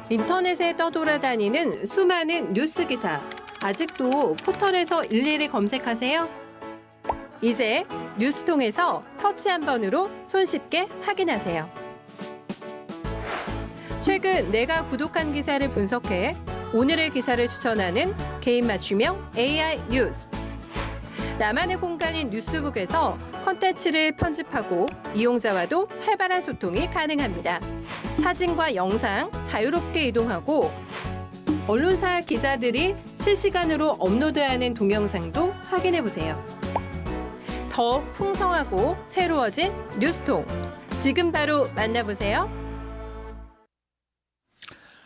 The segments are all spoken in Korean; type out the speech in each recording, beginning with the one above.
인터넷에 떠돌아다니는 수많은 뉴스 기사. 아직도 포털에서 일일이 검색하세요? 이제 뉴스통에서 터치 한 번으로 손쉽게 확인하세요. 최근 내가 구독한 기사를 분석해 오늘의 기사를 추천하는 개인 맞춤형 AI 뉴스. 나만의 공간인 뉴스북에서 콘텐츠를 편집하고 이용자와도 활발한 소통이 가능합니다. 사진과 영상 자유롭게 이동하고 언론사 기자들이 실시간으로 업로드하는 동영상도 확인해보세요. 더욱 풍성하고 새로워진 뉴스통. 지금 바로 만나보세요.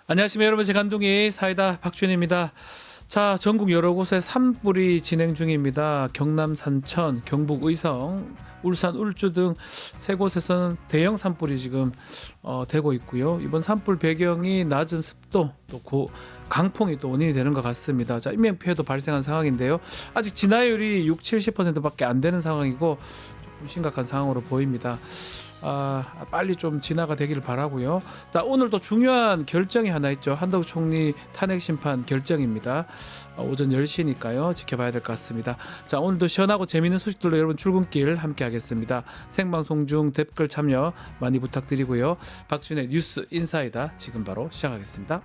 안녕하십니까 여러분, 제간둥이 사이다 박준입니다. 자, 전국 여러 곳에 산불이 진행 중입니다. 경남 산천, 경북 의성, 울산 울주 등 세 곳에서는 대형 산불이 지금 되고 있고요. 이번 산불 배경이 낮은 습도 또 강풍이 또 원인이 되는 것 같습니다. 자, 인명 피해도 발생한 상황인데요. 아직 진화율이 60-70%밖에 안 되는 상황이고 조금 심각한 상황으로 보입니다. 빨리 좀 진화가 되기를 바라고요. 자, 오늘도 중요한 결정이 하나 있죠. 한덕수 총리 탄핵 심판 결정입니다. 오전 10시니까요. 지켜봐야 될 것 같습니다. 자, 오늘도 시원하고 재미있는 소식들로 여러분 출근길 함께 하겠습니다. 생방송 중 댓글 참여 많이 부탁드리고요. 박준의 뉴스 인사이다 지금 바로 시작하겠습니다.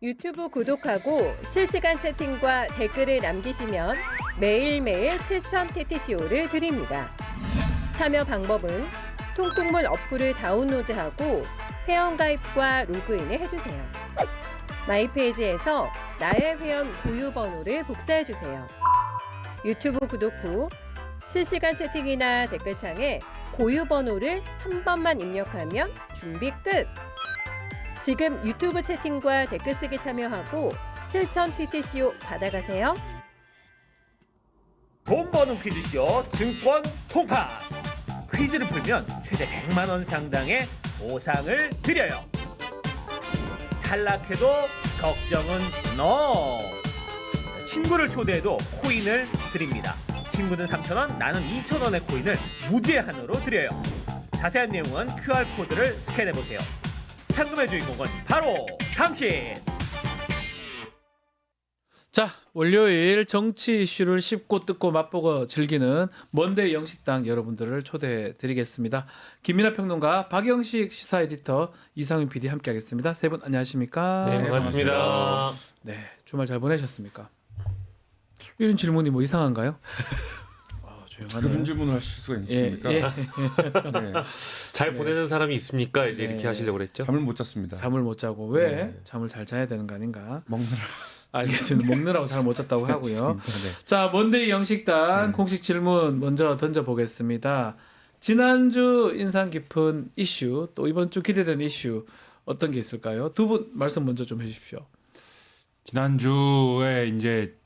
유튜브 구독하고 실시간 채팅과 댓글을 남기시면 매일매일 7,000TTCO를 드립니다. 참여 방법은 통통문 어플을 다운로드하고 회원가입과 로그인을 해주세요. 마이페이지에서 나의 회원 고유번호를 복사해주세요. 유튜브 구독 후 실시간 채팅이나 댓글창에 고유번호를 한 번만 입력하면 준비 끝! 지금 유튜브 채팅과 댓글 쓰기 참여하고 7,000TTCO 받아가세요. 돈 버는 퀴즈쇼 증권 통파. 퀴즈를 풀면 최대 100만 원 상당의 보상을 드려요. 탈락해도 걱정은 NO. 친구를 초대해도 코인을 드립니다. 친구는 3,000원, 나는 2,000원의 코인을 무제한으로 드려요. 자세한 내용은 QR코드를 스캔해보세요. 상금의 주인공은 바로 당신. 자, 월요일 정치 이슈를 씹고 뜯고 맛보고 즐기는 먼데이 영식당 여러분들을 초대해 드리겠습니다. 김민하 평론가, 박영식 시사 에디터, 이상윤 PD 함께하겠습니다. 세 분 안녕하십니까? 네, 반갑습니다. 네, 주말 잘 보내셨습니까? 이런 질문이 뭐 이상한가요? 그런 질문을 하실 수가 있습니까? 예. 네. 잘 보내는 사람이 있습니까? 이제 이렇게 하시려고 그랬죠? 잠을 못 잤습니다. 잠을 못 자고 왜? 네. 잠을 잘 자야 되는 거 아닌가? 먹느라. 알겠습니다. 먹느라고 잘 못 잤다고 하고요. 네. 자, 먼데이 영식당 공식 질문 먼저 던져보겠습니다. 지난주 인상 깊은 이슈, 또 이번 주 기대되는 이슈 어떤 게 있을까요? 두 분 말씀 먼저 좀 해주십시오. 지난주에 이제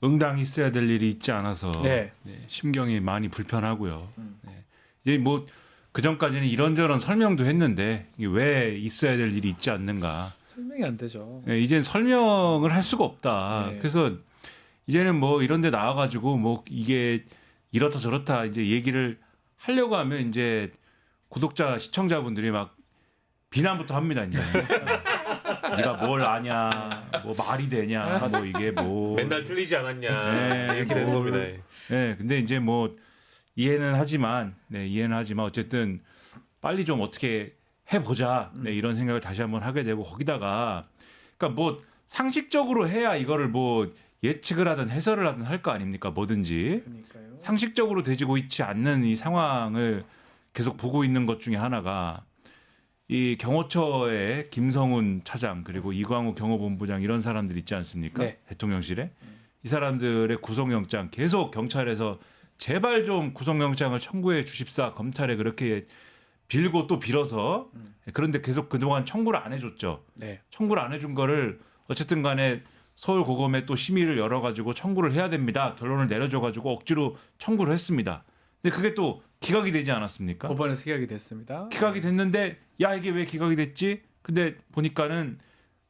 응당 있어야 될 일이 있지 않아서 네. 심경이 많이 불편하고요. 네. 이제 뭐 그전까지는 이런저런 설명도 했는데 이게 왜 있어야 될 일이 있지 않는가. 설명이 안 되죠. 네, 이제는 설명을 할 수가 없다. 네. 그래서 이제는 뭐 이런 데 나와가지고 뭐 이게 이렇다 저렇다 이제 얘기를 하려고 하면 이제 구독자 시청자분들이 막 비난부터 합니다. 이제 네가 뭘 아냐, 뭐 말이 되냐, 뭐 이게 뭐 맨날 틀리지 않았냐 네, 이렇게 되는 뭘. 겁니다. 네, 근데 이제 뭐 이해는 하지만 어쨌든 빨리 좀 어떻게 해보자 이런 생각을 다시 한번 하게 되고, 거기다가 그러니까 뭐 상식적으로 해야 이거를 뭐 예측을 하든 해설을 하든 할 거 아닙니까? 뭐든지 그러니까요. 상식적으로 되지고 있지 않는 이 상황을 계속 보고 있는 것 중에 하나가 이 경호처의 김성훈 차장 그리고 이광우 경호본부장 이런 사람들 있지 않습니까? 네. 대통령실에 이 사람들의 구속영장 계속 경찰에서 제발 좀 구속영장을 청구해 주십사, 검찰에 그렇게 빌고 또 빌어서 그런데 계속 그동안 청구를 안 해줬죠. 네. 청구를 안 해준 거를 어쨌든 간에 서울고검에 또 심의를 열어가지고 청구를 해야 됩니다. 결론을 내려줘가지고 억지로 청구를 했습니다. 근데 그게 또 기각이 되지 않았습니까? 법원에서 기각이 됐습니다. 기각이 됐는데 야 이게 왜 기각이 됐지? 근데 보니까는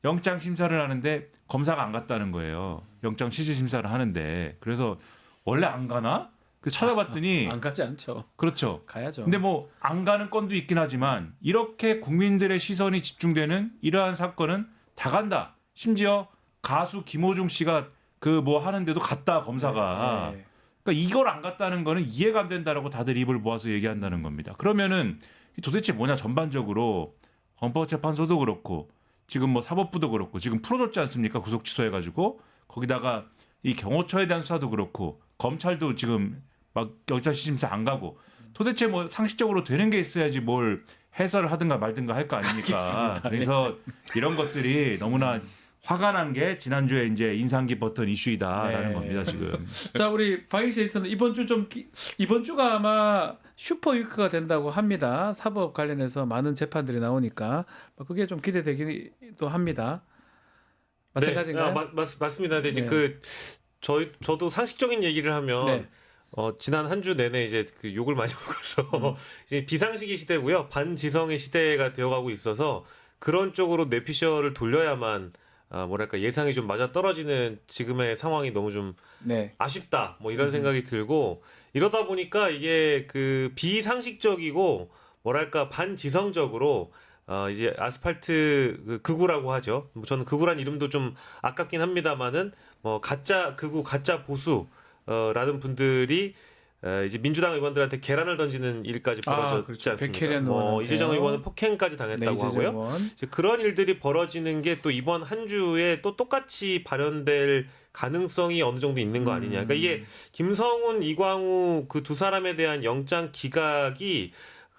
영장 심사를 하는데 검사가 안 갔다는 거예요. 영장 실질 심사를 하는데 그래서 원래 안 가나? 그 찾아봤더니 안 가지 않죠. 그렇죠. 가야죠. 근데 뭐 안 가는 건도 있긴 하지만 이렇게 국민들의 시선이 집중되는 이러한 사건은 다 간다. 심지어 가수 김호중 씨가 그 뭐 하는데도 갔다 검사가. 네. 그러니까 이걸 안 갔다는 거는 이해가 안 된다라고 다들 입을 모아서 얘기한다는 겁니다. 그러면은 도대체 뭐냐 전반적으로 헌법재판소도 그렇고 지금 뭐 사법부도 그렇고 지금 풀어줬지 않습니까? 구속 취소해가지고 거기다가 이 경호처에 대한 수사도 그렇고 검찰도 지금 막 영장 심사 안 가고 도대체 뭐 상식적으로 되는 게 있어야지 뭘 해설을 하든가 말든가 할 거 아닙니까? 그래서 이런 것들이 너무나 화가 난 게 지난주에 이제 인상 깊었던 이슈이다라는 네. 겁니다 지금. 자, 우리 박익수 에디터는 이번 주가 아마 슈퍼 위크가 된다고 합니다. 사법 관련해서 많은 재판들이 나오니까 그게 좀 기대되기도 합니다. 마찬가지인가요? 네, 맞습니다. 근데 이제 네. 저도 상식적인 얘기를 하면 네. 지난 한 주 내내 이제 그 욕을 많이 먹어서 이제 비상시기 시대고요. 반지성의 시대가 되어가고 있어서 그런 쪽으로 뇌피셜을 돌려야만 뭐랄까 예상이 좀 맞아 떨어지는 지금의 상황이 너무 좀 네. 아쉽다 뭐 이런 생각이 들고 이러다 보니까 이게 그 비상식적이고 뭐랄까 반지성적으로 이제 아스팔트 그 극우라고 하죠. 뭐 저는 극우란 이름도 좀 아깝긴 합니다만은 뭐 가짜 극우 가짜 보수 라는 분들이 이제 민주당 의원들한테 계란을 던지는 일까지 벌어졌지 그렇죠. 않습니까? 백혜련 의원한테요. 이재정 의원은 폭행까지 당했다고 네, 하고요. 의원. 이제 그런 일들이 벌어지는 게 또 이번 한 주에 또 똑같이 발현될 가능성이 어느 정도 있는 거 아니냐. 그러니까 이게 김성훈, 이광우 그 두 사람에 대한 영장 기각이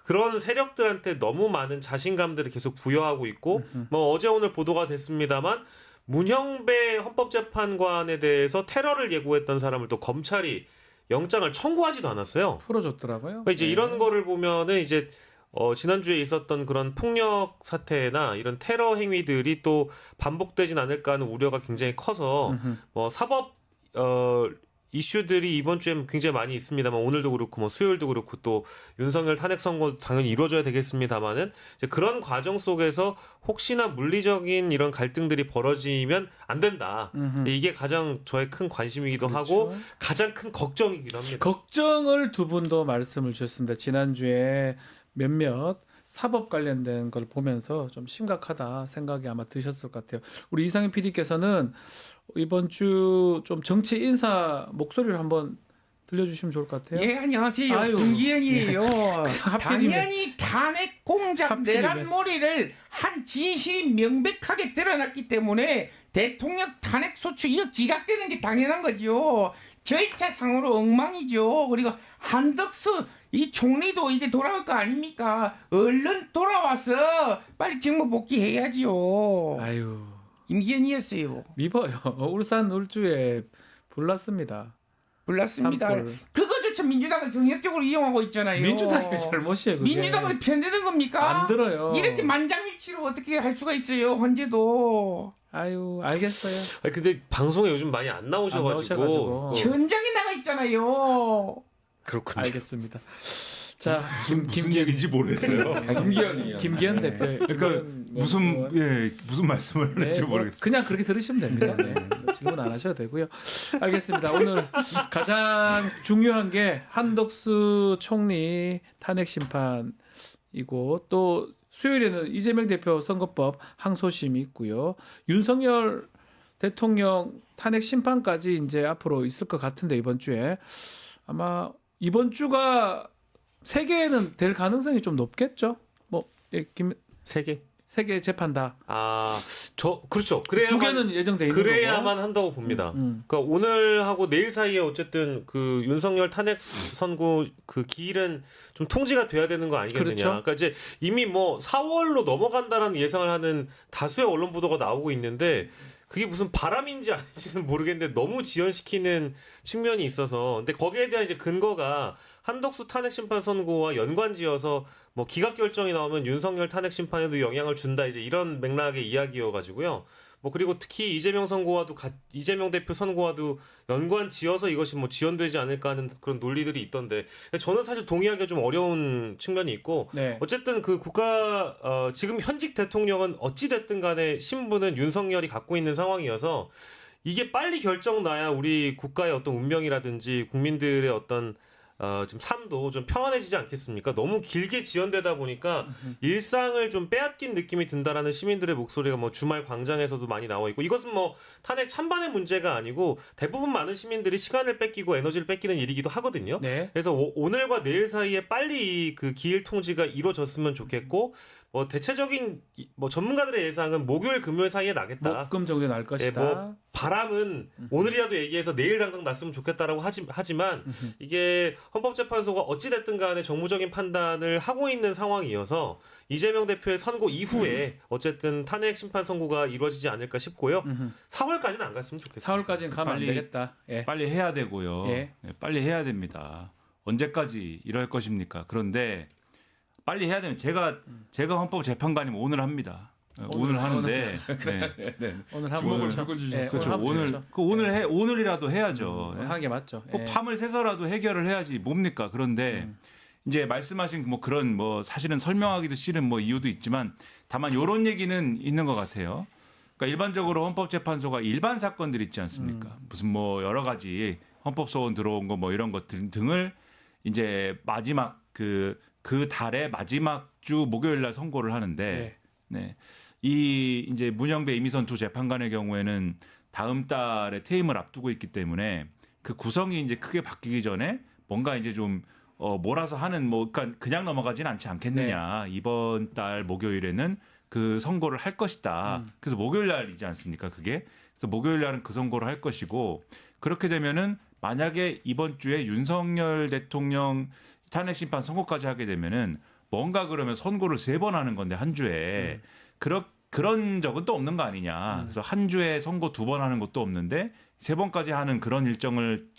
그런 세력들한테 너무 많은 자신감들을 계속 부여하고 있고 뭐 어제 오늘 보도가 됐습니다만 문형배 헌법재판관에 대해서 테러를 예고했던 사람을 또 검찰이 영장을 청구하지도 않았어요. 풀어줬더라고요. 그러니까 이제 이런 거를 보면은 이제 지난주에 있었던 그런 폭력 사태나 이런 테러 행위들이 또 반복되진 않을까 하는 우려가 굉장히 커서 사법 이슈들이 이번 주에 굉장히 많이 있습니다만 오늘도 그렇고 뭐 수요일도 그렇고 또 윤석열 탄핵 선거 당연히 이루어져야 되겠습니다만은 이제 그런 과정 속에서 혹시나 물리적인 이런 갈등들이 벌어지면 안 된다. 이게 가장 저의 큰 관심이기도 그렇죠. 하고 가장 큰 걱정이기도 합니다. 걱정을 두 분도 말씀을 주셨습니다. 지난주에 몇몇 사법 관련된 걸 보면서 좀 심각하다 생각이 아마 드셨을 것 같아요. 우리 이상현 PD께서는 이번 주 좀 정치 인사 목소리를 한번 들려주시면 좋을 것 같아요. 예, 안녕하세요. 아유. 김기현이에요. 하필이면. 당연히 탄핵 공작 하필이면. 내란몰이를 한 진실이 명백하게 드러났기 때문에 대통령 탄핵 소추 이거 기각되는 게 당연한 거죠. 절차상으로 엉망이죠. 그리고 한덕수 이 총리도 이제 돌아올 거 아닙니까? 얼른 돌아와서 빨리 직무 복귀해야지요. 아유, 김기현이었어요. 미워요. 울산 울주에 불났습니다. 불났습니다. 산불. 그거조차 민주당을 정략적으로 이용하고 있잖아요. 민주당의 잘못이에요. 그게. 민주당을 편드는 겁니까? 안 들어요. 이렇게 만장일치로 어떻게 할 수가 있어요? 헌재도 아유, 알겠어요. 아니, 근데 방송에 요즘 많이 안 나오셔가지고, 나오셔가지고. 현장에 나가 있잖아요. 그렇군요. 알겠습니다. 자, 무슨 얘기인지 모르겠어요. 김기현이요. 김기현 대표. 그러니까 무슨 말씀을 할지 모르겠어요. 그냥 그렇게 들으시면 됩니다. 네. 질문 안 하셔도 되고요. 알겠습니다. 오늘 가장 중요한 게 한덕수 총리 탄핵 심판이고 또 수요일에는 이재명 대표 선거법 항소심이 있고요. 윤석열 대통령 탄핵 심판까지 이제 앞으로 있을 것 같은데 이번 주에 아마 이번 주가 세 개는 될 가능성이 좀 높겠죠. 뭐 세 개? 세 개 재판다. 그렇죠. 두 그래야만 개는 예정돼 있는 그래야만 거고. 한다고 봅니다. 그러니까 오늘하고 내일 사이에 어쨌든 그 윤석열 탄핵 선고 그 기일은 좀 통지가 돼야 되는 거 아니겠느냐. 그렇죠. 그러니까 이제 이미 뭐 4월로 넘어간다라는 예상을 하는 다수의 언론 보도가 나오고 있는데 그게 무슨 바람인지 아닌지는 모르겠는데 너무 지연시키는 측면이 있어서 근데 거기에 대한 이제 근거가 한덕수 탄핵 심판 선고와 연관지어서 뭐 기각 결정이 나오면 윤석열 탄핵 심판에도 영향을 준다 이제 이런 맥락의 이야기여가지고요. 뭐 그리고 특히 이재명 대표 선거와도 연관지어서 이것이 뭐 지연되지 않을까 하는 그런 논리들이 있던데 저는 사실 동의하기가 좀 어려운 측면이 있고 네. 어쨌든 그 지금 현직 대통령은 어찌 됐든 간에 신분은 윤석열이 갖고 있는 상황이어서 이게 빨리 결정 나야 우리 국가의 어떤 운명이라든지 국민들의 어떤 좀 삶도 좀 평안해지지 않겠습니까? 너무 길게 지연되다 보니까 일상을 좀 빼앗긴 느낌이 든다라는 시민들의 목소리가 뭐 주말 광장에서도 많이 나와 있고 이것은 뭐 탄핵 찬반의 문제가 아니고 대부분 많은 시민들이 시간을 뺏기고 에너지를 뺏기는 일이기도 하거든요. 네. 그래서 오늘과 내일 사이에 빨리 그 기일 통지가 이루어졌으면 좋겠고 뭐 대체적인 뭐 전문가들의 예상은 목요일 금요일 사이에 나겠다. 목금 정도 날 것이다. 뭐 바람은 오늘이라도 얘기해서 내일 당장 났으면 좋겠다라고 하지만 이게 헌법재판소가 어찌 됐든 간에 정무적인 판단을 하고 있는 상황이어서 이재명 대표의 선고 이후에 어쨌든 탄핵 심판 선고가 이루어지지 않을까 싶고요. 4월까지는 안 갔으면 좋겠습니다. 4월까지는 가면 안 빨리- 되겠다. 예. 빨리 해야 되고요. 예. 네, 빨리 해야 됩니다. 언제까지 이럴 것입니까? 그런데 빨리 해야 되면 제가 헌법재판관이면 오늘 합니다. 오늘 하는데 네. 오늘 주목을 한번 주고 주셨어요. 그렇죠. 오늘이라도 해야죠. 하는 게 맞죠. 꼭 예. 밤을 새서라도 해결을 해야지 뭡니까? 그런데 이제 말씀하신 뭐 그런 뭐 사실은 설명하기도 싫은 뭐 이유도 있지만 다만 이런 얘기는 있는 것 같아요. 그러니까 일반적으로 헌법재판소가 일반 사건들 있지 않습니까? 무슨 뭐 여러 가지 헌법소원 들어온 거 뭐 이런 것들 등을 이제 마지막 그 달의 마지막 주 목요일 날 선고를 하는데 네. 이 이제 문영배 이미선 두 재판관의 경우에는 다음 달에 퇴임을 앞두고 있기 때문에 그 구성이 이제 크게 바뀌기 전에 뭔가 이제 좀 몰아서 하는 뭐 그러니까 그냥 넘어가진 않지 않겠느냐. 이번 달 목요일에는 그 선고를 할 것이다. 그래서 목요일 날이지 않습니까? 그게. 그래서 목요일 날은 그 선고를 할 것이고 그렇게 되면은 만약에 이번 주에 윤석열 대통령 탄핵 심판 선고까지 하게 되면은 뭔가 그러면 선고를 3번 하는 건데 한 주에 그런 적은 또 없는 거 아니냐. 그래서 한 주에 선고 2번 하는 것도 없는데 3번까지 하는 그런 일정을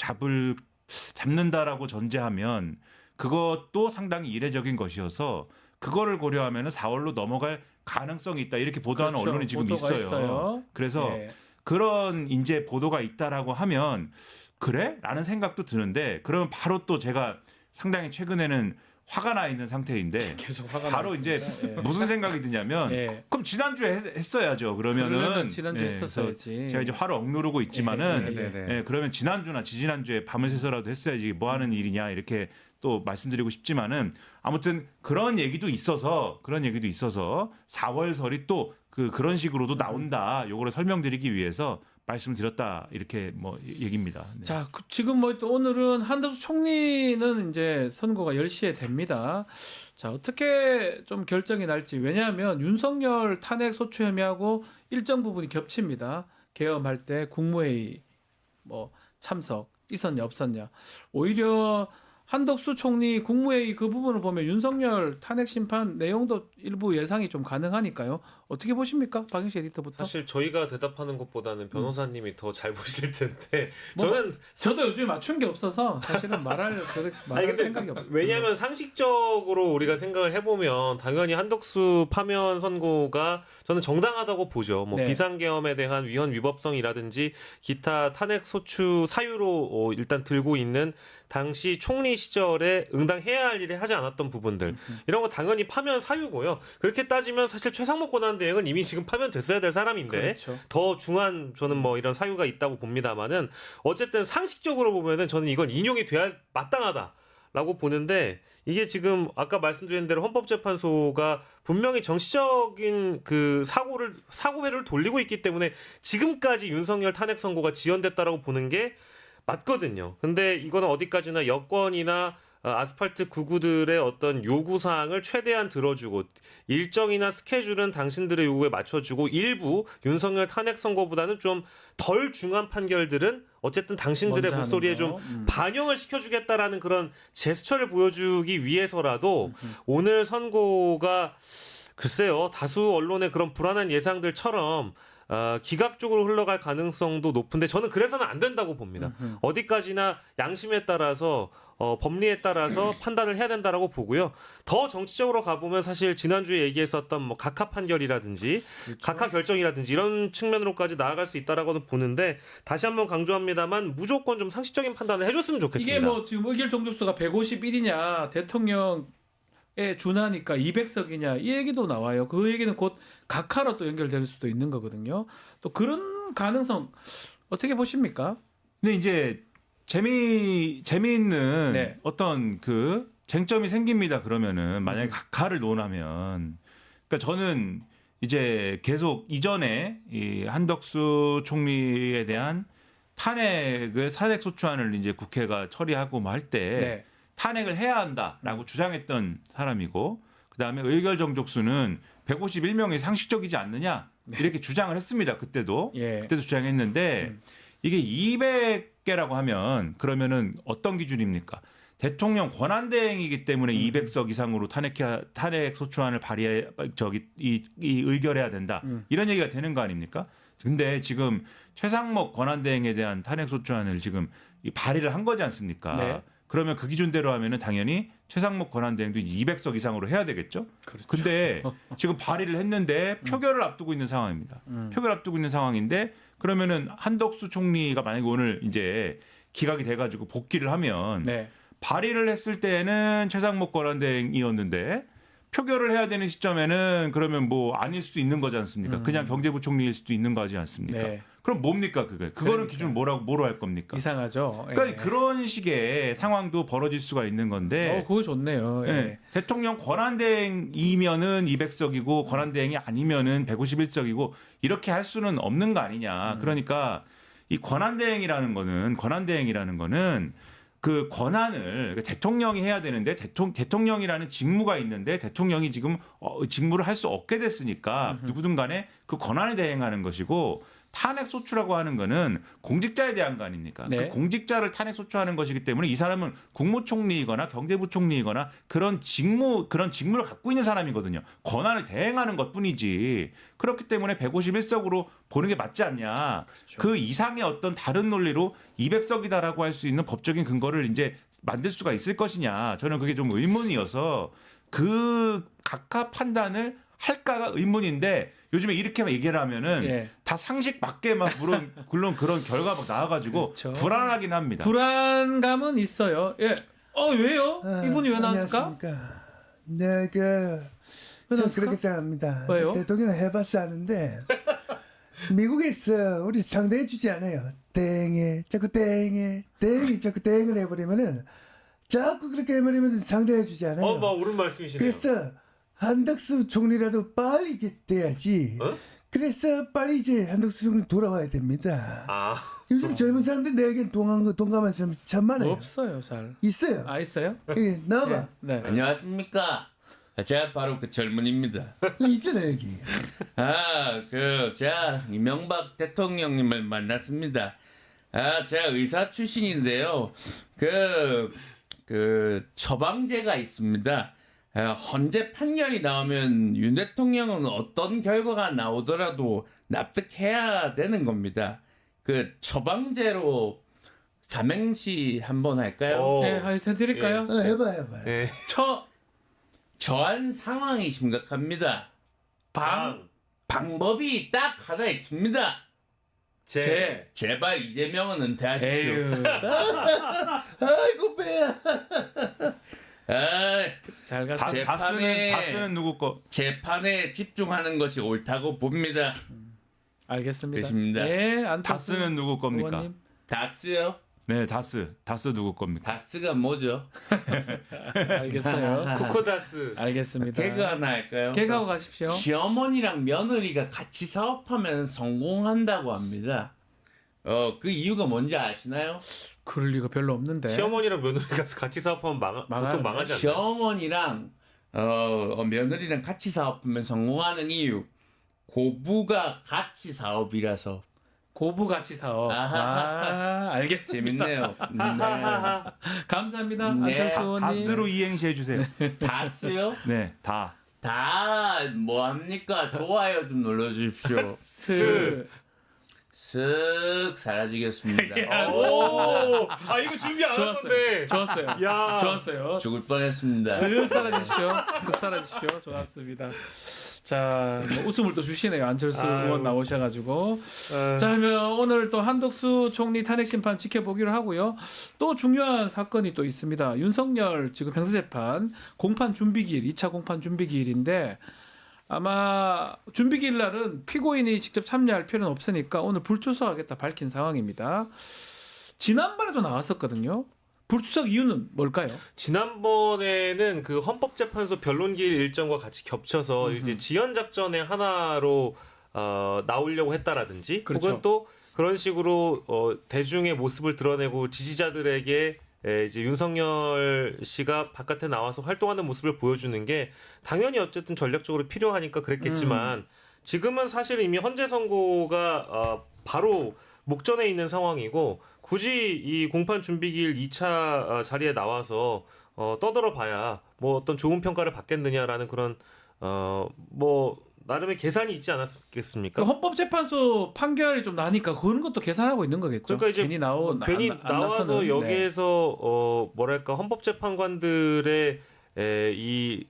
잡는다라고 전제하면 그것도 상당히 이례적인 것이어서 그거를 고려하면 4월로 넘어갈 가능성이 있다. 이렇게 보도하는 그렇죠. 언론이 지금 보도가 있어요. 그래서 예. 그런 이제 보도가 있다라고 하면 그래? 라는 생각도 드는데 그러면 바로 또 제가 상당히 최근에는 화가 나 있는 상태인데 계속 화가 바로 이제 나겠습니다. 예. 무슨 생각이 드냐면 예. 그럼 지난주에 했어야죠. 그러려면 그러면은 지난주에 예, 했었어야지. 그래서 제가 이제 화를 억누르고 있지만은 예, 예, 예. 예, 그러면 지난주나 지지난주에 밤을 새서라도 했어야지 이게 뭐 하는 일이냐 이렇게 또 말씀드리고 싶지만은 아무튼 그런 얘기도 있어서 4월설이 또 그런 식으로도 나온다. 요거를 설명드리기 위해서 말씀드렸다 이렇게 뭐 얘기입니다. 네. 자, 지금 뭐 또 오늘은 한덕수 총리는 이제 선고가 10시에 됩니다. 자, 어떻게 좀 결정이 날지. 왜냐하면 윤석열 탄핵 소추 혐의하고 일정 부분이 겹칩니다. 계엄할 때 국무회의 뭐 참석 있었냐 없었냐. 오히려 한덕수 총리 국무회의 그 부분을 보면 윤석열 탄핵 심판 내용도 일부 예상이 좀 가능하니까요. 어떻게 보십니까? 박영식 에디터부터. 사실 저희가 대답하는 것보다는 변호사님이 더 잘 보실 텐데 뭐, 저는 저도 요즘에 맞춘 게 없어서 사실은 말할 근데 생각이 없어요. 왜냐하면 상식적으로 우리가 생각을 해보면 당연히 한덕수 파면 선고가 저는 정당하다고 보죠. 뭐 네. 비상계엄에 대한 위헌 위법성이라든지 기타 탄핵 소추 사유로 일단 들고 있는 당시 총리 시절에 응당해야 할 일을 하지 않았던 부분들 이런 거 당연히 파면 사유고요. 그렇게 따지면 사실 최상목 권한대행은 이미 지금 파면됐어야 될 사람인데 그렇죠. 더 중한 저는 뭐 이런 사유가 있다고 봅니다만은 어쨌든 상식적으로 보면은 저는 이건 인용이 돼야 마땅하다라고 보는데 이게 지금 아까 말씀드린 대로 헌법재판소가 분명히 정치적인 그 사고회를 돌리고 있기 때문에 지금까지 윤석열 탄핵 선고가 지연됐다라고 보는 게 맞거든요. 근데 이거는 어디까지나 여권이나 아스팔트 구구들의 어떤 요구사항을 최대한 들어주고 일정이나 스케줄은 당신들의 요구에 맞춰주고 일부 윤석열 탄핵 선고보다는 좀 덜 중한 판결들은 어쨌든 당신들의 먼저 목소리에 하는 거. 좀 반영을 시켜주겠다라는 그런 제스처를 보여주기 위해서라도 오늘 선고가 글쎄요 다수 언론의 그런 불안한 예상들처럼 기각 쪽으로 흘러갈 가능성도 높은데 저는 그래서는 안 된다고 봅니다. 어디까지나 양심에 따라서 법리에 따라서 판단을 해야 된다라고 보고요. 더 정치적으로 가보면 사실 지난주에 얘기했었던 뭐 각하 판결이라든지 각하 결정이라든지 이런 측면으로까지 나아갈 수 있다라고는 보는데 다시 한번 강조합니다만 무조건 좀 상식적인 판단을 해줬으면 좋겠습니다. 이게 뭐 지금 의결 정족수가 151이냐 대통령에 준하니까 200석이냐 이 얘기도 나와요. 그 얘기는 곧 각하로 또 연결될 수도 있는 거거든요. 또 그런 가능성 어떻게 보십니까? 근데 이제 재미있는 네. 어떤 그 쟁점이 생깁니다. 그러면은 만약에 각하를 논하면, 그러니까 저는 이제 계속 이전에 이 한덕수 총리에 대한 탄핵 소추안을 이제 국회가 처리하고 뭐 할 때 네. 탄핵을 해야 한다라고 주장했던 사람이고, 그 다음에 의결 정족수는 151명이 상식적이지 않느냐 이렇게 주장을 했습니다. 그때도 예. 그때도 주장했는데 이게 200개라고 하면 그러면은 어떤 기준입니까? 대통령 권한대행이기 때문에 200석 이상으로 탄핵 소추안을 이 의결해야 된다. 이런 얘기가 되는 거 아닙니까? 근데 지금 최상목 권한대행에 대한 탄핵 소추안을 지금 발의를 한 거지 않습니까? 네. 그러면 그 기준대로 하면은 당연히 최상목 권한대행도 200석 이상으로 해야 되겠죠. 그렇죠. 근데 지금 발의를 했는데 표결을 앞두고 있는 상황입니다. 표결 앞두고 있는 상황인데 그러면은 한덕수 총리가 만약에 오늘 이제 기각이 돼가지고 복귀를 하면 네. 발의를 했을 때는 최상목 권한대행이었는데 표결을 해야 되는 시점에는 그러면 뭐 아닐 수도 있는 거지 않습니까? 그냥 경제부총리일 수도 있는 거지 않습니까? 네. 그럼 뭡니까 그게? 그거는 기준 뭐로 할 겁니까? 이상하죠. 그러니까 예. 그런 식의 상황도 벌어질 수가 있는 건데 그거 좋네요. 예. 네. 대통령 권한대행이면은 200석이고 권한대행이 아니면은 151석이고 이렇게 할 수는 없는 거 아니냐. 그러니까 이 권한대행이라는 거는 그 권한을 대통령이 해야 되는데 대통령이라는 직무가 있는데 대통령이 지금 직무를 할 수 없게 됐으니까 누구든 간에 그 권한을 대행하는 것이고 탄핵 소추라고 하는 거는 공직자에 대한 거 아닙니까? 네. 그 공직자를 탄핵 소추하는 것이기 때문에 이 사람은 국무총리이거나 경제부총리이거나 그런 직무를 갖고 있는 사람이거든요. 권한을 대행하는 것뿐이지. 그렇기 때문에 151석으로 보는 게 맞지 않냐. 그렇죠. 그 이상의 어떤 다른 논리로 200석이다라고 할 수 있는 법적인 근거를 이제 만들 수가 있을 것이냐. 저는 그게 좀 의문이어서 그 각하 판단을 할까가 의문인데 요즘에 이렇게 얘기를 하면은 예. 다 상식 밖에만 물론 그런 결과가 나와가지고 그렇죠. 불안하긴 합니다. 불안감은 있어요. 예. 왜요? 이분이 왜 나왔을까? 안녕하십니까. 네, 왜 저 나왔을까? 그렇게 생각합니다. 왜요? 대통령 해봤어 하는데 미국에서 우리 상대해 주지 않아요. 자꾸 대행을 해버리면은 자꾸 그렇게 해버리면 상대해 주지 않아요. 뭐 옳은 말씀이시네요. 그래서 한덕수 총리라도 빨리 이게 돼야지. 그래서 빨리 이제 한덕수 총리 돌아와야 됩니다. 요즘 젊은 사람들 내에겐 동감한 사람 참 많아요. 없어요, 잘. 있어요. 있어요? 예, 나와봐. 네. 안녕하십니까. 제가 바로 그 젊은입니다. 있잖아 여기. 제가 이명박 대통령님을 만났습니다. 제가 의사 출신인데요. 처방제가 있습니다. 헌재 판결이 나오면 윤 대통령은 어떤 결과가 나오더라도 납득해야 되는 겁니다. 그 처방제로 삼행시 한번 할까요? 네, 해드릴까요? 해봐. 네. 저한 상황이 심각합니다. 방법이 딱 하나 있습니다. 제발 이재명은 은퇴하십시오. 에휴. 아이고 배야. 잘 갔다. 다스는 누구 거? 재판에 집중하는 것이 옳다고 봅니다. 알겠습니다. 그렇습니다. 예, 다스는 누구 겁니까? 의원님. 다스요? 네, 다스 누구 겁니까? 다스가 뭐죠? 알겠어요. 코코다스. 알겠습니다. 개그 하나 할까요? 개그하고 가십시오. 시어머니랑 며느리가 같이 사업하면 성공한다고 합니다. 그 이유가 뭔지 아시나요? 그럴 리가 별로 없는데. 시어머니랑 며느리가 같이 사업하면 보통 망하지 않나요? 시어머니랑 며느리랑 같이 사업하면 성공하는 이유. 고부가 같이 사업이라서. 고부가치 사업. 알겠습니다. 재밌네요. 감사합니다. 네. 안철수 의원님. 다스로 이행시 해주세요. 다스요? 네, 다. 다 뭐합니까? 좋아요 좀 눌러주십시오. 쓱 사라지겠습니다. 오, 아 이거 준비 안 한 좋았어요. 건데. 좋았어요. 야. 좋았어요. 죽을 뻔했습니다. 쓱 사라지십시오. 쓱 사라지십시오. 좋았습니다. 자, 뭐 웃음을 또 주시네요. 안철수 아유. 의원 나오셔가지고. 자, 그러면 오늘 또 한덕수 총리 탄핵 심판 지켜보기로 하고요. 또 중요한 사건이 또 있습니다. 윤석열 지금 형사재판 공판 준비기일, 2차 공판 준비기일인데 아마 준비기일 날은 피고인이 직접 참여할 필요는 없으니까 오늘 불출석하겠다 밝힌 상황입니다. 지난번에도 나왔었거든요. 불출석 이유는 뭘까요? 지난번에는 그 헌법재판소 변론기일 일정과 같이 겹쳐서 이제 지연 작전의 하나로 나오려고 했다라든지, 그렇죠. 혹은 또 그런 식으로 대중의 모습을 드러내고 지지자들에게 이제 윤석열 씨가 바깥에 나와서 활동하는 모습을 보여주는 게 당연히 어쨌든 전략적으로 필요하니까 그랬겠지만 지금은 사실 이미 헌재 선고가 바로 목전에 있는 상황이고 굳이 이 공판 준비기일 2차 자리에 나와서 떠들어 봐야 뭐 어떤 좋은 평가를 받겠느냐라는 그런 뭐 나름의 계산이 있지 않았겠습니까? 그 헌법재판소 판결이 좀 나니까 그런 것도 계산하고 있는 거겠죠. 그러니까 이제 괜히 나와서 나서는, 여기에서 뭐랄까 헌법재판관들의 이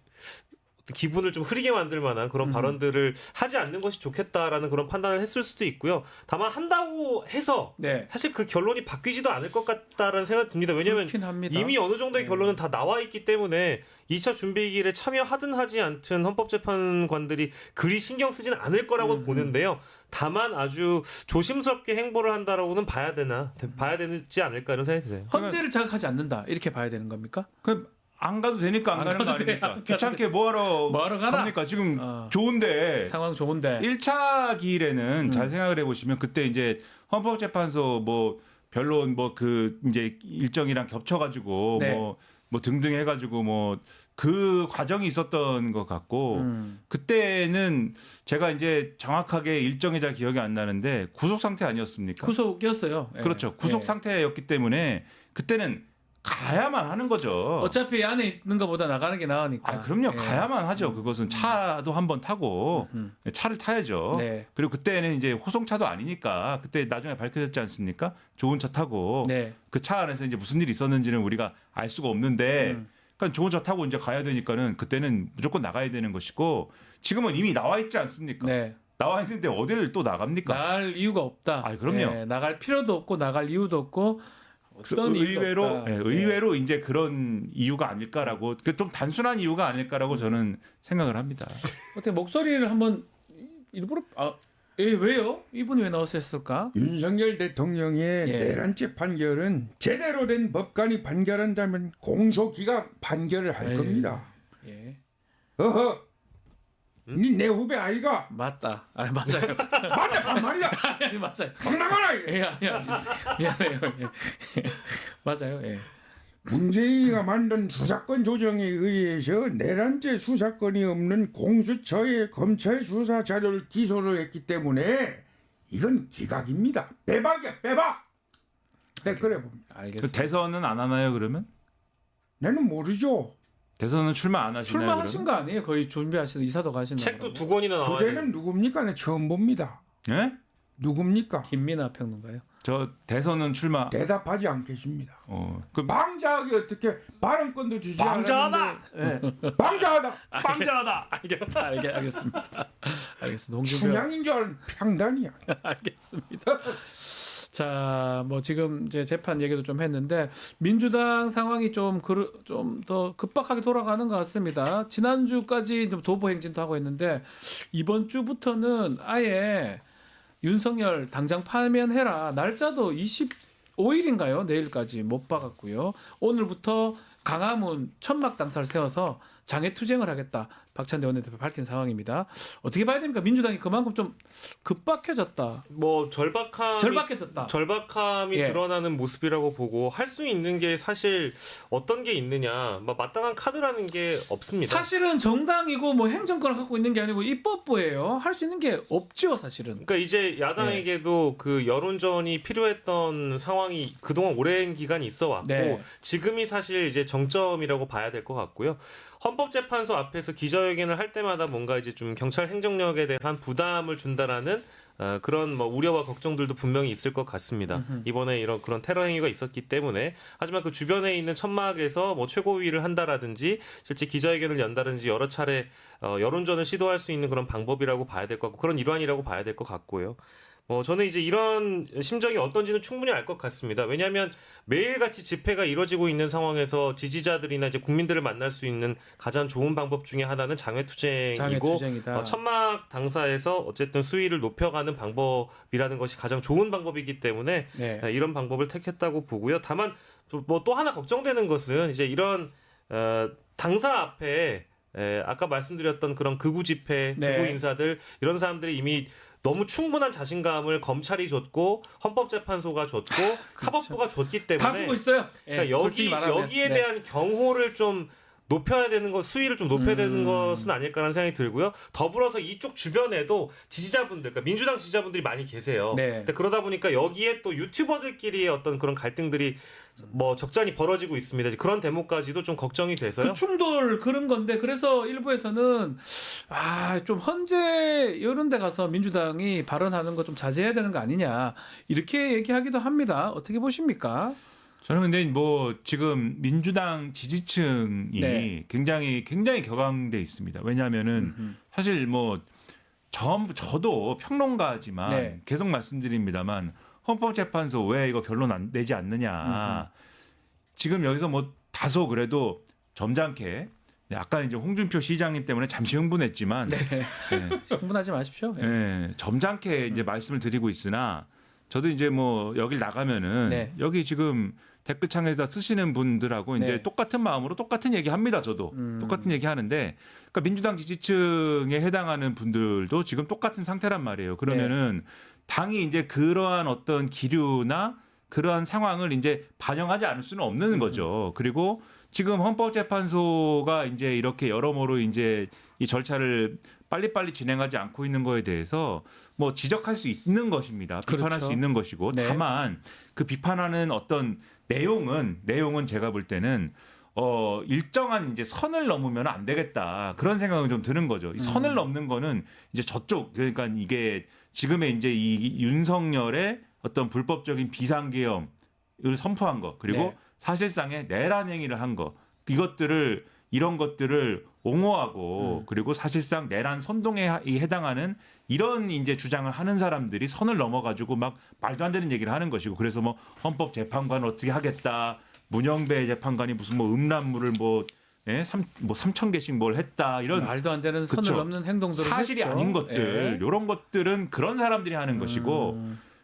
기분을 좀 흐리게 만들 만한 그런 발언들을 하지 않는 것이 좋겠다라는 그런 판단을 했을 수도 있고요. 다만 한다고 해서 네. 사실 그 결론이 바뀌지도 않을 것 같다라는 생각이 듭니다. 왜냐하면 그렇긴 합니다. 이미 어느 정도의 결론은 다 나와 있기 때문에 2차 준비기일에 참여하든 하지 않든 헌법재판관들이 그리 신경 쓰지는 않을 거라고 보는데요. 다만 아주 조심스럽게 행보를 한다라고는 봐야 되지 않을까 이런 생각이 드네요. 헌재를 자극하지 않는다 이렇게 봐야 되는 겁니까? 안 가도 되니까 안 가는 거 가도 돼. 아닙니까? 안 가도 귀찮게 뭐하러 가라? 갑니까? 지금 어. 좋은데 상황 좋은데. 1차 기일에는 잘 생각을 해보시면 그때 이제 헌법재판소 뭐 변론 뭐 그 이제 일정이랑 겹쳐가지고 네. 뭐 등등 해가지고 뭐 그 과정이 있었던 것 같고 그때는 제가 이제 정확하게 일정이 잘 기억이 안 나는데 구속 상태 아니었습니까? 구속이었어요. 예. 그렇죠. 구속 예. 상태였기 때문에 그때는 가야만 하는 거죠. 어차피 안에 있는 것보다 나가는 게 나으니까. 아, 그럼요. 예. 가야만 하죠. 그것은 차도 한번 타고 차를 타야죠. 네. 그리고 그때는 이제 호송차도 아니니까 그때 나중에 밝혀졌지 않습니까? 좋은 차 타고 네. 그 차 안에서 이제 무슨 일이 있었는지는 우리가 알 수가 없는데 그러니까 좋은 차 타고 이제 가야 되니까는 그때는 무조건 나가야 되는 것이고 지금은 이미 나와 있지 않습니까? 네. 나와 있는데 어디를 또 나갑니까? 나갈 이유가 없다. 아, 그럼요. 예, 나갈 필요도 없고 나갈 이유도 없고 어떤 이유도 의외로 없다. 예, 의외로 이제 그런 이유가 아닐까라고 좀 단순한 이유가 아닐까라고 저는 생각을 합니다. 어떻게 목소리를 한번 일부러 왜요? 이분이 왜 나오셨을까? 윤석열 대통령의 예. 내란죄 판결은 제대로 된 법관이 판결한다면 공소기각 판결을 할 에이. 겁니다. 예. 어허, 니 내 후배 아이가 맞다. 아 맞아요. 맞다 말이야. 아니 맞아요. 막 나가라. 이거. 예, 아니 미안해요. 예. 맞아요. 예. 문재인이가 만든 수사권 조정에 의해서 내란죄 수사권이 없는 공수처의 검찰 수사 자료를 기소를 했기 때문에 이건 기각입니다. 빼박이야, 빼박. 네, 그래 봅니다. 그 알겠습니다. 대선은 안 하나요 그러면? 나는 모르죠. 대선은 출마 안 하시나요? 출마하신 거 아니에요? 거의 준비하시는 이사도 가시는 책도 2권이나 나와야 돼. 그대는 누굽니까? 나 처음 봅니다. 예? 누굽니까? 김민하 평론가요. 저 대선은 출마. 대답하지 않겠습니다. 그 방자하게 어떻게 발언권도 주지 방자하다. 않았는데 방자하다. 방자하다. 알겠다. 알겠습니다. 알겠습니다. 홍준표 춘향인 줄 아는 평단이야. 알겠습니다. 자, 뭐 지금 이제 재판 얘기도 좀 했는데 민주당 상황이 좀 더 급박하게 돌아가는 것 같습니다. 지난주까지 좀 도보 행진도 하고 있는데 이번 주부터는 아예 윤석열 당장 파면해라. 날짜도 25일인가요? 내일까지 못 박았고요. 오늘부터 강화문 천막 당사를 세워서 장애투쟁을 하겠다. 박찬대 원내대표 밝힌 상황입니다. 어떻게 봐야 됩니까? 민주당이 그만큼 좀 급박해졌다. 뭐 절박해졌다. 절박함이 예. 드러나는 모습이라고 보고 할 수 있는 게 사실 어떤 게 있느냐, 뭐 마땅한 카드라는 게 없습니다. 사실은 정당이고 뭐 행정권을 갖고 있는 게 아니고 입법부예요. 할 수 있는 게 없죠, 사실은. 그러니까 이제 야당에게도 그 여론전이 필요했던 상황이 그동안 오랜 기간이 있어 왔고 네. 지금이 사실 이제 정점이라고 봐야 될 것 같고요. 헌법재판소 앞에서 기자회견을 할 때마다 뭔가 이제 좀 경찰 행정력에 대한 부담을 준다라는 그런 뭐 우려와 걱정들도 분명히 있을 것 같습니다. 이번에 이런 그런 테러 행위가 있었기 때문에 하지만 그 주변에 있는 천막에서 뭐 최고위를 한다라든지 실제 기자회견을 연다든지 여러 차례 여론전을 시도할 수 있는 그런 방법이라고 봐야 될 것 같고 그런 일환이라고 봐야 될 것 같고요. 저는 이제 이런 심정이 어떤지는 충분히 알 것 같습니다. 왜냐하면 매일같이 집회가 이루어지고 있는 상황에서 지지자들이나 이제 국민들을 만날 수 있는 가장 좋은 방법 중에 하나는 장외투쟁이고 천막 당사에서 어쨌든 수위를 높여가는 방법이라는 것이 가장 좋은 방법이기 때문에 이런 방법을 택했다고 보고요. 다만 뭐 또 하나 걱정되는 것은 이제 이런 당사 앞에 아까 말씀드렸던 그런 극우 집회, 극우 인사들 이런 사람들이 이미 너무 충분한 자신감을 검찰이 줬고 헌법재판소가 줬고 사법부가 줬기 때문에 다 주고 있어요. 그러니까 여기에 대한 경호를 좀 높여야 되는 것, 수위를 좀 높여야 되는 것은 아닐까라는 생각이 들고요. 더불어서 이쪽 주변에도 지지자분들, 그러니까 민주당 지지자분들이 많이 계세요. 근데 그러다 보니까 여기에 또 유튜버들끼리의 어떤 그런 갈등들이 뭐 적잖이 벌어지고 있습니다. 그런 대목까지도 좀 걱정이 돼서요. 그 충돌 그런 건데 그래서 일부에서는 좀 헌재 이런 데 가서 민주당이 발언하는 거 좀 자제해야 되는 거 아니냐 이렇게 얘기하기도 합니다. 어떻게 보십니까? 저는 근데 뭐 지금 민주당 지지층이 굉장히 격앙돼 있습니다. 왜냐하면은 사실 뭐 저도 평론가지만 계속 말씀드립니다만 헌법재판소 왜 이거 결론 내지 않느냐. 지금 여기서 뭐 다소 그래도 점잖게 아까 이제 홍준표 시장님 때문에 잠시 흥분했지만 흥분하지 마십시오. 점잖게 이제 말씀을 드리고 있으나 저도 이제 뭐 여길 나가면은 여기 지금 댓글창에다 쓰시는 분들하고 이제 똑같은 마음으로 똑같은 얘기합니다. 저도 똑같은 얘기하는데, 그러니까 민주당 지지층에 해당하는 분들도 지금 똑같은 상태란 말이에요. 그러면은 당이 이제 그러한 어떤 기류나 그러한 상황을 이제 반영하지 않을 수는 없는 거죠. 그리고 지금 헌법재판소가 이제 이렇게 여러모로 이제 이 절차를 빨리빨리 진행하지 않고 있는 거에 대해서 뭐 지적할 수 있는 것입니다. 비판할 수 있는 것이고 다만 그 비판하는 어떤 내용은 제가 볼 때는 일정한 이제 선을 넘으면 안 되겠다 그런 생각은 좀 드는 거죠. 이 선을 넘는 거는 이제 저쪽 그러니까 이게 지금의 이제 이 윤석열의 어떤 불법적인 비상계엄을 선포한 거 그리고 사실상의 내란 행위를 한 거 이런 것들을 옹호하고 그리고 사실상 내란 선동에 해당하는 이런 이제 주장을 하는 사람들이 선을 넘어가지고 막 말도 안 되는 얘기를 하는 것이고 그래서 뭐 헌법재판관을 어떻게 하겠다 문영배 재판관이 무슨 뭐 음란물을 뭐 3,000개씩 뭘 했다 이런 말도 안 되는 선을 넘는 행동들을 사실이 했죠. 아닌 것들 이런 것들은 그런 사람들이 하는 것이고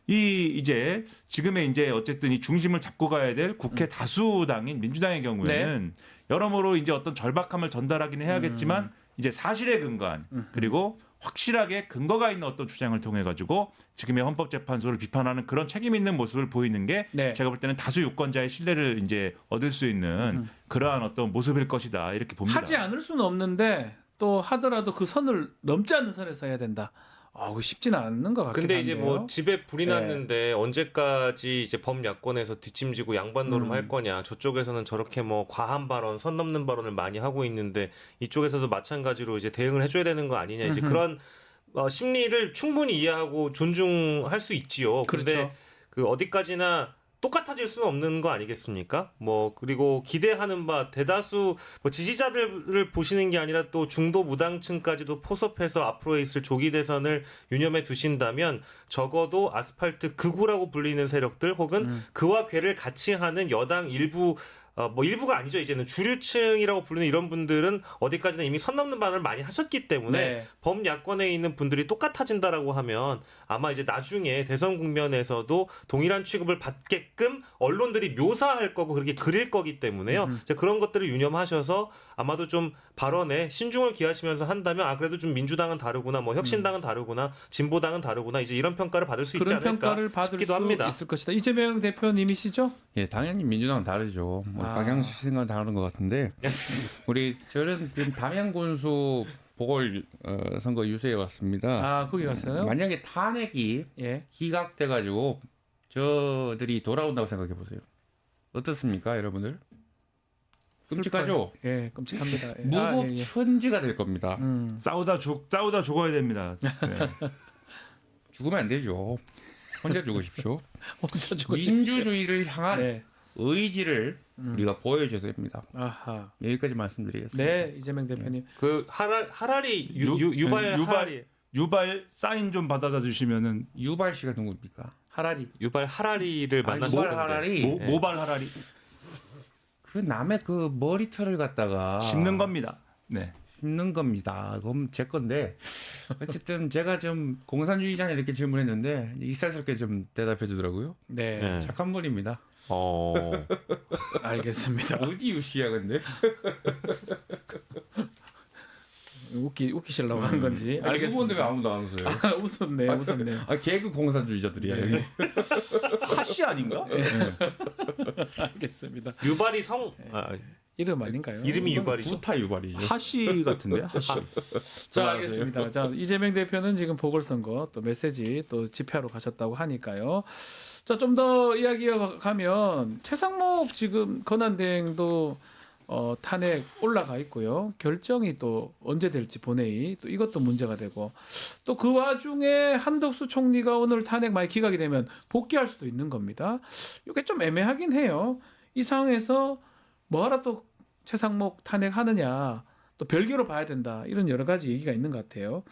이제 지금의 이제 어쨌든 이 중심을 잡고 가야 될 국회 다수당인 민주당의 경우에는 여러모로 이제 어떤 절박함을 전달하기는 해야겠지만 이제 사실에 근거한 그리고 확실하게 근거가 있는 어떤 주장을 통해 가지고 지금의 헌법재판소를 비판하는 그런 책임 있는 모습을 보이는 게 제가 볼 때는 다수 유권자의 신뢰를 이제 얻을 수 있는 그러한 어떤 모습일 것이다 이렇게 봅니다. 하지 않을 수는 없는데 또 하더라도 그 선을 넘지 않는 선에서 해야 된다. 그거 쉽지는 않는 것 같긴 한데요. 근데 이제 뭐 집에 불이 났는데 언제까지 이제 범야권에서 뒷짐지고 양반 노름 할 거냐. 저쪽에서는 저렇게 뭐 과한 발언, 선 넘는 발언을 많이 하고 있는데 이쪽에서도 마찬가지로 이제 대응을 해줘야 되는 거 아니냐. 이제 그런 심리를 충분히 이해하고 존중할 수 있지요. 그런데 그 어디까지나 똑같아질 수는 없는 거 아니겠습니까? 뭐 그리고 기대하는 바 대다수 뭐 지지자들을 보시는 게 아니라 또 중도 무당층까지도 포섭해서 앞으로 있을 조기 대선을 유념해 두신다면 적어도 아스팔트 극우라고 불리는 세력들 혹은 그와 괴를 같이 하는 여당 일부 뭐 일부가 아니죠. 이제는 주류층이라고 부르는 이런 분들은 어디까지나 이미 선 넘는 발언을 많이 하셨기 때문에 범야권에 있는 분들이 똑같아진다라고 하면 아마 이제 나중에 대선 국면에서도 동일한 취급을 받게끔 언론들이 묘사할 거고 그렇게 그릴 거기 때문에요. 이제 그런 것들을 유념하셔서 아마도 좀 발언에 신중을 기하시면서 한다면 그래도 좀 민주당은 다르구나, 뭐 혁신당은 다르구나, 진보당은 다르구나 이제 이런 평가를 받을 수 있지 않을까 평가를 받을 싶기도 수 합니다. 있을 것이다. 이재명 대표님이시죠? 예, 당연히 민주당은 다르죠. 방향식 생각은 다른 것 같은데 저는 지금 담양군수 보궐 선거 유세에 왔습니다. 거기 갔어요? 만약에 탄핵이 기각돼가지고 저들이 돌아온다고 생각해 보세요. 어떻습니까, 여러분들? 끔찍하죠. 예, 끔찍합니다. 예. 무법천지가 될 겁니다. 싸우다 죽어야 됩니다. 네. 죽으면 안 되죠. 혼자 죽으십시오. 혼자 죽으십시오. 민주주의를 향한 네. 의지를 우리가 보여줘야 됩니다. 아하. 여기까지 말씀드리겠습니다. 네, 이재명 대표님. 그 하라리 유발 하라리 유발 사인 좀 받아다 주시면은 유발 씨가 누굽니까? 하라리. 유발 하라리를 모발 만나셨던데. 하라리. 모발 하라리 그 남의 그 머리털을 갖다가 씹는 겁니다. 네. 씹는 겁니다. 그럼 제 건데 어쨌든 제가 좀 공산주의자냐 이렇게 질문했는데 익살스럽게 좀 대답해 주더라고요. 네. 네. 착한 분입니다. 알겠습니다. 어디 유씨야 근데? 웃기시려고 한 건지 근데 왜 알겠습니다. 아무도 안 웃어요? 웃었네요. 아 개그 공산주의자들이야. 네. 여기. 하씨 아닌가? 알겠습니다. 유발이 이름 아닌가요? 이름이 유발이죠. 구타 유발이죠. 하씨 같은데 하씨. 자, 알겠습니다. 자, 이재명 대표는 지금 보궐선거 또 메시지 또 집회하러 가셨다고 하니까요. 자, 좀 더 이야기가면 최상목 지금 권한대행도 탄핵 올라가 있고요. 결정이 또 언제 될지 본회의 또 이것도 문제가 되고 또 그 와중에 한덕수 총리가 오늘 탄핵 많이 기각이 되면 복귀할 수도 있는 겁니다. 이게 좀 애매하긴 해요. 이 상황에서 뭐하러 또 최상목 탄핵하느냐 또 별개로 봐야 된다 이런 여러 가지 얘기가 있는 것 같아요.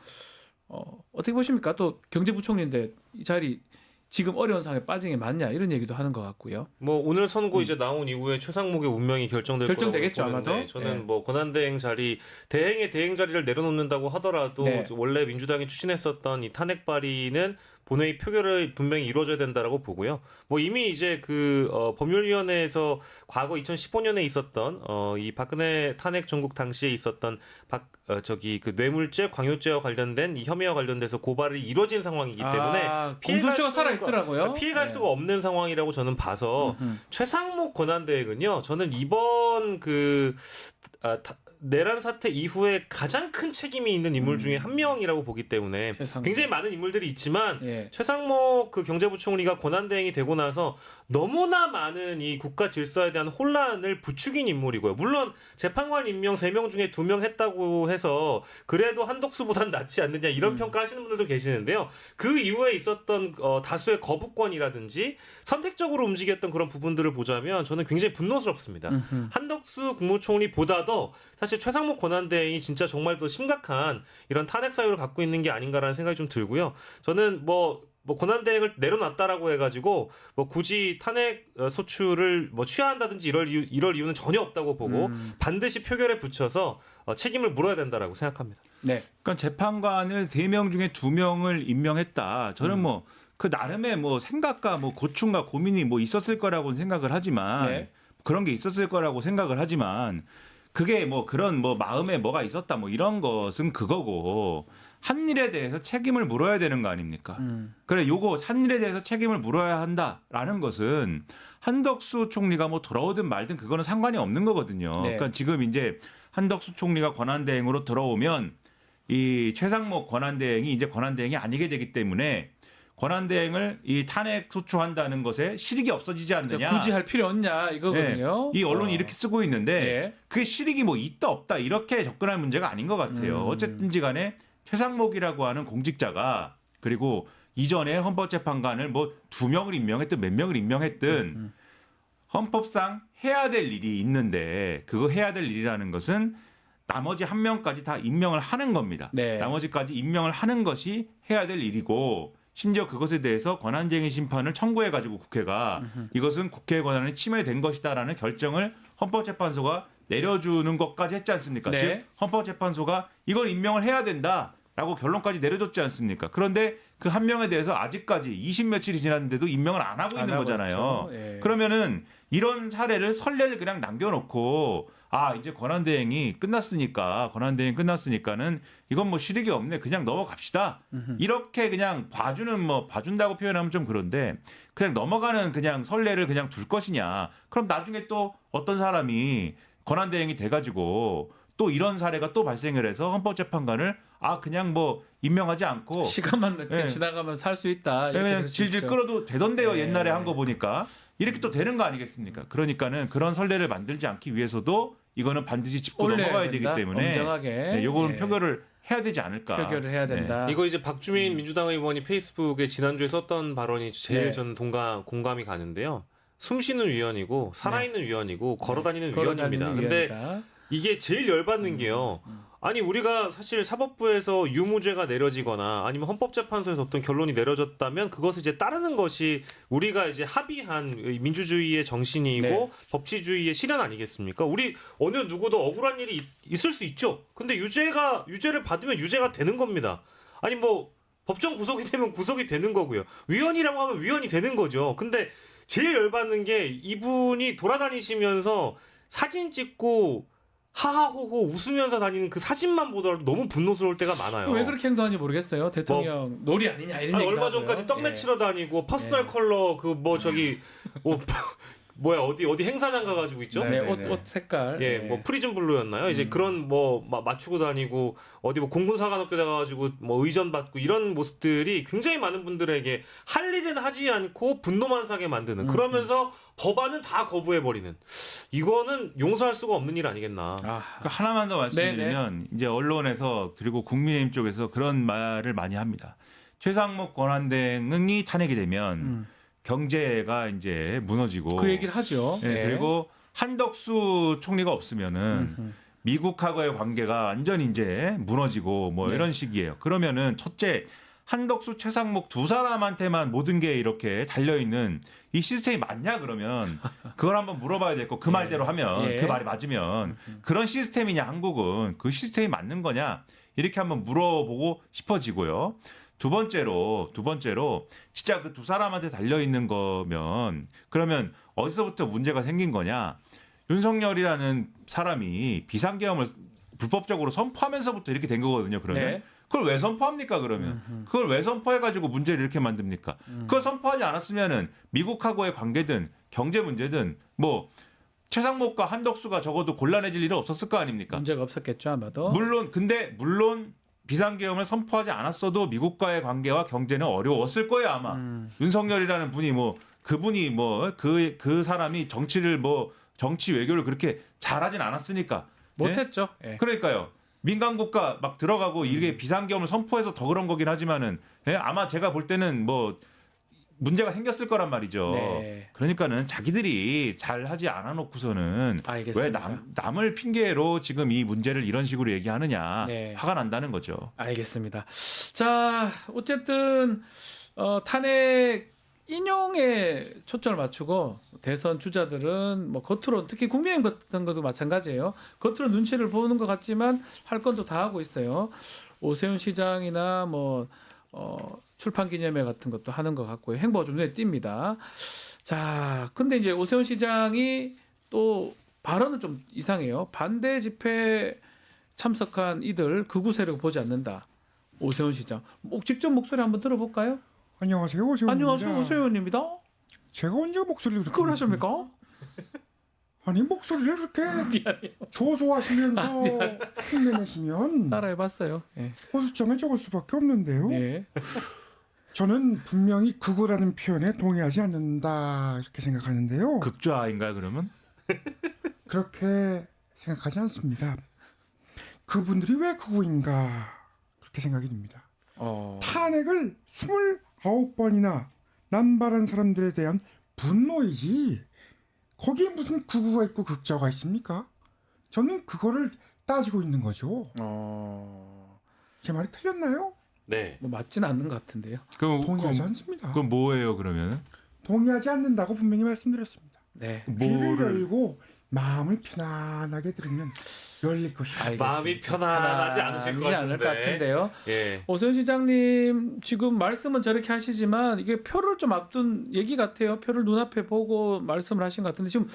어떻게 보십니까? 또 경제부총리인데 이 자리 지금 어려운 상황에 빠진 게 맞냐 이런 얘기도 하는 것 같고요. 뭐 오늘 선고 이제 나온 이후에 최상목의 운명이 결정되겠죠, 거라고 보는데 아마도. 저는 네. 뭐 권한대행 자리 대행의 대행 자리를 내려놓는다고 하더라도 네. 원래 민주당이 추진했었던 이 탄핵 발의는 본회의 표결을 분명히 이루어져야 된다라고 보고요. 뭐 이미 이제 그 법률위원회에서 과거 2015년에 있었던 이 박근혜 탄핵 정국 당시에 있었던 그 뇌물죄, 광요죄와 관련된 이 혐의와 관련돼서 고발이 이루어진 상황이기 때문에 공소시효가 살아 있더라고요. 피해갈 네. 수가 없는 상황이라고 저는 봐서 최상목 권한대행은요. 저는 이번 내란 사태 이후에 가장 큰 책임이 있는 인물 중에 한 명이라고 보기 때문에 최상목. 굉장히 많은 인물들이 있지만 예. 최상목 그 경제부총리가 권한대행이 되고 나서 너무나 많은 이 국가 질서에 대한 혼란을 부추긴 인물이고요. 물론 재판관 임명 3명 중에 2명 했다고 해서 그래도 한덕수보단 낫지 않느냐 이런 평가하시는 분들도 계시는데요. 그 이후에 있었던 다수의 거부권이라든지 선택적으로 움직였던 그런 부분들을 보자면 저는 굉장히 분노스럽습니다. 한덕수 국무총리보다도 사실 최상목 권한대행이 진짜 정말 더 심각한 이런 탄핵 사유를 갖고 있는 게 아닌가라는 생각이 좀 들고요. 저는 뭐 권한대행을 내려놨다라고 해가지고 뭐 굳이 탄핵 소추를 뭐 취하한다든지 이럴 이유는 전혀 없다고 보고 반드시 표결에 붙여서 책임을 물어야 된다라고 생각합니다. 네. 그러니까 재판관을 3명 중에 2명을 임명했다. 저는 뭐 그 나름의 뭐 생각과 뭐 고충과 고민이 뭐 있었을 거라고 생각을 하지만 네. 그런 게 있었을 거라고 생각을 하지만 그게 뭐 그런 뭐 마음에 뭐가 있었다 뭐 이런 것은 그거고 한 일에 대해서 책임을 물어야 되는 거 아닙니까? 그래 요거 한 일에 대해서 책임을 물어야 한다라는 것은 한덕수 총리가 뭐 돌아오든 말든 그거는 상관이 없는 거거든요. 네. 그러니까 지금 이제 한덕수 총리가 권한대행으로 들어오면 이 최상목 권한대행이 이제 권한대행이 아니게 되기 때문에 권한대행을 이 탄핵 소추한다는 것에 실익이 없어지지 않느냐. 굳이 할 필요 없냐 이거거든요. 이 언론이 이렇게 쓰고 있는데 예. 그게 실익이 뭐 있다 없다 이렇게 접근할 문제가 아닌 것 같아요. 어쨌든지 간에 최상목이라고 하는 공직자가 그리고 이전에 헌법재판관을 뭐 2명을 임명했든 몇 명을 임명했든 헌법상 해야 될 일이 있는데 그거 해야 될 일이라는 것은 나머지 1명까지 다 임명을 하는 겁니다. 네. 나머지까지 임명을 하는 것이 해야 될 일이고 심지어 그것에 대해서 권한쟁의 심판을 청구해가지고 국회가 이것은 국회의 권한이 침해된 것이다라는 결정을 헌법재판소가 내려주는 것까지 했지 않습니까? 네. 즉 헌법재판소가 이걸 임명을 해야 된다라고 결론까지 내려줬지 않습니까? 그런데 그 1명에 대해서 아직까지 20 며칠이 지났는데도 임명을 안 하고 있는 거잖아요. 예. 그러면은 이런 사례를 선례를 그냥 남겨놓고 이제 권한대행이 끝났으니까는 이건 뭐 실익이 없네 그냥 넘어갑시다 이렇게 그냥 봐준다고 표현하면 좀 그런데 그냥 넘어가는 그냥 선례를 그냥 둘 것이냐 그럼 나중에 또 어떤 사람이 권한대행이 돼가지고 또 이런 사례가 또 발생을 해서 헌법재판관을 그냥 뭐 임명하지 않고 시간만 늦게 지나가면 살 수 있다. 이렇게 그냥 될수 질질 있죠. 끌어도 되던데요. 네. 옛날에 한 거 보니까 이렇게 또 되는 거 아니겠습니까? 그러니까는 그런 선례를 만들지 않기 위해서도 이거는 반드시 짚고 올려야 넘어가야 되기 된다. 때문에 엄정하게. 네, 요거는 예. 표결을 해야 되지 않을까. 표결을 해야 된다. 이거 이제 박주민 민주당 의원이 페이스북에 지난주에 썼던 발언이 제일 네. 전 공감이 가는데요. 숨쉬는 위원이고 살아있는 위원이고 걸어다니는 걸어다니는 위원입니다. 근데 위원이다. 이게 제일 열받는 게요. 아니 우리가 사실 사법부에서 유무죄가 내려지거나 아니면 헌법재판소에서 어떤 결론이 내려졌다면 그것을 이제 따르는 것이 우리가 이제 합의한 민주주의의 정신이고 네. 법치주의의 실현 아니겠습니까? 우리 어느 누구도 억울한 일이 있을 수 있죠. 근데 유죄를 받으면 유죄가 되는 겁니다. 아니 뭐 법정 구속이 되면 구속이 되는 거고요. 위헌이라고 하면 위헌이 되는 거죠. 근데 제일 열받는 게 이분이 돌아다니시면서 사진 찍고 하하호호 웃으면서 다니는 그 사진만 보더라도 너무 분노스러울 때가 많아요. 왜 그렇게 행동하는지 모르겠어요. 대통령 놀이 아니냐 이런 얘기도 얼마 하고요. 전까지 떡 예. 매치러 다니고 퍼스널 컬러 그 뭐 저기 뭐야 어디 행사장 가가지고 있죠? 네, 네, 네. 옷 색깔. 예, 네. 뭐 프리즘 블루였나요? 이제 그런 뭐 맞추고 다니고 어디 뭐 공군사관학교 가가지고 뭐 의전 받고 이런 모습들이 굉장히 많은 분들에게 할 일은 하지 않고 분노만 사게 만드는 그러면서 법안은 다 거부해 버리는 이거는 용서할 수가 없는 일 아니겠나? 아, 그 하나만 더 말씀드리면 이제 언론에서 그리고 국민의힘 쪽에서 그런 말을 많이 합니다. 최상목 권한대행이 탄핵이 되면 경제가 이제 무너지고 그 얘기를 하죠. 네, 예. 그리고 한덕수 총리가 없으면은 미국하고의 관계가 완전 이제 무너지고 뭐 이런 식이에요. 그러면은 첫째 한덕수, 최상목 두 사람한테만 모든 게 이렇게 달려 있는 이 시스템이 맞냐 그러면 그걸 한번 물어봐야 될 거. 그 말대로 하면 예. 그 말이 맞으면 그런 시스템이냐 한국은 그 시스템이 맞는 거냐 이렇게 한번 물어보고 싶어지고요. 두 번째로 진짜 그 두 사람한테 달려 있는 거면 그러면 어디서부터 문제가 생긴 거냐? 윤석열이라는 사람이 비상계엄을 불법적으로 선포하면서부터 이렇게 된 거거든요. 그러면 네. 그걸 왜 선포합니까? 그러면 그걸 왜 선포해가지고 문제를 이렇게 만듭니까? 그걸 선포하지 않았으면은 미국하고의 관계든 경제 문제든 뭐 최상목과 한덕수가 적어도 곤란해질 일은 없었을 거 아닙니까? 문제가 없었겠죠 아마도. 물론 비상계엄을 선포하지 않았어도 미국과의 관계와 경제는 어려웠을 거예요 아마. 윤석열이라는 분이 그분이 그 사람이 정치 외교를 그렇게 잘하진 않았으니까. 못했죠. 예. 그러니까요. 민간 국가 막 들어가고 이게 비상계엄을 선포해서 더 그런 거긴 하지만은 아마 제가 볼 때는 문제가 생겼을 거란 말이죠. 네. 그러니까는 자기들이 잘 하지 않아 놓고서는 왜 알겠습니다. 남을 핑계로 지금 이 문제를 이런 식으로 얘기하느냐 네. 화가 난다는 거죠. 알겠습니다. 자, 어쨌든 탄핵 인용에 초점을 맞추고 대선 주자들은 뭐 겉으로 특히 국민의힘 같은 것도 마찬가지예요. 겉으로 눈치를 보는 것 같지만 할 건 또 다 하고 있어요. 오세훈 시장이나 출판 기념회 같은 것도 하는 것 같고요. 행보가 좀 눈에 띕니다. 자, 근데 이제 오세훈 시장이 또 발언은 좀 이상해요. 반대 집회 참석한 이들 극우 세력 보지 않는다. 오세훈 시장. 직접 목소리 한번 들어볼까요? 안녕하세요, 오세훈입니다. 안녕하세요, 오세훈입니다. 제가 언제 목소리를 그렇게 그걸 하십니까? 아니 목소리를 이렇게 조소하시면서 흉내내시면 따라해봤어요. 예. 호수장에 적을 수밖에 없는데요. 예. 저는 분명히 극우라는 표현에 동의하지 않는다 이렇게 생각하는데요. 극좌인가요 그러면? 그렇게 생각하지 않습니다. 그분들이 왜 극우인가 그렇게 생각이 듭니다. 탄핵을 29번이나 남발한 사람들에 대한 분노이지 거기에 무슨 극우가 있고 극좌가 있습니까? 저는 그거를 따지고 있는 거죠. 제 말이 틀렸나요? 네. 뭐 맞지는 않는 것 같은데요. 동의하지 않습니다. 그럼 뭐예요 그러면? 동의하지 않는다고 분명히 말씀드렸습니다. 네. 귀를 열고 마음을 편안하게 들으면 열릴 것이다. 알겠습니다. 마음이 편안하지 않으실 것 않을 것 같은데요. 예. 오세훈 시장님 지금 말씀은 저렇게 하시지만 이게 표를 좀 앞둔 얘기 같아요. 표를 눈앞에 보고 말씀을 하신 것 같은데 지금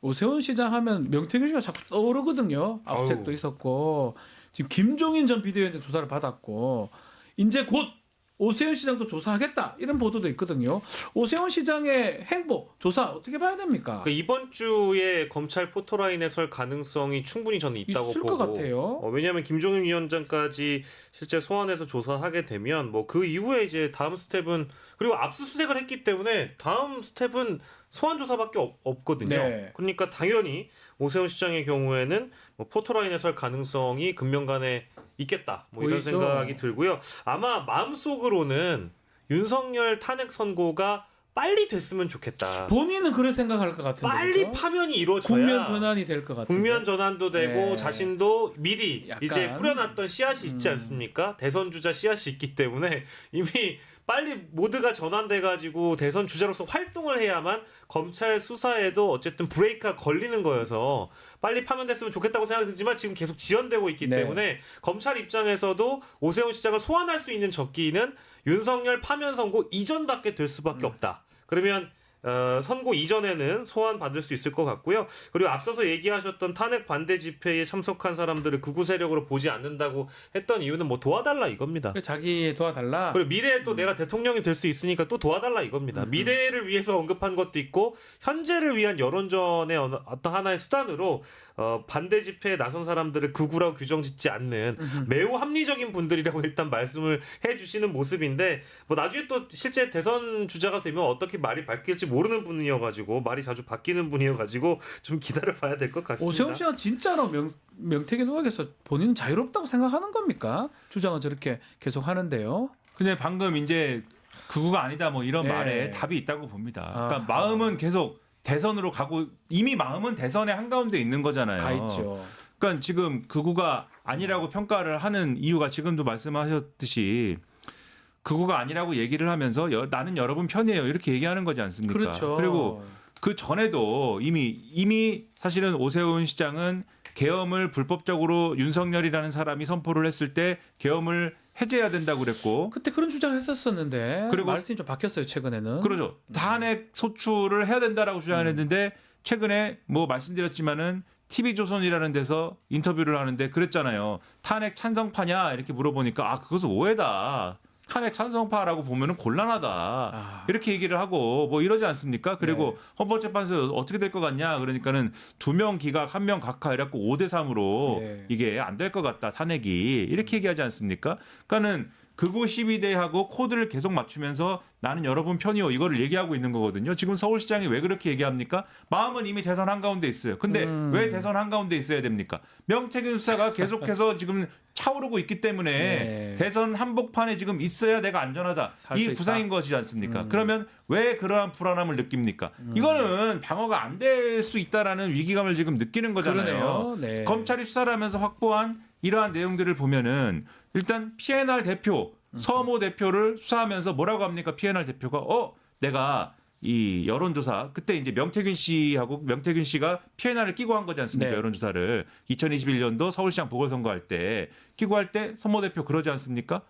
오세훈 시장 하면 명태균 씨가 자꾸 떠오르거든요. 압색도 있었고 지금 김종인 전 비대위원장 조사를 받았고 이제 곧 오세훈 시장도 조사하겠다 이런 보도도 있거든요. 오세훈 시장의 행보 조사 어떻게 봐야 됩니까? 그러니까 이번 주에 검찰 포토라인에 설 가능성이 충분히 저는 있다고 있을 보고. 것 같아요. 왜냐하면 김종인 위원장까지 실제 소환해서 조사하게 되면 그 이후에 이제 다음 스텝은 그리고 압수수색을 했기 때문에 다음 스텝은 소환 조사밖에 없거든요. 네. 그러니까 당연히 오세훈 시장의 경우에는 뭐 포토라인에 설 가능성이 금명간에 있겠다. 뭐 이런 보이죠. 생각이 들고요. 아마 마음속으로는 윤석열 탄핵 선고가 빨리 됐으면 좋겠다. 본인은 그렇게 생각할 것 같은데. 빨리 그렇죠? 파면이 이루어져야 국면 전환이 될 것 같아요. 국면 전환도 되고 네. 자신도 미리 약간. 이제 뿌려놨던 씨앗이 있지 않습니까? 대선 주자 씨앗이 있기 때문에 이미 빨리 모두가 전환돼 가지고 대선 주자로서 활동을 해야만 검찰 수사에도 어쨌든 브레이크가 걸리는 거여서 빨리 파면됐으면 좋겠다고 생각되지만 지금 계속 지연되고 있기 네. 때문에 검찰 입장에서도 오세훈 시장을 소환할 수 있는 적기는 윤석열 파면 선고 이전밖에 될 수밖에 없다. 그러면 선고 이전에는 소환 받을 수 있을 것 같고요. 그리고 앞서서 얘기하셨던 탄핵 반대 집회에 참석한 사람들을 극우 세력으로 보지 않는다고 했던 이유는 뭐 도와달라 이겁니다. 자기 도와달라. 그리고 미래에 또 내가 대통령이 될 수 있으니까 또 도와달라 이겁니다. 미래를 위해서 언급한 것도 있고 현재를 위한 여론전의 어떤 하나의 수단으로 반대 집회에 나선 사람들을 극우라고 규정짓지 않는 매우 합리적인 분들이라고 일단 말씀을 해주시는 모습인데 뭐 나중에 또 실제 대선 주자가 되면 어떻게 말이 바뀔지 모르는 분이어가지고 말이 자주 바뀌는 분이어가지고 좀 기다려봐야 될 것 같습니다. 오세훈 씨가 진짜로 명태균 의혹에서 본인은 자유롭다고 생각하는 겁니까? 주장을 저렇게 계속 하는데요. 근데 방금 이제 극우가 아니다 뭐 이런 네. 말에 답이 있다고 봅니다. 그러니까 아하. 마음은 계속 대선으로 가고 이미 마음은 대선의 한가운데 있는 거잖아요. 가 있죠. 그러니까 지금 극우가 아니라고 평가를 하는 이유가 지금도 말씀하셨듯이 극우가 아니라고 얘기를 하면서 나는 여러분 편이에요 이렇게 얘기하는 거지 않습니까? 그렇죠. 그리고 그 전에도 이미 사실은 오세훈 시장은 계엄을 불법적으로 윤석열이라는 사람이 선포를 했을 때 계엄을 해제해야 된다고 그랬고 그때 그런 주장을 했었었는데 그리고 말씀이 좀 바뀌었어요 최근에는. 그러죠. 탄핵 소추를 해야 된다라고 주장을 했는데 최근에 뭐 말씀드렸지만은 TV조선이라는 데서 인터뷰를 하는데 그랬잖아요. 탄핵 찬성파냐 이렇게 물어보니까 아 그것은 오해다. 탄핵 찬성파라고 보면은 곤란하다. 이렇게 얘기를 하고 뭐 이러지 않습니까? 그리고 헌법재판소 어떻게 될 것 같냐? 그러니까는 2명 기각, 1명 각하 이래갖고 5대3으로 네. 이게 안 될 것 같다. 탄핵이 이렇게 얘기하지 않습니까? 그러니까는 극우 12대하고 코드를 계속 맞추면서 나는 여러분 편이요 이거를 얘기하고 있는 거거든요. 지금 서울시장이 왜 그렇게 얘기합니까? 마음은 이미 대선 한가운데 있어요. 근데 왜 대선 한가운데 있어야 됩니까? 명태균 수사가 계속해서 지금 차오르고 있기 때문에 네. 대선 한복판에 지금 있어야 내가 안전하다. 살수 이 있다. 구상인 것이지 않습니까? 그러면 왜 그러한 불안함을 느낍니까? 이거는 방어가 안 될 수 있다라는 위기감을 지금 느끼는 거잖아요. 그러네요. 네. 검찰이 수사를 하면서 확보한 이러한 내용들을 보면은 일단 PNR 대표 서모 대표를 수사하면서 뭐라고 합니까? PNR 대표가 내가 이 여론조사 그때 이제 명태균 씨가 PNR을 끼고 한 거지 않습니까? 네. 여론조사를 2021년도 서울시장 보궐선거할 때 끼고 할 때 서모 대표 그러지 않습니까?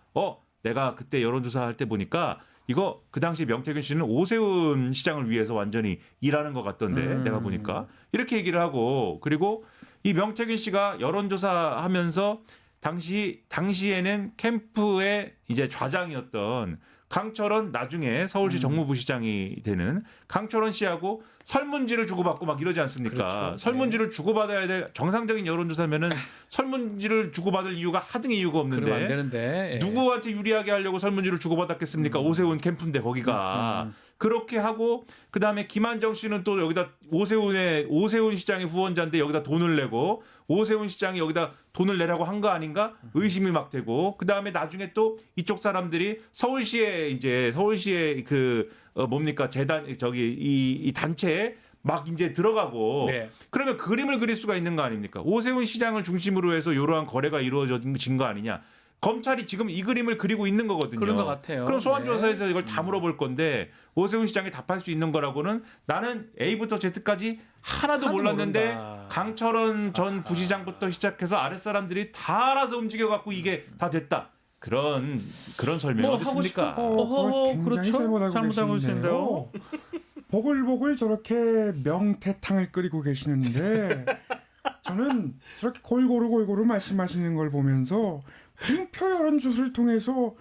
내가 그때 여론조사 할 때 보니까 이거 그 당시 명태균 씨는 오세훈 시장을 위해서 완전히 일하는 것 같던데 내가 보니까 이렇게 얘기를 하고 그리고 이 명태균 씨가 여론조사 하면서 당시에는 캠프의 이제 좌장이었던 강철원 나중에 서울시 정무부시장이 되는 강철원 씨하고 설문지를 주고받고 막 이러지 않습니까? 그렇죠. 설문지를 주고받아야 될 정상적인 여론조사면은 설문지를 주고받을 이유가 하등 이유가 그러면 안 없는데 되는데. 예. 누구한테 유리하게 하려고 설문지를 주고받았겠습니까? 오세훈 캠프인데 거기가 그렇게 하고 그 다음에 김한정 씨는 또 여기다 오세훈 시장의 후원자인데 여기다 돈을 내고 오세훈 시장이 여기다 돈을 내라고 한 거 아닌가 의심이 막 되고 그 다음에 나중에 또 이쪽 사람들이 서울시의 그 뭡니까 재단 이 단체에 막 이제 들어가고 네. 그러면 그림을 그릴 수가 있는 거 아닙니까? 오세훈 시장을 중심으로 해서 이러한 거래가 이루어진 거 아니냐? 검찰이 지금 이 그림을 그리고 있는 거거든요. 그런 것 같아요. 그럼 소환조사에서 네. 이걸 다 물어볼 건데 오세훈 시장이 답할 수 있는 거라고는 나는 A부터 Z까지 하나도 몰랐는데 모른다. 강철원 전 부시장부터 시작해서 아랫사람들이 다 알아서 움직여갖고 이게 다 됐다. 그런 설명이 뭐 어디 하고 있습니까? 그걸 굉장히 그렇죠. 잘못하고 잘못하고 계시는데요. 보글보글 저렇게 명태탕을 끓이고 계시는데 저는 저렇게 골고루 말씀하시는 걸 보면서 공표 여론조사를 통해서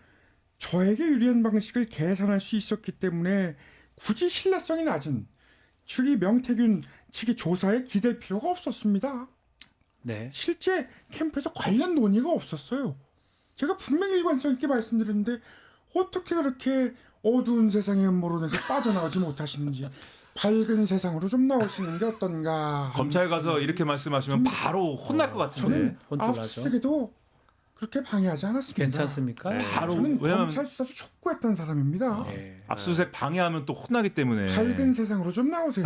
저에게 유리한 방식을 계산할 수 있었기 때문에 굳이 신뢰성이 낮은 측이 명태균 측의 조사에 기댈 필요가 없었습니다. 네. 실제 캠프에서 관련 논의가 없었어요. 제가 분명히 일관성 있게 말씀드렸는데 어떻게 그렇게 어두운 세상의 음모론에서 빠져나오지 못하시는지 밝은 세상으로 좀 나오시는 게 어떤가. 검찰 가서 이렇게 말씀하시면 바로 혼날 것 같은데. 저는 혼쭐나죠. 압수수색에도 그렇게 방해하지 않았습니다. 괜찮습니까? 네. 바로 저는 왜냐면 검찰 수사도 촉구했던 사람입니다. 예. 압수수색 방해하면 또 혼나기 때문에. 밝은 세상으로 좀 나오세요.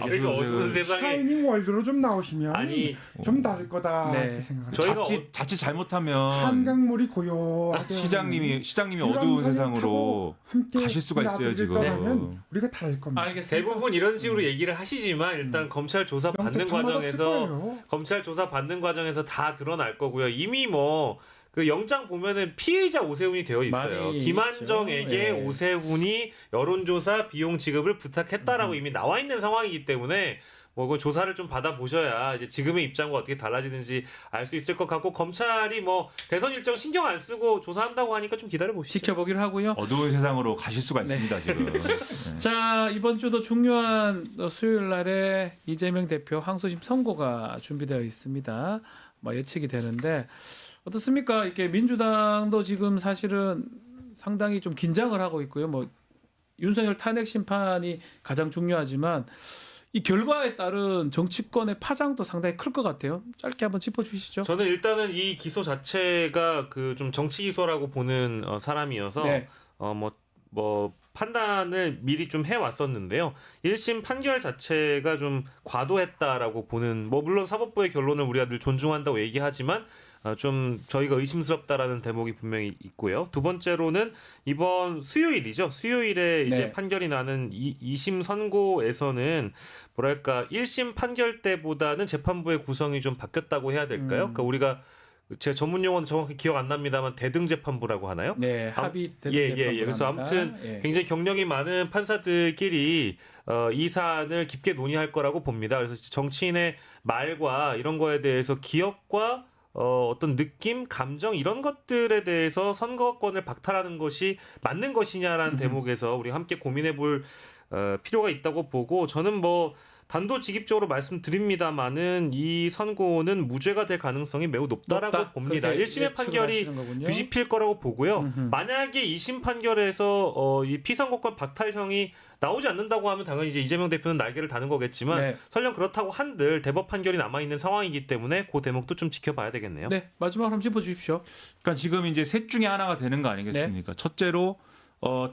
저희가 어두운 세상에 샤이닝 월드로 좀 나오시면 아니 좀 나을 거다 네. 이렇게 생각합니다. 저희가 자칫 잘못하면 한강물이 고요하게 시장님이 어두운 유람선을 세상으로 타고 함께 가실 수가 있어요, 나들이를 지금. 떠나면 우리가 다를 겁니다. 알겠습니다. 대부분 이런 식으로 얘기를 하시지만 일단 검찰 조사 받는 명태 탐험했을 과정에서 거예요. 검찰 조사 받는 과정에서 다 드러날 거고요. 이미 뭐 그 영장 보면은 피의자 오세훈이 되어 있어요. 많이 김한정에게 있죠. 예. 오세훈이 여론조사 비용 지급을 부탁했다라고 이미 나와 있는 상황이기 때문에 뭐 그 조사를 좀 받아 보셔야 이제 지금의 입장과 어떻게 달라지는지 알 수 있을 것 같고 검찰이 뭐 대선 일정 신경 안 쓰고 조사한다고 하니까 좀 기다려 보시죠. 지켜보기로 하고요. 어두운 세상으로 가실 수가 네. 있습니다, 지금. 네. 자, 이번 주도 중요한 수요일 날에 이재명 대표 항소심 선고가 준비되어 있습니다. 뭐 예측이 되는데 어떻습니까? 이렇게 민주당도 지금 사실은 상당히 좀 긴장을 하고 있고요. 뭐 윤석열 탄핵 심판이 가장 중요하지만 이 결과에 따른 정치권의 파장도 상당히 클 것 같아요. 짧게 한번 짚어주시죠. 저는 일단은 이 기소 자체가 그 좀 정치 기소라고 보는 사람이어서 네. 뭐 판단을 미리 좀 해왔었는데요. 1심 판결 자체가 좀 과도했다라고 보는 뭐 물론 사법부의 결론을 우리가 늘 존중한다고 얘기하지만 좀 저희가 의심스럽다라는 대목이 분명히 있고요. 두 번째로는 이번 수요일이죠. 수요일에 이제 네. 판결이 나는 2심 선고에서는 뭐랄까 1심 판결 때보다는 재판부의 구성이 좀 바뀌었다고 해야 될까요? 그러니까 우리가 제 전문 용어는 정확히 기억 안 납니다만 대등 재판부라고 하나요? 네, 합의 예. 그래서 아무튼 굉장히 경력이 많은 판사들끼리 이 사안을 깊게 논의할 거라고 봅니다. 그래서 정치인의 말과 이런 거에 대해서 기억과 어떤 느낌, 감정 이런 것들에 대해서 선거권을 박탈하는 것이 맞는 것이냐라는 대목에서 우리 함께 고민해볼 필요가 있다고 보고 저는 뭐 단도직입적으로 말씀드립니다만은 이 선고는 무죄가 될 가능성이 매우 높다라고 봅니다. 1심의 판결이 뒤집힐 거라고 보고요. 만약에 2심 판결에서 이 피선거권 박탈형이 나오지 않는다고 하면 당연히 이제 이재명 대표는 날개를 다는 거겠지만 네. 설령 그렇다고 한들 대법 판결이 남아 있는 상황이기 때문에 그 대목도 좀 지켜봐야 되겠네요. 네, 마지막으로 한번 짚어주십시오. 그러니까 지금 이제 셋 중에 하나가 되는 거 아니겠습니까? 첫째로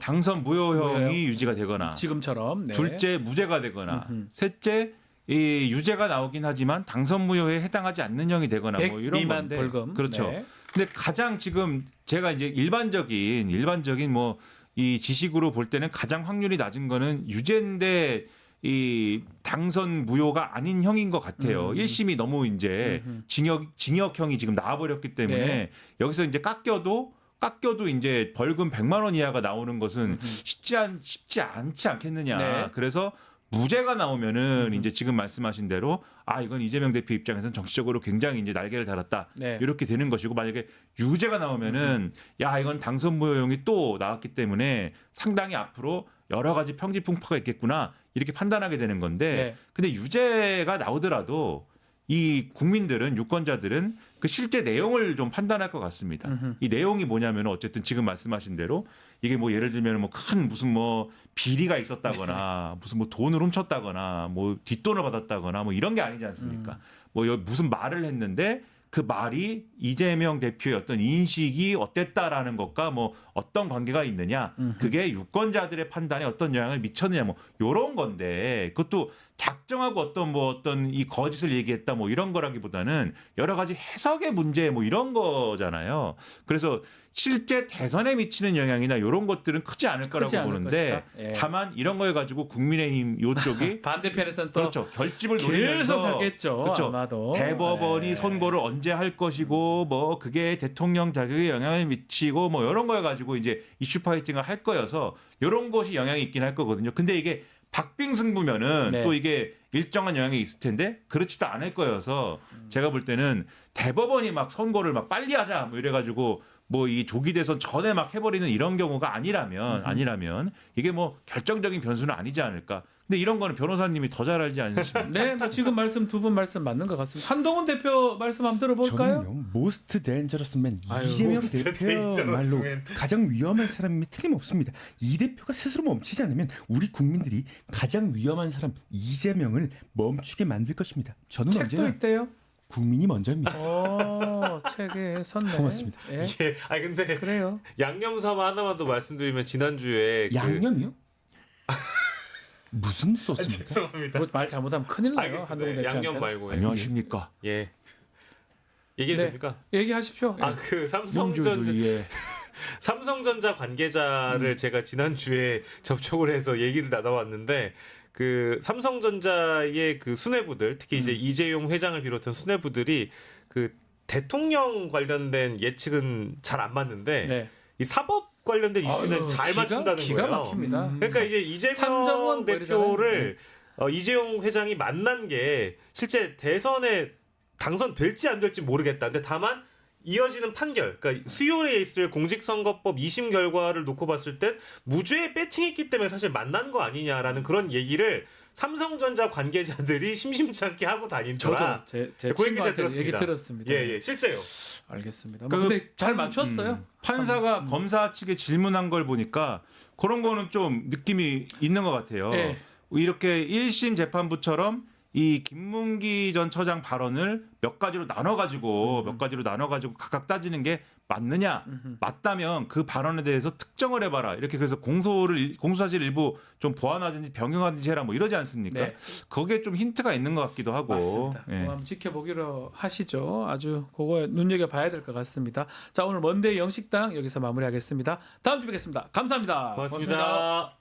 당선 무효형이 유지가 되거나 지금처럼. 네. 둘째 무죄가 되거나 셋째 이 유죄가 나오긴 하지만 당선 무효에 해당하지 않는 형이 되거나 뭐 이런 미만 건데 벌금. 그렇죠. 네. 근데 가장 지금 제가 이제 일반적인 뭐 이 지식으로 볼 때는 가장 확률이 낮은 거는 유죄인데 이 당선 무효가 아닌 형인 것 같아요. 1심이 너무 이제 징역형이 지금 나와버렸기 때문에 네. 여기서 이제 깎여도 이제 벌금 100만 원 이하가 나오는 것은 쉽지 않지 않겠느냐. 네. 그래서 무죄가 나오면은 이제 지금 말씀하신 대로 이건 이재명 대표 입장에서는 정치적으로 굉장히 이제 날개를 달았다. 네. 이렇게 되는 것이고 만약에 유죄가 나오면은 이건 당선 무효형이 또 나왔기 때문에 상당히 앞으로 여러 가지 평지풍파가 있겠구나 이렇게 판단하게 되는 건데 네. 근데 유죄가 나오더라도 이 국민들은 유권자들은 그 실제 내용을 좀 판단할 것 같습니다. 이 내용이 뭐냐면 어쨌든 지금 말씀하신 대로 이게 뭐 예를 들면 뭐 큰 무슨 뭐 비리가 있었다거나 무슨 뭐 돈을 훔쳤다거나 뭐 뒷돈을 받았다거나 뭐 이런 게 아니지 않습니까? 뭐 무슨 말을 했는데 그 말이 이재명 대표의 어떤 인식이 어땠다라는 것과 뭐 어떤 관계가 있느냐 그게 유권자들의 판단에 어떤 영향을 미쳤느냐 뭐 이런 건데 그것도 작정하고 어떤 이 거짓을 얘기했다 뭐 이런 거라기보다는 여러 가지 해석의 문제 뭐 이런 거잖아요. 그래서 실제 대선에 미치는 영향이나 이런 것들은 크지 않을 거라고 보는데 예. 다만 이런 거에 가지고 국민의힘 요쪽이 반대편에서는 또 그렇죠. 결집을 계속 노리면서 하겠죠. 그렇죠. 아마도. 대법원이 예. 선고를 언제 할 것이고 뭐 그게 대통령 자격에 영향을 미치고 뭐 이런 거에 가지고 이제 이슈 파이팅을 할 거여서 이런 것이 영향이 있긴 할 거거든요. 근데 이게 박빙승부면은 네. 또 이게 일정한 영향이 있을 텐데 그렇지도 않을 거여서 제가 볼 때는 대법원이 막 선고를 막 빨리 하자 뭐 이래가지고 뭐 이 조기 대선 전에 막 해버리는 이런 경우가 아니라면 이게 뭐 결정적인 변수는 아니지 않을까. 근데 이런 거는 변호사님이 더 잘 알지 않으십니까? 네, 뭐 지금 말씀 두 분 말씀 맞는 것 같습니다. 한동훈 대표 말씀 한번 들어볼까요? 저는요, 모스트 데인저러스 맨 아유, 이재명 most 대표야말로 dangerous man. 가장 위험한 사람이 틀림없습니다. 이 대표가 스스로 멈추지 않으면 우리 국민들이 가장 위험한 사람 이재명을 멈추게 만들 것입니다. 저는 책도 언제나 있대요. 국민이 먼저입니다. 책에 섰네. 고맙습니다. 예, 예. 아 근데 그래요. 양념사마 하나만 더 말씀드리면 지난주에 양념이요? 무슨 소스입니까? 죄송합니다. 뭐 말 잘못하면 큰일 나요. 알겠습니다. 한동훈 예, 대표한테. 양념 말고 예. 안녕하십니까? 예. 얘기해도 네. 됩니까? 얘기하십시오. 예. 아 그 삼성전자 민주주의의 삼성전자 관계자를 제가 지난주에 접촉을 해서 얘기를 나눠왔는데 그 삼성전자의 그 수뇌부들 특히 이제 이재용 회장을 비롯한 수뇌부들이 그 대통령 관련된 예측은 잘 안 맞는데 네. 이 사법 관련된 이슈는 아유, 잘 맞춘다는 기가 거예요. 막힙니다. 그러니까 이제 이재명 삼정원 뭐 대표를 이재용 회장이 만난 게 실제 대선에 당선될지 안 될지 모르겠다. 근데 다만 이어지는 판결, 그러니까 수요일에 있을 공직선거법 2심 결과를 놓고 봤을 땐 무죄의 배팅했기 때문에 사실 만난 거 아니냐라는 그런 얘기를 삼성전자 관계자들이 심심찮게 하고 다니더라. 저도 제 그 얘기 잘 친구한테 얘기 들었습니다. 들었습니다. 예, 실제요. 알겠습니다. 그 뭐 근데 잘 맞췄어요. 판사가 검사 측에 질문한 걸 보니까 그런 거는 좀 느낌이 있는 것 같아요. 예. 이렇게 1심 재판부처럼 이 김문기 전 처장 발언을 몇 가지로 나눠가지고 각각 따지는 게 맞느냐? 맞다면 그 발언에 대해서 특정을 해봐라. 이렇게 그래서 공소사실 일부 좀 보완하든지 변경하든지 해라. 뭐 이러지 않습니까? 네. 거기에 좀 힌트가 있는 것 같기도 하고. 맞습니다. 예. 뭐 한번 지켜보기로 하시죠. 아주 그거 눈여겨봐야 될 것 같습니다. 자, 오늘 먼데이 영식당 여기서 마무리하겠습니다. 다음 주에 뵙겠습니다. 감사합니다. 고맙습니다.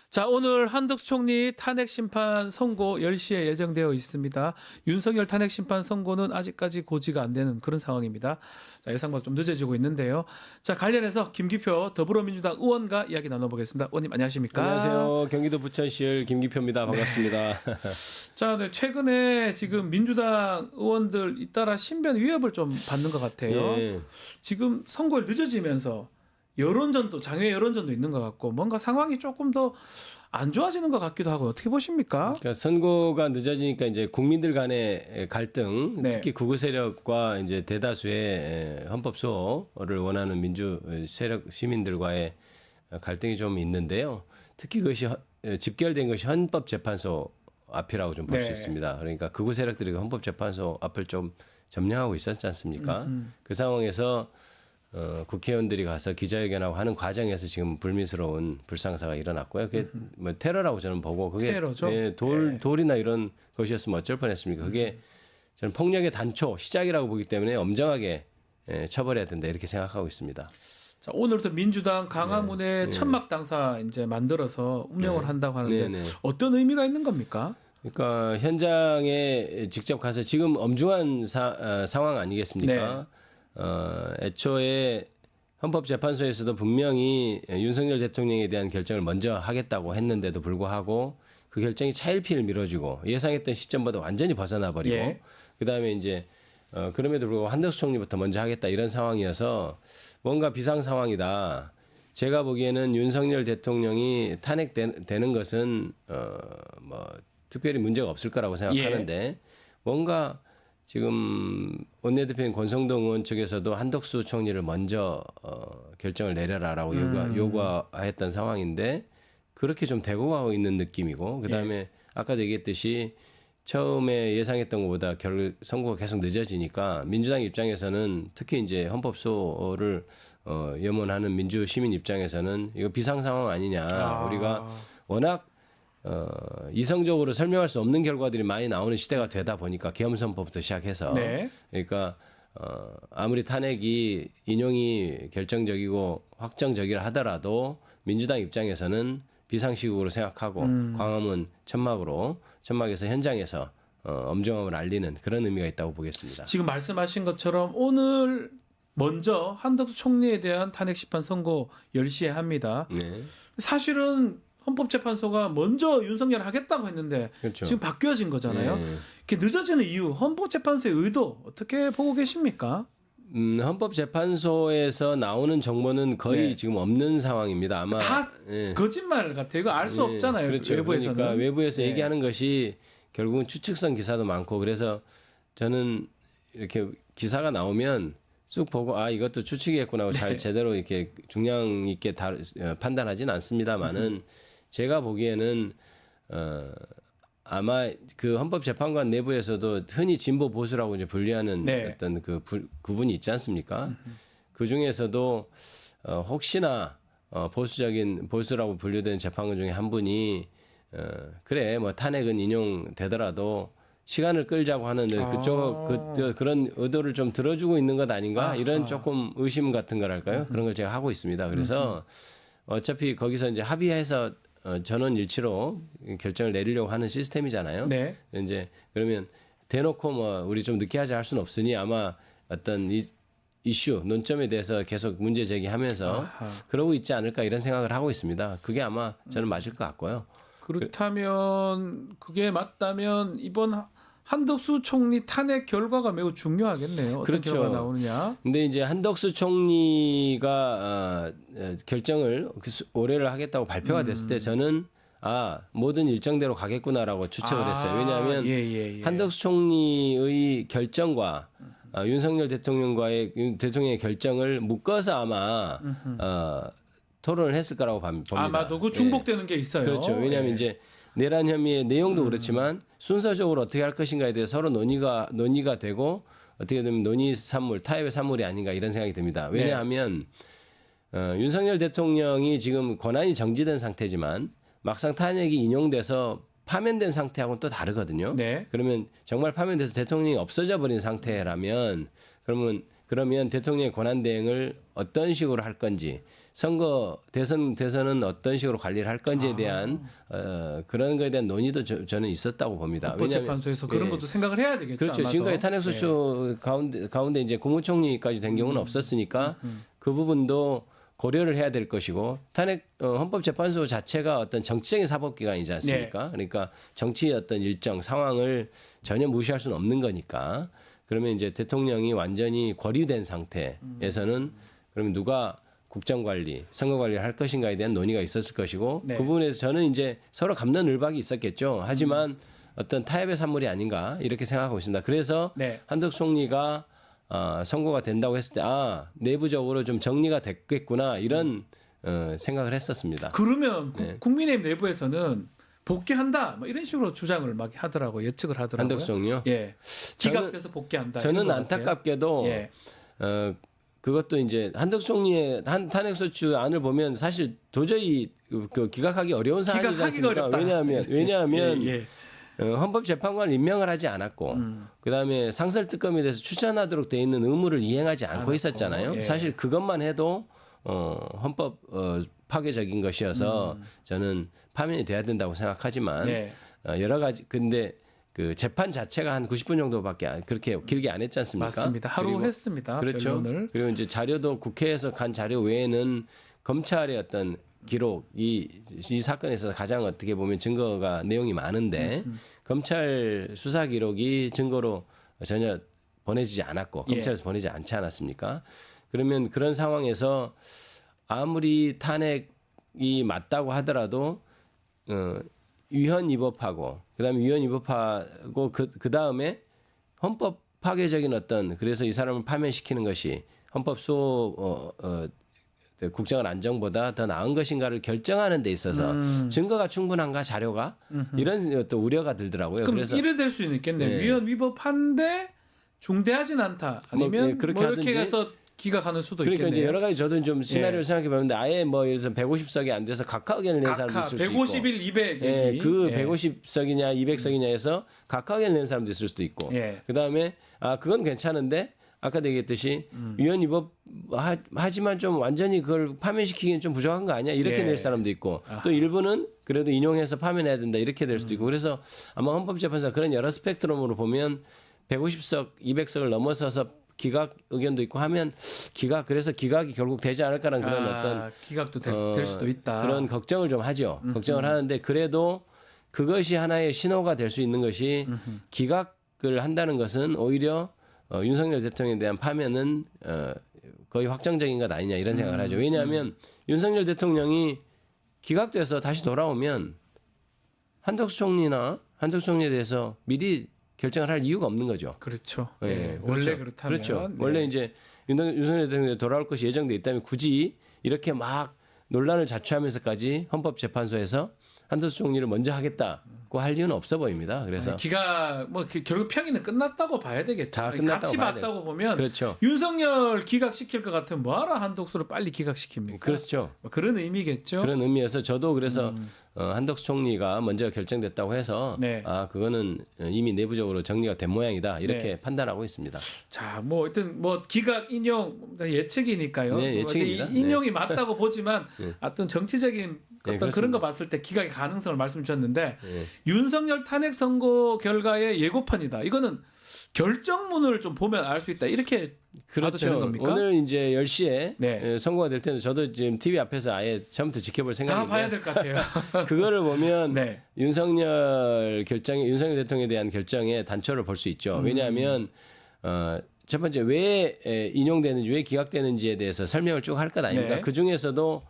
자, 오늘 한덕수 총리 탄핵 심판 선고 10시에 예정되어 있습니다. 윤석열 탄핵 심판 선고는 아직까지 고지가 안 되는 그런 상황입니다. 자, 예상보다 좀 늦어지고 있는데요. 자, 관련해서 김기표 더불어민주당 의원과 이야기 나눠보겠습니다. 의원님 안녕하십니까? 안녕하세요. 경기도 부천시의 김기표입니다. 반갑습니다. 자, 네, 최근에 지금 민주당 의원들 잇따라 신변 위협을 좀 받는 것 같아요. 예. 지금 선고일 늦어지면서 여론전도 장외 여론전도 있는 것 같고 뭔가 상황이 조금 더 안 좋아지는 것 같기도 하고 어떻게 보십니까? 그러니까 선거가 늦어지니까 이제 국민들 간의 갈등, 네. 특히 극우 세력과 이제 대다수의 헌법 수호를 원하는 민주 세력 시민들과의 갈등이 좀 있는데요. 특히 그것이 집결된 것이 헌법재판소 앞이라고 좀 볼 수 네. 있습니다. 그러니까 극우 세력들이 헌법재판소 앞을 좀 점령하고 있었지 않습니까? 그 상황에서 국회의원들이 가서 기자회견하고 하는 과정에서 지금 불미스러운 불상사가 일어났고요. 그게 뭐 테러라고 저는 보고 그게 테러죠? 예, 돌이나 이런 것이었으면 어쩔 뻔했습니까? 그게 저는 폭력의 단초 시작이라고 보기 때문에 엄정하게 처벌해야 된다 이렇게 생각하고 있습니다. 자, 오늘부터 민주당 강화문에 천막 당사 이제 만들어서 운영을 한다고 하는데 네, 네. 어떤 의미가 있는 겁니까? 그러니까 현장에 직접 가서 지금 엄중한 상황 아니겠습니까? 애초에 헌법재판소에서도 분명히 윤석열 대통령에 대한 결정을 먼저 하겠다고 했는데도 불구하고 그 결정이 차일피일 미뤄지고 예상했던 시점보다 완전히 벗어나 버리고 예. 그다음에 이제 그럼에도 불구하고 한덕수 총리부터 먼저 하겠다 이런 상황이어서 뭔가 비상 상황이다. 제가 보기에는 윤석열 대통령이 탄핵되는 것은 뭐 특별히 문제가 없을 거라고 생각하는데 뭔가 지금 원내대표인 권성동 의원 측에서도 한덕수 총리를 먼저 결정을 내려라라고 요구했던 상황인데 그렇게 좀 되고 가고 있는 느낌이고 그다음에 아까도 얘기했듯이 처음에 예상했던 것보다 선거가 계속 늦어지니까 민주당 입장에서는 특히 이제 헌법소를 염원하는 민주 시민 입장에서는 이거 비상 상황 아니냐. 우리가 워낙 이성적으로 설명할 수 없는 결과들이 많이 나오는 시대가 되다 보니까 계엄선포부터 시작해서 네. 그러니까 아무리 탄핵이 인용이 결정적이고 확정적이라 하더라도 민주당 입장에서는 비상시국으로 생각하고 광화문 천막에서 현장에서 엄중함을 알리는 그런 의미가 있다고 보겠습니다. 지금 말씀하신 것처럼 오늘 먼저 한덕수 총리에 대한 탄핵 심판 선고 10시에 합니다. 네. 사실은 헌법재판소가 먼저 윤석열 하겠다고 했는데 그렇죠. 지금 바뀌어진 거잖아요. 네. 이렇게 늦어지는 이유, 헌법재판소의 의도 어떻게 보고 계십니까? 헌법재판소에서 나오는 정보는 거의 네. 지금 없는 상황입니다. 아마 다 예. 거짓말 같아요. 이거 알 수 예, 없잖아요. 그렇죠. 외부에서는. 그러니까 외부에서 네. 얘기하는 것이 결국은 추측성 기사도 많고 그래서 저는 이렇게 기사가 나오면 쑥 보고 아 이것도 추측이겠구나 하고 잘 제대로 이렇게 중량 있게 판단하지는 않습니다만은 제가 보기에는 아마 그 헌법재판관 내부에서도 흔히 진보 보수라고 이제 분류하는 네. 어떤 그 구분이 있지 않습니까? 그 중에서도 혹시나 보수라고 분류되는 재판관 중에 한 분이 그래 뭐 탄핵은 인용되더라도 시간을 끌자고 하는 그런 의도를 좀 들어주고 있는 것 아닌가 이런 조금 의심 같은 거랄까요? 그런 걸 제가 하고 있습니다. 그래서 어차피 거기서 이제 합의해서 전원 일치로 결정을 내리려고 하는 시스템이잖아요. 네. 이제 그러면 대놓고 뭐 우리 좀 늦게 하자 할 수는 없으니 아마 어떤 이슈 논점에 대해서 계속 문제 제기하면서 그러고 있지 않을까 이런 생각을 하고 있습니다. 그게 아마 저는 맞을 것 같고요. 그렇다면 그게 맞다면 이번 한덕수 총리 탄핵 결과가 매우 중요하겠네요. 어떤 그렇죠. 결과가 나오느냐. 근데 이제 한덕수 총리가 결정을 올해를 하겠다고 발표가 됐을 때 저는 모든 일정대로 가겠구나라고 추측을 했어요. 왜냐하면 한덕수 총리의 결정과 윤석열 대통령의 결정을 묶어서 아마 토론을 했을 거라고 봅니다. 아마도 그 중복되는 게 있어요. 그렇죠. 왜냐하면 이제 내란 혐의의 내용도 그렇지만 순서적으로 어떻게 할 것인가에 대해서 서로 논의가 되고 어떻게 되면 논의 산물, 타협의 산물이 아닌가 이런 생각이 듭니다. 왜냐하면 윤석열 대통령이 지금 권한이 정지된 상태지만 막상 탄핵이 인용돼서 파면된 상태하고는 또 다르거든요. 네. 그러면 정말 파면돼서 대통령이 없어져 버린 상태라면 그러면 대통령의 권한 대행을 어떤 식으로 할 건지 선거 대선은 어떤 식으로 관리를 할 건지에 대한 그런 거에 대한 논의도 저는 있었다고 봅니다. 헌법재판소에서 그런 것도 생각을 해야 되겠죠. 그렇죠. 아마도. 지금까지 탄핵소추 가운데 이제 국무총리까지 된 경우는 없었으니까 그 부분도 고려를 해야 될 것이고 헌법재판소 자체가 어떤 정치적인 사법기관이지 않습니까? 그러니까 정치의 어떤 일정 상황을 전혀 무시할 수는 없는 거니까 그러면 이제 대통령이 완전히 고립된 상태에서는 그러면 누가 국정 관리, 선거 관리를 할 것인가에 대한 논의가 있었을 것이고 네. 그 부분에서 저는 이제 서로 감론 을박이 있었겠죠. 하지만 어떤 타협의 산물이 아닌가 이렇게 생각하고 있습니다. 그래서 네. 한덕수 총리가 선거가 된다고 했을 때 내부적으로 좀 정리가 됐겠구나 이런 생각을 했었습니다. 그러면 네. 국민의힘 내부에서는 복귀한다 뭐 이런 식으로 주장을 막 하더라고 예측을 하더라고요. 한덕수 총리요? 예. 기각돼서 복귀한다. 저는 이런 것 같아요. 안타깝게도 예. 그것도 이제 한덕수 총리의 탄핵소추 안을 보면 사실 도저히 그 기각하기 어려운 사안이지 기각하기가 않습니까? 어렵다. 왜냐하면 예, 헌법재판관을 임명을 하지 않았고 그다음에 상설특검에 대해서 추천하도록 돼 있는 의무를 이행하지 않고 있었잖아요. 예. 사실 그것만 해도 헌법 파괴적인 것이어서 저는 파면이 돼야 된다고 생각하지만 예. 여러 가지 근데 그 재판 자체가 한 90분 정도밖에 그렇게 길게 안 했지 않습니까? 맞습니다. 하루 그리고 했습니다. 그렇죠. 변론을. 그리고 이제 자료도 국회에서 간 자료 외에는 검찰의 어떤 기록 이 사건에서 가장 어떻게 보면 증거가 내용이 많은데 검찰 수사 기록이 증거로 전혀 보내지지 않았고 예. 검찰에서 보내지 않지 않았습니까? 그러면 그런 상황에서 아무리 탄핵이 맞다고 하더라도 위헌 위법하고 그다음에 위헌 위법하고 그 다음에 헌법 파괴적인 어떤 그래서 이 사람을 파면시키는 것이 헌법 수호 국정원 안정보다 더 나은 것인가를 결정하는 데 있어서 증거가 충분한가 자료가 이런 또 우려가 들더라고요. 그럼 그래서 이래 될 수는 있겠네요. 네. 위헌 위법한데 중대하진 않다. 아니면 예, 그렇게 뭐 이렇게 하든지. 해서 기각하는 수도 그러니까 있겠네요. 이제 여러 가지 저도 좀 시나리오를 예. 생각해 봤는데 아예 뭐 예를 들어서 150석이 안 돼서 각각 의견을 낸 사람도 있을 수 있고 151, 200 예, 얘기. 그 예. 150석이냐 200석이냐 해서 각각 의견을 낸 사람도 있을 수도 있고 예. 그다음에 그건 괜찮은데 아까 얘기했듯이 위헌 위법 하지만 좀 완전히 그걸 파면시키기는 좀 부족한 거 아니야 이렇게 예. 낼 사람도 있고 또 일부는 그래도 인용해서 파면해야 된다 이렇게 될 수도 있고 그래서 아마 헌법재판소가 그런 여러 스펙트럼으로 보면 150석 200석을 넘어서서 기각 의견도 있고 하면 그래서 기각이 결국 되지 않을까라는 그런 어떤 기각도 될 수도 있다. 그런 걱정을 좀 하죠. 걱정을 하는데 그래도 그것이 하나의 신호가 될 수 있는 것이 기각을 한다는 것은 오히려 윤석열 대통령에 대한 파면은 거의 확정적인 것 아니냐 이런 생각을 하죠. 왜냐하면 윤석열 대통령이 기각돼서 다시 돌아오면 한덕수 총리에 대해서 미리 결정을 할 이유가 없는 거죠. 그렇죠. 예, 예, 그렇죠. 원래 그렇다면. 그렇죠. 네. 원래 이제 윤석열 대통령이 돌아올 것이 예정돼 있다면 굳이 이렇게 막 논란을 자초하면서까지 헌법재판소에서 한덕수 총리를 먼저 하겠다고 할 이유는 없어 보입니다. 그래서 기각 결국 평의는 끝났다고 봐야 되겠죠. 다 끝났다고 같이 봐야 봤다고 보면 그렇죠. 윤석열 기각시킬 것 같으면 뭐하러 한덕수를 빨리 기각시킵니까? 그렇죠. 뭐 그런 의미겠죠. 그런 의미에서 저도 그래서 한덕수 총리가 먼저 결정됐다고 해서 네. 그거는 이미 내부적으로 정리가 된 모양이다 이렇게 네. 판단하고 있습니다. 자, 뭐 하여튼 뭐 기각 인용 예측이니까요. 네, 예측입니다. 이 인용이 맞다고 보지만 네. 어떤 정치적인 네, 어떤 그런 거 그렇습니다. 봤을 때 기각의 가능성을 말씀 주셨는데 네. 윤석열 탄핵 선거 결과의 예고편이다. 이거는 결정문을 좀 보면 알 수 있다. 이렇게 봐도 되는 그렇죠. 겁니까? 오늘 이제 10시에 네. 선거가 될 텐데 저도 지금 TV 앞에서 아예 처음부터 지켜볼 다 생각인데 봐야 될 것 같아요. 그거를 보면 네. 윤석열 대통령에 대한 결정의 단초를 볼 수 있죠. 왜냐하면 첫 번째 왜 인용되는지 왜 기각되는지에 대해서 설명을 쭉 할 것 아닙니까? 네. 그 중에서도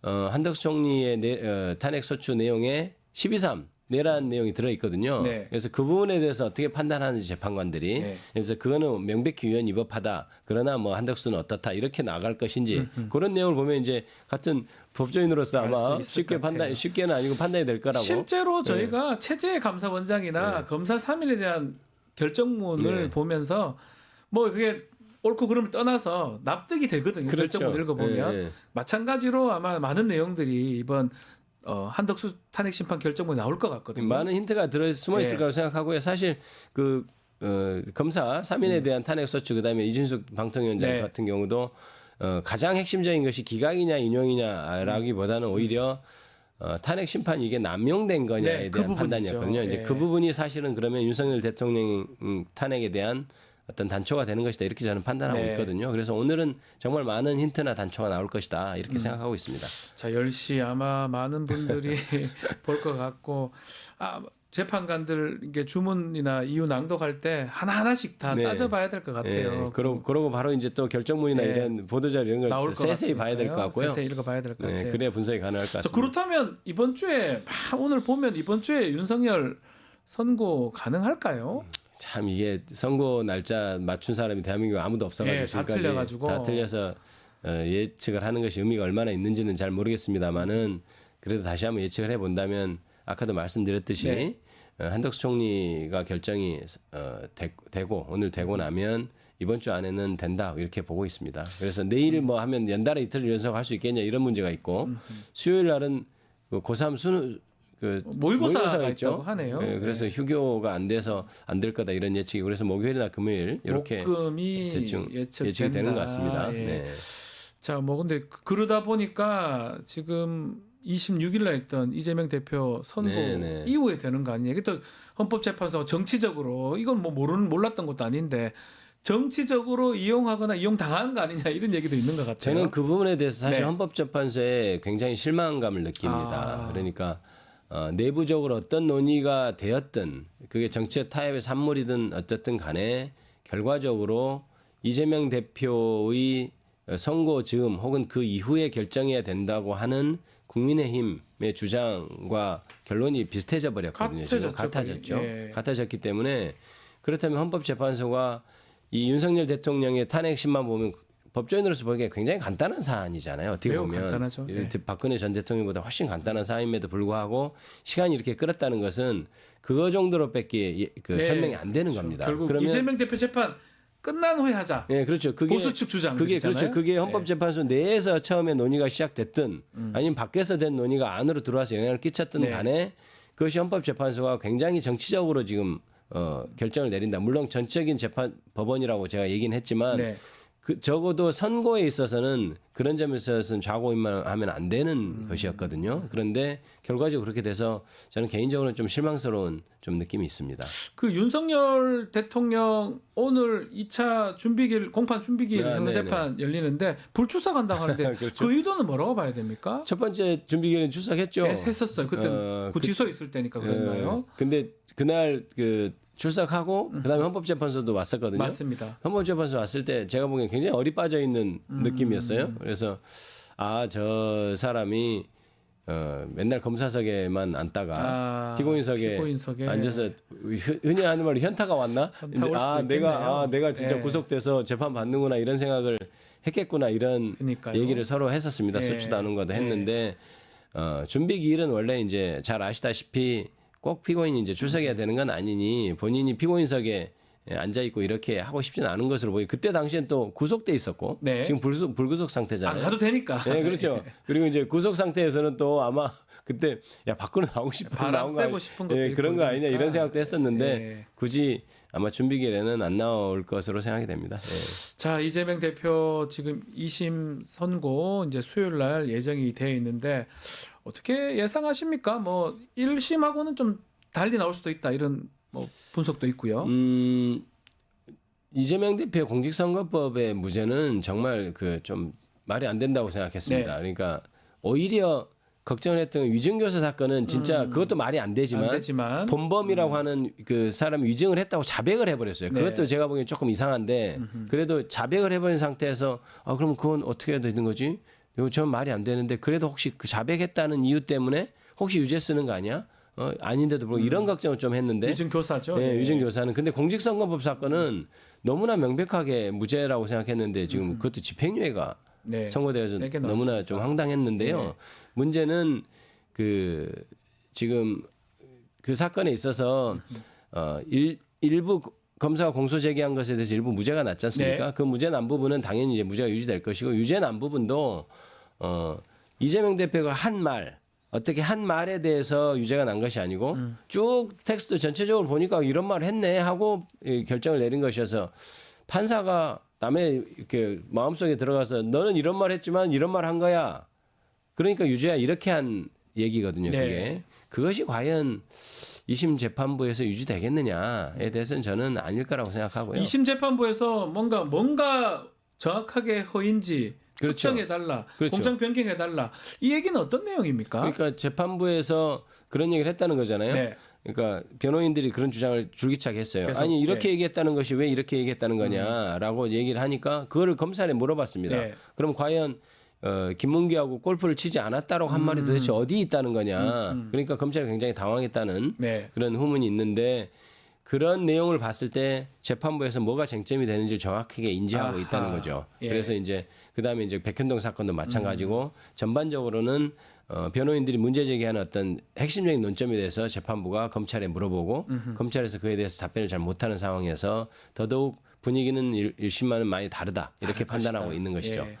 한덕수 총리의 탄핵 소추 내용에 12.3 내란 내용이 들어 있거든요. 네. 그래서 그 부분에 대해서 어떻게 판단하는지 재판관들이 네. 그래서 그거는 명백히 위헌 위법하다. 그러나 뭐 한덕수는 어떻다 이렇게 나갈 것인지 그런 내용을 보면 이제 같은 법조인으로서 알 아마 수 있을 것 같아요. 쉽게는 아니고 판단이 될 거라고. 실제로 저희가 최재 감사원장이나 검사 3인에 대한 결정문을 네. 보면서 뭐 그게 옳고 그름을 떠나서 납득이 되거든요. 그렇죠. 결정문 읽어보면 예, 예. 마찬가지로 아마 많은 내용들이 이번 한덕수 탄핵 심판 결정문에 나올 것 같거든요. 많은 힌트가 숨어 있을 네. 거라고 생각하고요. 사실 그 검사 3인에 대한 탄핵 소추 그다음에 이준숙 방통위원장 네. 같은 경우도 가장 핵심적인 것이 기각이냐 인용이냐라기보다는 오히려 탄핵 심판이 이게 남용된 거냐에 네, 그 대한 부분이죠. 판단이었거든요. 이제 예. 그 부분이 사실은 그러면 윤석열 대통령 탄핵에 대한 어떤 단초가 되는 것이다 이렇게 저는 판단하고 네. 있거든요. 그래서 오늘은 정말 많은 힌트나 단초가 나올 것이다 이렇게 생각하고 있습니다. 자, 10시 아마 많은 분들이 볼 것 같고 재판관들 이게 주문이나 이유 낭독할 때 하나하나씩 다 네. 따져봐야 될 것 같아요. 그러고 바로 이제 또 결정문이나 네. 이런 보도자료 이런 나올 걸 것 세세히 봐야 될 것 같으니까요. 같고요. 세세히 읽어봐야 될 것 같아요. 그래야 분석이 가능할 것 자, 같습니다. 그렇다면 이번 주에 오늘 보면 이번 주에 윤석열 선고 가능할까요? 참 이게 선거 날짜 맞춘 사람이 대한민국에 아무도 없어가지고 다 지금까지 틀려가지고. 다 틀려서 예측을 하는 것이 의미가 얼마나 있는지는 잘 모르겠습니다만은 그래도 다시 한번 예측을 해본다면 아까도 말씀드렸듯이 네. 한덕수 총리가 결정이 되고 오늘 되고 나면 이번 주 안에는 된다 이렇게 보고 있습니다. 그래서 내일 뭐 하면 연달아 이틀 연속할 수 있겠냐 이런 문제가 있고 수요일 날은 그 고3 수능 모의고사가 있다고 하네요. 네, 그래서 휴교가 안 돼서 안 될 거다 이런 예측이 그래서 목요일이나 금요일 이렇게 목금이 대충 예측이 예측이 되는 것 같습니다. 예. 네. 자, 뭐 근데 그러다 보니까 지금 26일 날 했던 이재명 대표 선고 네. 이후에 되는 거 아니에요? 이게 또 헌법재판소가 정치적으로 이건 뭐 몰랐던 것도 아닌데 정치적으로 이용하거나 이용당하는 거 아니냐 이런 얘기도 있는 것 같아요. 저는 그 부분에 대해서 사실 네. 헌법재판소에 굉장히 실망감을 느낍니다. 아. 그러니까 내부적으로 어떤 논의가 되었든 그게 정치적 타협의 산물이든 어쨌든 간에 결과적으로 이재명 대표의 선고 즈음 혹은 그 이후에 결정해야 된다고 하는 국민의힘의 주장과 결론이 비슷해져 버렸거든요. 지금 같아졌죠. 예. 같아졌기 때문에 그렇다면 헌법재판소가 이 윤석열 대통령의 탄핵심만 보면 법조인으로서 보기에 굉장히 간단한 사안이잖아요. 어떻게 매우 보면 간단하죠. 네. 박근혜 전 대통령보다 훨씬 간단한 사안임에도 불구하고 시간이 이렇게 끌었다는 것은 그거 정도로밖에 네. 설명이 안 되는 겁니다. 결국 이재명 대표 재판 끝난 후에 하자. 네, 그렇죠. 그게 보수 측 주장. 그게 그렇죠. 그게 헌법재판소 내에서 처음에 논의가 시작됐든 아니면 밖에서 된 논의가 안으로 들어와서 영향을 끼쳤든 네. 간에 그것이 헌법재판소가 굉장히 정치적으로 지금 결정을 내린다. 물론 전적인 재판 법원이라고 제가 얘기는 했지만 네. 그 적어도 선고에 있어서는 그런 점에서는 좌고임하면 안 되는 것이었거든요. 그런데 결과적으로 그렇게 돼서 저는 개인적으로는 좀 실망스러운 좀 느낌이 있습니다. 그 윤석열 대통령 오늘 2차 준비길 공판 준비길 네, 형사재판 열리는데 불출석 한다고 하는데 그렇죠. 그 의도는 뭐라고 봐야 됩니까? 첫 번째 준비기일은 출석했죠. 네, 했었어요. 그때는 구치소 있을 때니까 그랬나요? 근데 그날 그 출석하고 그다음에 헌법재판소도 왔었거든요. 맞습니다. 헌법재판소 왔을 때 제가 보기엔 굉장히 어리 빠져 있는 느낌이었어요. 그래서 저 사람이 맨날 검사석에만 앉다가 피고인석에 앉아서 흔히 하는 말로 현타가 왔나? 현타 올 수도 있겠네요. 내가 진짜 예. 구속돼서 재판 받는구나 이런 생각을 했겠구나 이런 그러니까요. 얘기를 서로 했었습니다. 예. 섭취도 않은 것도 했는데 준비기일은 원래 이제 잘 아시다시피 꼭 피고인이 이제 출석해야 되는 건 아니니 본인이 피고인석에 앉아 있고 이렇게 하고 싶지는 않은 것으로 보이. 그때 당시엔 또 구속돼 있었고 네. 지금 불구속 상태잖아요. 안 가도 되니까. 네, 그렇죠. 그리고 이제 구속 상태에서는 또 아마 그때 밖으로 나오고 싶어서 바람 나온 거 쐬고 싶은 것도 그런 거 있고 아니냐 이런 그러니까. 생각도 했었는데 네. 굳이 아마 준비기일에는 안 나올 것으로 생각이 됩니다. 자, 이재명 대표 지금 2심 선고 이제 수요일 날 예정이 돼 있는데 어떻게 예상하십니까? 뭐 1심하고는 좀 달리 나올 수도 있다 이런 뭐 분석도 있고요. 이재명 대표 공직선거법의 무죄는 정말 그 좀 말이 안 된다고 생각했습니다. 네. 그러니까 오히려 걱정을 했던 위증교사 사건은 진짜 그것도 말이 안 되지만 본범이라고 하는 그 사람이 위증을 했다고 자백을 해버렸어요. 네. 그것도 제가 보기엔 조금 이상한데 그래도 자백을 해버린 상태에서 그럼 그건 어떻게 해야 되는 거지? 이거 전 말이 안 되는데 그래도 혹시 그 자백했다는 이유 때문에 혹시 유죄 쓰는 거 아니야? 아닌데도 불구하고 이런 걱정을 좀 했는데 위증교사죠. 네, 위증교사는. 근데 공직선거법 사건은 너무나 명백하게 무죄라고 생각했는데 지금 그것도 집행유예가 네. 선고되어서 세게 너무나 나왔습니다. 좀 황당했는데요. 네. 문제는 그 지금 그 사건에 있어서 일부 검사가 공소 제기한 것에 대해서 일부 무죄가 났지 않습니까? 네. 그 무죄 난 부분은 당연히 이제 무죄가 유지될 것이고 유죄 난 부분도 이재명 대표가 한 말 어떻게 한 말에 대해서 유죄가 난 것이 아니고 쭉 텍스트 전체적으로 보니까 이런 말 했네 하고 결정을 내린 것이어서 판사가 남의 이렇게 마음속에 들어가서 너는 이런 말 했지만 이런 말 한 거야. 그러니까 유죄야 이렇게 한 얘기거든요. 네. 그게. 그것이 과연 2심 재판부에서 유지되겠느냐에 대해서는 저는 아닐 거라고 생각하고요. 2심 재판부에서 뭔가 정확하게 허인지 그렇죠. 특정해달라, 그렇죠. 공장 변경해달라. 이 얘기는 어떤 내용입니까? 그러니까 재판부에서 그런 얘기를 했다는 거잖아요. 네. 그러니까 변호인들이 그런 주장을 줄기차게 했어요. 계속, 아니 이렇게 얘기했다는 것이 왜 이렇게 얘기했다는 거냐라고 얘기를 하니까 그거를 검찰에 물어봤습니다. 네. 그럼 과연 김문기하고 골프를 치지 않았다라고 한 말이 도대체 어디 있다는 거냐. 그러니까 검찰이 굉장히 당황했다는 네. 그런 후문이 있는데 그런 내용을 봤을 때 재판부에서 뭐가 쟁점이 되는지 정확하게 인지하고 아하. 있다는 거죠. 예. 그래서 이제 그다음에 이제 백현동 사건도 마찬가지고 전반적으로는 변호인들이 문제 제기하는 어떤 핵심적인 논점에 대해서 재판부가 검찰에 물어보고 검찰에서 그에 대해서 답변을 잘 못하는 상황에서 더더욱 분위기는 일심과는 많이 다르다 이렇게 판단하고 있는 것이죠. 예.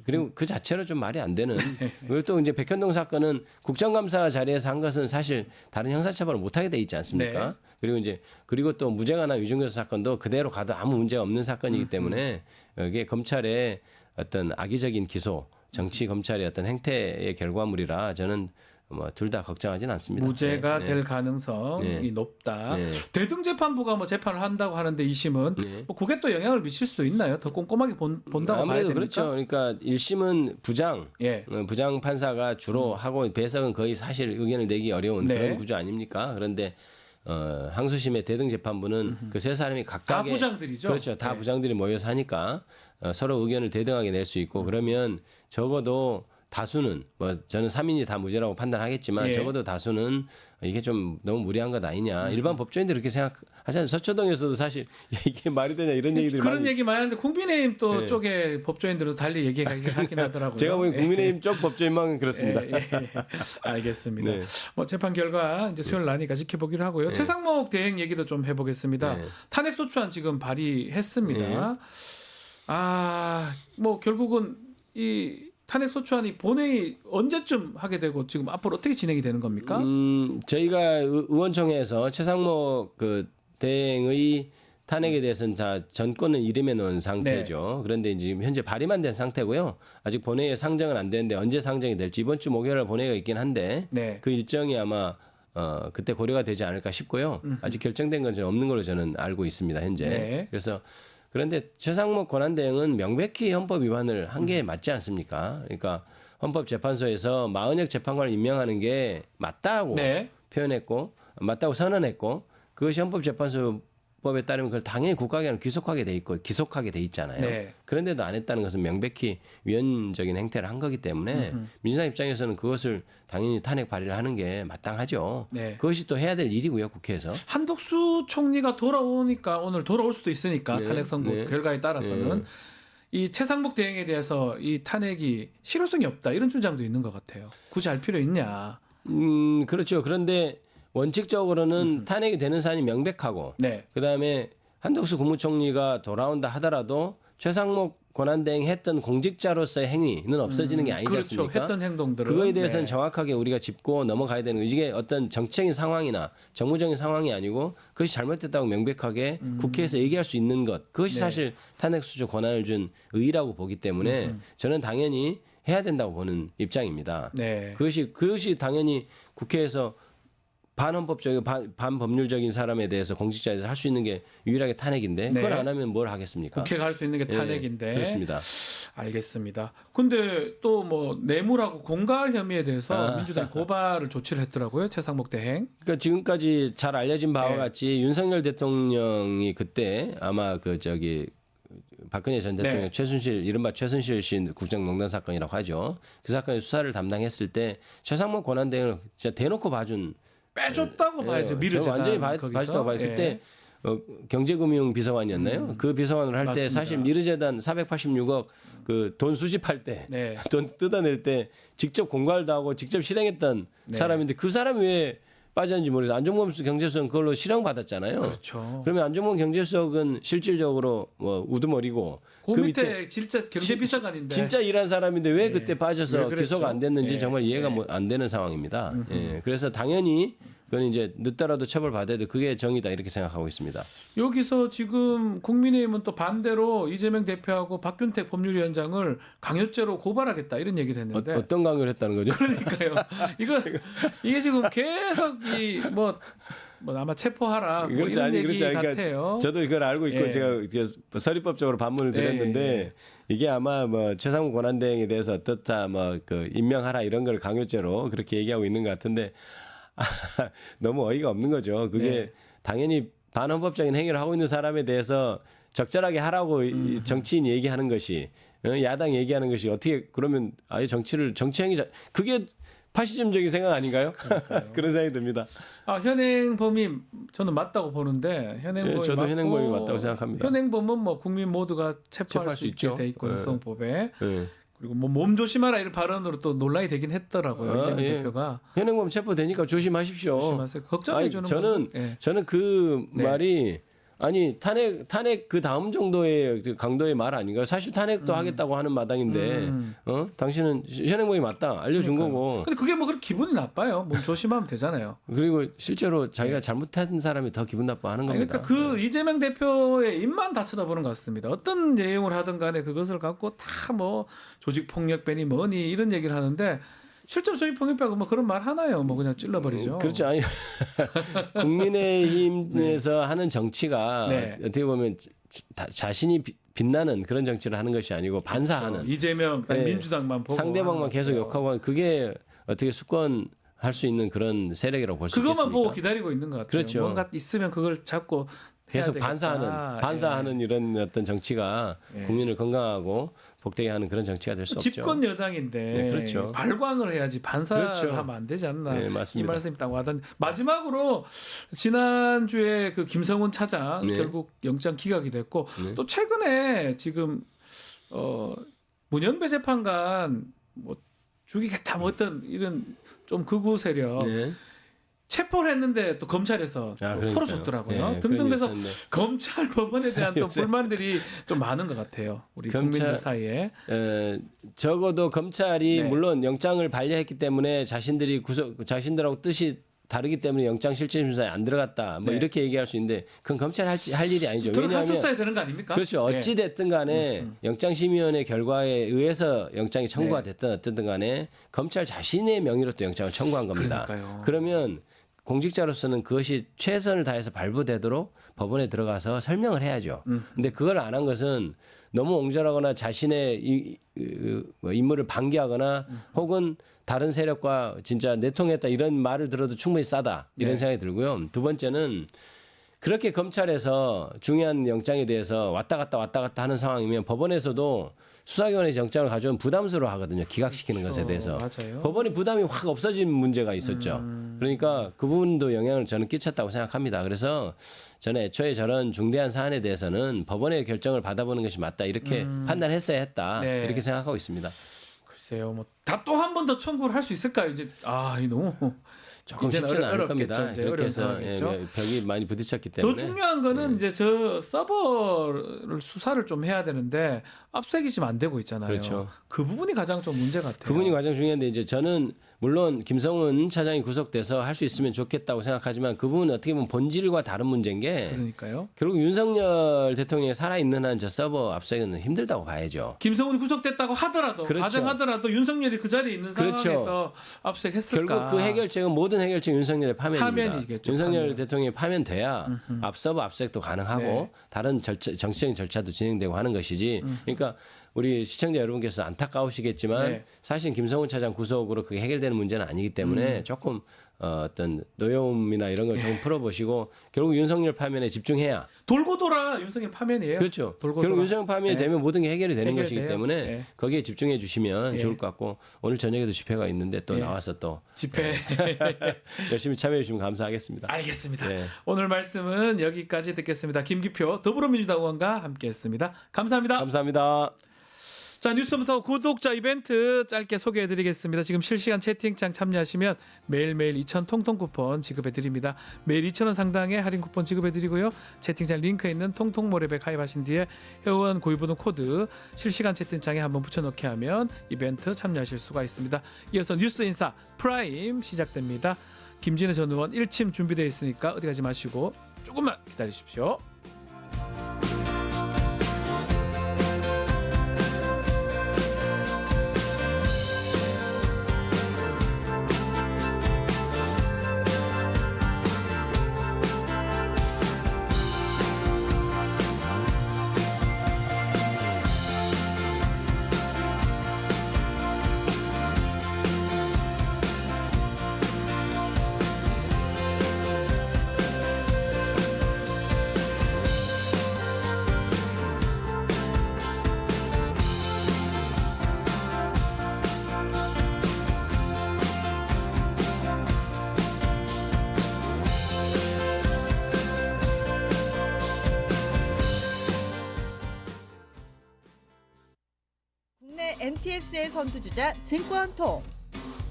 그리고 그 자체로 좀 말이 안 되는. 그리고 또 이제 백현동 사건은 국정감사 자리에서 한 것은 사실 다른 형사처벌을 못하게 돼 있지 않습니까? 네. 그리고 또 무죄가 난 위중교사 사건도 그대로 가도 아무 문제가 없는 사건이기 때문에 이게 검찰의 어떤 악의적인 기소, 정치 검찰의 어떤 행태의 결과물이라 저는 뭐 둘 다 걱정하진 않습니다. 무죄가 네, 될 네. 가능성이 네. 높다. 네. 대등재판부가 뭐 재판을 한다고 하는데 2심은 네. 뭐 그게 또 영향을 미칠 수도 있나요? 더 꼼꼼하게 본다고 봐야 아무래도 됩니까? 그렇죠. 그러니까 1심은 부장, 예. 부장 판사가 주로 하고 배석은 거의 사실 의견을 내기 어려운 네. 그런 구조 아닙니까? 그런데 항소심의 대등재판부는 그 세 사람이 각각의 다 부장들이죠. 그렇죠. 다 네. 부장들이 모여서 하니까 서로 의견을 대등하게 낼 수 있고 그러면 적어도 다수는 뭐 저는 3인이 다 무죄라고 판단하겠지만 예. 적어도 다수는 이게 좀 너무 무리한 것 아니냐. 일반 법조인들이 그렇게 생각하잖아요. 서초동에서도 사실 이게 말이 되냐 이런 얘기들이 그런 많이 얘기 많이 하는데 국민의힘 또 네. 쪽에 법조인들도 달리 얘기하긴 하더라고요. 제가 보기엔 예. 국민의힘 쪽 법조인만 그렇습니다. 예, 예, 예. 알겠습니다. 네. 뭐 재판 결과 이제 수요일 나니까 지켜보기로 하고요. 네. 최상목 대행 얘기도 좀 해보겠습니다. 네. 탄핵 소추안 지금 발의했습니다. 네. 뭐 결국은 이 탄핵 소추안이 본회의 언제쯤 하게 되고 지금 앞으로 어떻게 진행이 되는 겁니까? 저희가 의원총회에서 최상목 그 대행의 탄핵에 대해서는 다 전권을 이름해 놓은 상태죠. 네. 그런데 지금 현재 발의만 된 상태고요. 아직 본회의에 상정은 안 되는데 언제 상정이 될지 이번 주 목요일에 본회의가 있긴 한데 네. 그 일정이 아마 그때 고려가 되지 않을까 싶고요. 아직 결정된 건 없는 걸로 저는 알고 있습니다. 현재. 네. 그래서 그런데 최상목 권한대행은 명백히 헌법 위반을 한 게 맞지 않습니까? 그러니까 헌법재판소에서 마은혁 재판관을 임명하는 게 맞다고 네. 표현했고 맞다고 선언했고 그것이 헌법재판소법에 따르면 그걸 당연히 국가기관을 귀속하게 돼 있고 기속하게 돼 있잖아요. 네. 그런데도 안 했다는 것은 명백히 위헌적인 행태를 한 거기 때문에 민주당 입장에서는 그것을 당연히 탄핵 발의를 하는 게 마땅하죠. 네. 그것이 또 해야 될 일이고요, 국회에서. 한덕수 총리가 돌아오니까 오늘 돌아올 수도 있으니까 네. 탄핵 선고 네. 결과에 따라서는 이 최상목 대행에 대해서 이 탄핵이 실효성이 없다 이런 주장도 있는 것 같아요. 굳이 할 필요 있냐? 그렇죠. 그런데 원칙적으로는 탄핵이 되는 사안이 명백하고 네. 그다음에 한덕수 국무총리가 돌아온다 하더라도 최상목 권한대행 했던 공직자로서의 행위는 없어지는 게 아니지 그렇죠. 않습니까? 했던 행동들은 그거에 대해서는 네. 정확하게 우리가 짚고 넘어가야 되는 거죠. 이게 어떤 정치적인 상황이나 정무적인 상황이 아니고 그것이 잘못됐다고 명백하게 국회에서 얘기할 수 있는 것 그것이 네. 사실 탄핵 수주 권한을 준 의의라고 보기 때문에 저는 당연히 해야 된다고 보는 입장입니다. 네. 그것이 당연히 국회에서 반헌법적이고 반법률적인 사람에 대해서 공직자에서 할 수 있는 게 유일하게 탄핵인데 그걸 네. 안 하면 뭘 하겠습니까? 국회가 할 수 있는 게 예, 탄핵인데. 그렇습니다. 알겠습니다. 근데 또 뭐 뇌물하고 공갈 혐의에 대해서 민주당이 고발을 조치를 했더라고요. 최상목 대행. 그러니까 지금까지 잘 알려진 바와 네. 같이 윤석열 대통령이 그때 아마 박근혜 전 대통령 네. 최순실 이른바 최순실 씨 국정농단 사건이라고 하죠. 그 사건의 수사를 담당했을 때 최상목 권한대행을 진짜 대놓고 봐준 빼줬다고 봐야죠. 미르재단 완전히 거기서. 봐줬다고 봐요. 예. 그때 경제금융 비서관이었나요? 그 비서관을 할 때 맞습니다. 사실 미르재단 486억 그 돈 수집할 때, 네. 돈 뜯어낼 때 직접 공갈도 하고 직접 실행했던 네. 사람인데 그 사람이 왜 빠졌는지 모르겠어요. 안종범 경제수석은 그걸로 실형 받았잖아요. 그렇죠. 그러면 안종범 경제수석은 실질적으로 뭐 우두머리고 그 밑에 진짜 경제비서관인데. 진짜 일한 사람인데 왜 예. 그때 왜 빠져서 그랬죠? 기소가 안 됐는지 예. 정말 이해가 예. 안 되는 상황입니다. 예. 그래서 당연히 그건 이제 늦더라도 처벌받아야 돼. 그게 정의다 이렇게 생각하고 있습니다. 여기서 지금 국민의힘은 또 반대로 이재명 대표하고 박균택 법률위원장을 강요죄로 고발하겠다 이런 얘기를 했는데 어떤 강요를 했다는 거죠? 그러니까요. 이게 지금 계속 뭐 아마 체포하라 뭐 그렇지, 이런 아니, 얘기 그렇지. 그러니까 같아요. 저도 이걸 알고 있고 예. 제가 서리법적으로 반문을 드렸는데 예. 이게 아마 뭐 최상무 권한대행에 대해서 어떻다 뭐 그 임명하라 이런 걸 강요죄로 그렇게 얘기하고 있는 것 같은데 너무 어이가 없는 거죠. 그게 네. 당연히 반헌법적인 행위를 하고 있는 사람에 대해서 적절하게 하라고 이 정치인이 얘기하는 것이 야당 얘기하는 것이 어떻게 그러면 아예 정치 행위 그게 파시즘적인 생각 아닌가요? 그런 생각이 듭니다. 현행범이 저는 맞다고 보는데 현행범이 예, 저도 맞고 현행범이 맞다고 생각합니다. 현행범은 뭐 국민 모두가 체포할 체포할 수 수 있게 있죠. 돼 있고 예. 여성법에 예. 그리고 뭐 몸 조심하라 이런 발언으로 또 논란이 되긴 했더라고요. 이재명 예. 대표가 현행범 체포되니까 조심하십시오. 조심하세요. 걱정해 주는 저는 그 네. 말이 아니 탄핵 그 다음 정도의 그 강도의 말 아닌가요? 사실 탄핵도 하겠다고 하는 마당인데 당신은 현행범이 맞다 알려준 거고. 근데 그게 뭐 그렇게 기분이 나빠요. 몸 조심하면 되잖아요. 그리고 실제로 자기가 잘못한 사람이 더 기분 나빠하는 겁니다. 그러니까 그 이재명 대표의 입만 다 쳐다보는 것 같습니다. 어떤 내용을 하든 간에 그것을 갖고 다 뭐 조직 폭력배니 뭐니 이런 얘기를 하는데 실제로 조직 폭력배가 뭐 그런 말 하나요? 뭐 그냥 찔러버리죠. 그렇죠. 아니 국민의힘에서 하는 정치가 네. 어떻게 보면 자신이 빛나는 그런 정치를 하는 것이 아니고 반사하는 그렇죠. 이재명 네. 민주당만 보고 상대방만 하는 계속 거죠. 욕하고 하는 그게 어떻게 수권할 수 있는 그런 세력이라고 볼 수 있겠습니까? 그것만 보고 기다리고 있는 것 같아요. 그렇죠. 뭔가 있으면 그걸 잡고 계속 해야 되겠다. 반사하는 이런 어떤 정치가 예. 국민을 건강하고 복되게 하는 그런 정치가 될 수 없죠. 집권 여당인데 네, 그렇죠. 발광을 해야지 반사를 그렇죠. 하면 안 되지 않나 네, 이 맞습니다. 말씀이 딱 와닿는데 마지막으로 지난주에 그 김성훈 차장 네. 결국 영장 기각이 됐고 네. 또 최근에 지금 문영배 재판관 뭐 죽이겠다 뭐 어떤 이런 좀 극우 세력 네. 체포를 했는데 또 검찰에서 또 그러니까요. 풀어줬더라고요. 네, 등등 그런 그래서 게 있었네. 검찰 법원에 대한 또 요새 불만들이 좀 많은 것 같아요. 우리 검찰- 국민들 사이에. 적어도 검찰이 네. 물론 영장을 발려했기 때문에 자신들하고 뜻이 다르기 때문에 영장 실질심사에 안 들어갔다. 뭐 네. 이렇게 얘기할 수 있는데 그건 검찰 할 일이 아니죠. 들어갔었어야 되는 거 아닙니까? 그렇죠. 어찌 됐든 간에 영장심의위원회 결과에 의해서 영장이 청구가 네. 됐든 어쨌든 간에 검찰 자신의 명의로 또 영장을 청구한 겁니다. 그러니까요. 그러면 공직자로서는 그것이 최선을 다해서 발부되도록 법원에 들어가서 설명을 해야죠. 근데 그걸 안 한 것은 너무 옹졸하거나 자신의 임무를 방기하거나 혹은 다른 세력과 진짜 내통했다 이런 말을 들어도 충분히 싸다 이런 네. 생각이 들고요. 두 번째는 그렇게 검찰에서 중요한 영장에 대해서 왔다 갔다 하는 상황이면 법원에서도 수사기관에서 영장을 가져오면 부담스러워 하거든요. 기각시키는 것에 대해서. 맞아요. 법원이 부담이 확 없어진 문제가 있었죠. 그러니까 그 부분도 영향을 저는 끼쳤다고 생각합니다. 그래서 저는 애초에 저런 중대한 사안에 대해서는 법원의 결정을 받아보는 것이 맞다 이렇게 판단했어야 했다 네. 이렇게 생각하고 있습니다. 글쎄요, 뭐 다 또 한 번 더 청구를 할 수 있을까요? 이제 이 너무 조금 이제는 쉽지는 않을 어렵겠죠. 겁니다. 이제 이렇게 어려운 해서 상황이겠죠. 벽이 많이 부딪혔기 더 때문에. 중요한 거는 이제 저 서버를 수사를 좀 해야 되는데 압색이 지금 안 되고 있잖아요. 그렇죠. 그 부분이 가장 좀 문제 같아요. 그 부분이 가장 중요한데 이제 저는 물론 김성훈 차장이 구속돼서 할 수 있으면 좋겠다고 생각하지만 그 부분은 어떻게 보면 본질과 다른 문제인 게 그러니까요. 결국 윤석열 대통령이 살아있는 한 저 서버 압색은 힘들다고 봐야죠. 김성훈이 구속됐다고 하더라도 그렇죠. 가정하더라도 윤석열이 그 자리에 있는 그렇죠. 상황에서 압색했을까? 결국 그 해결책은 모든 해결책 윤석열의 파면입니다. 파면이겠죠, 윤석열 파면. 대통령이 파면돼야 앞서버 압색도 가능하고 네. 다른 정치적인 절차도 진행되고 하는 것이지. 그러니까 우리 시청자 여러분께서 안타까우시겠지만 네. 사실 김성훈 차장 구속으로 그게 해결되는 문제는 아니기 때문에 조금 어떤 노여움이나 이런 걸 조금 풀어보시고 결국 윤석열 파면에 집중해야. 돌고 돌아 윤석열 파면이에요. 그렇죠. 돌고 결국 돌아. 윤석열 파면이 네. 되면 모든 게 해결이 되는 해결돼요. 것이기 때문에 네. 거기에 집중해 주시면 네. 좋을 것 같고 오늘 저녁에도 집회가 있는데 또 네. 나와서 또 집회. 열심히 참여해 주시면 감사하겠습니다. 알겠습니다. 네. 오늘 말씀은 여기까지 듣겠습니다. 김기표 더불어민주당 의원과 함께했습니다. 감사합니다. 감사합니다. 자, 뉴스부터 구독자 이벤트 짧게 소개해드리겠습니다. 지금 실시간 채팅창 참여하시면 매일매일 2,000 통통 쿠폰 지급해드립니다. 매일 2,000원 상당의 할인 쿠폰 지급해드리고요. 채팅창 링크에 있는 통통모래배 가입하신 뒤에 회원 고유번호 코드 실시간 채팅창에 한번 붙여넣기 하면 이벤트 참여하실 수가 있습니다. 이어서 뉴스 인사 프라임 시작됩니다. 김진애 전 의원 1침 준비되어 있으니까 어디 가지 마시고 조금만 기다리십시오. OTS의 선두주자 증권통.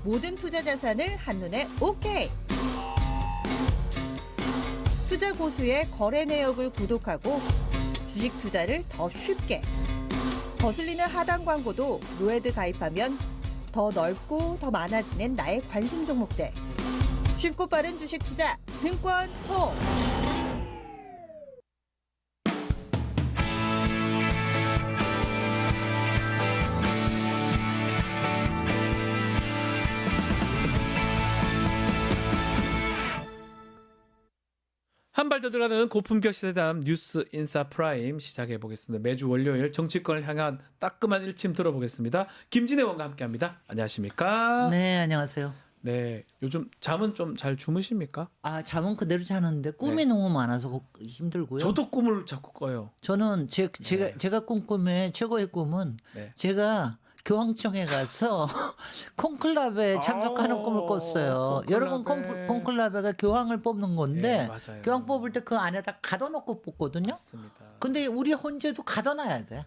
모든 투자 자산을 한눈에 오케이. 투자 고수의 거래 내역을 구독하고 주식 투자를 더 쉽게. 거슬리는 하단 광고도 노에드 가입하면 더 넓고 더 많아지는 나의 관심 종목들. 쉽고 빠른 주식 투자 증권통. 한 발 더 들어가는 고품격 시대담 뉴스 인사 프라임 시작해 보겠습니다. 매주 월요일 정치권을 향한 따끔한 일침 들어보겠습니다. 김진애 원과 함께합니다. 안녕하십니까? 네, 안녕하세요. 네, 요즘 잠은 좀 잘 주무십니까? 아, 잠은 그대로 자는데 꿈이 네. 너무 많아서 힘들고요. 저도 꿈을 자꾸 꿔요. 저는 제가 꾼 꿈의 최고의 꿈은 네. 제가 교황청에 가서 콘클라베에 참석하는 꿈을 꿨어요. 콘클라베. 여러분 콘클라베가 교황을 뽑는 건데 네, 맞아요. 교황 뽑을 때 그 안에다 가둬놓고 뽑거든요. 맞습니다. 근데 우리 헌재도 가둬놔야 돼.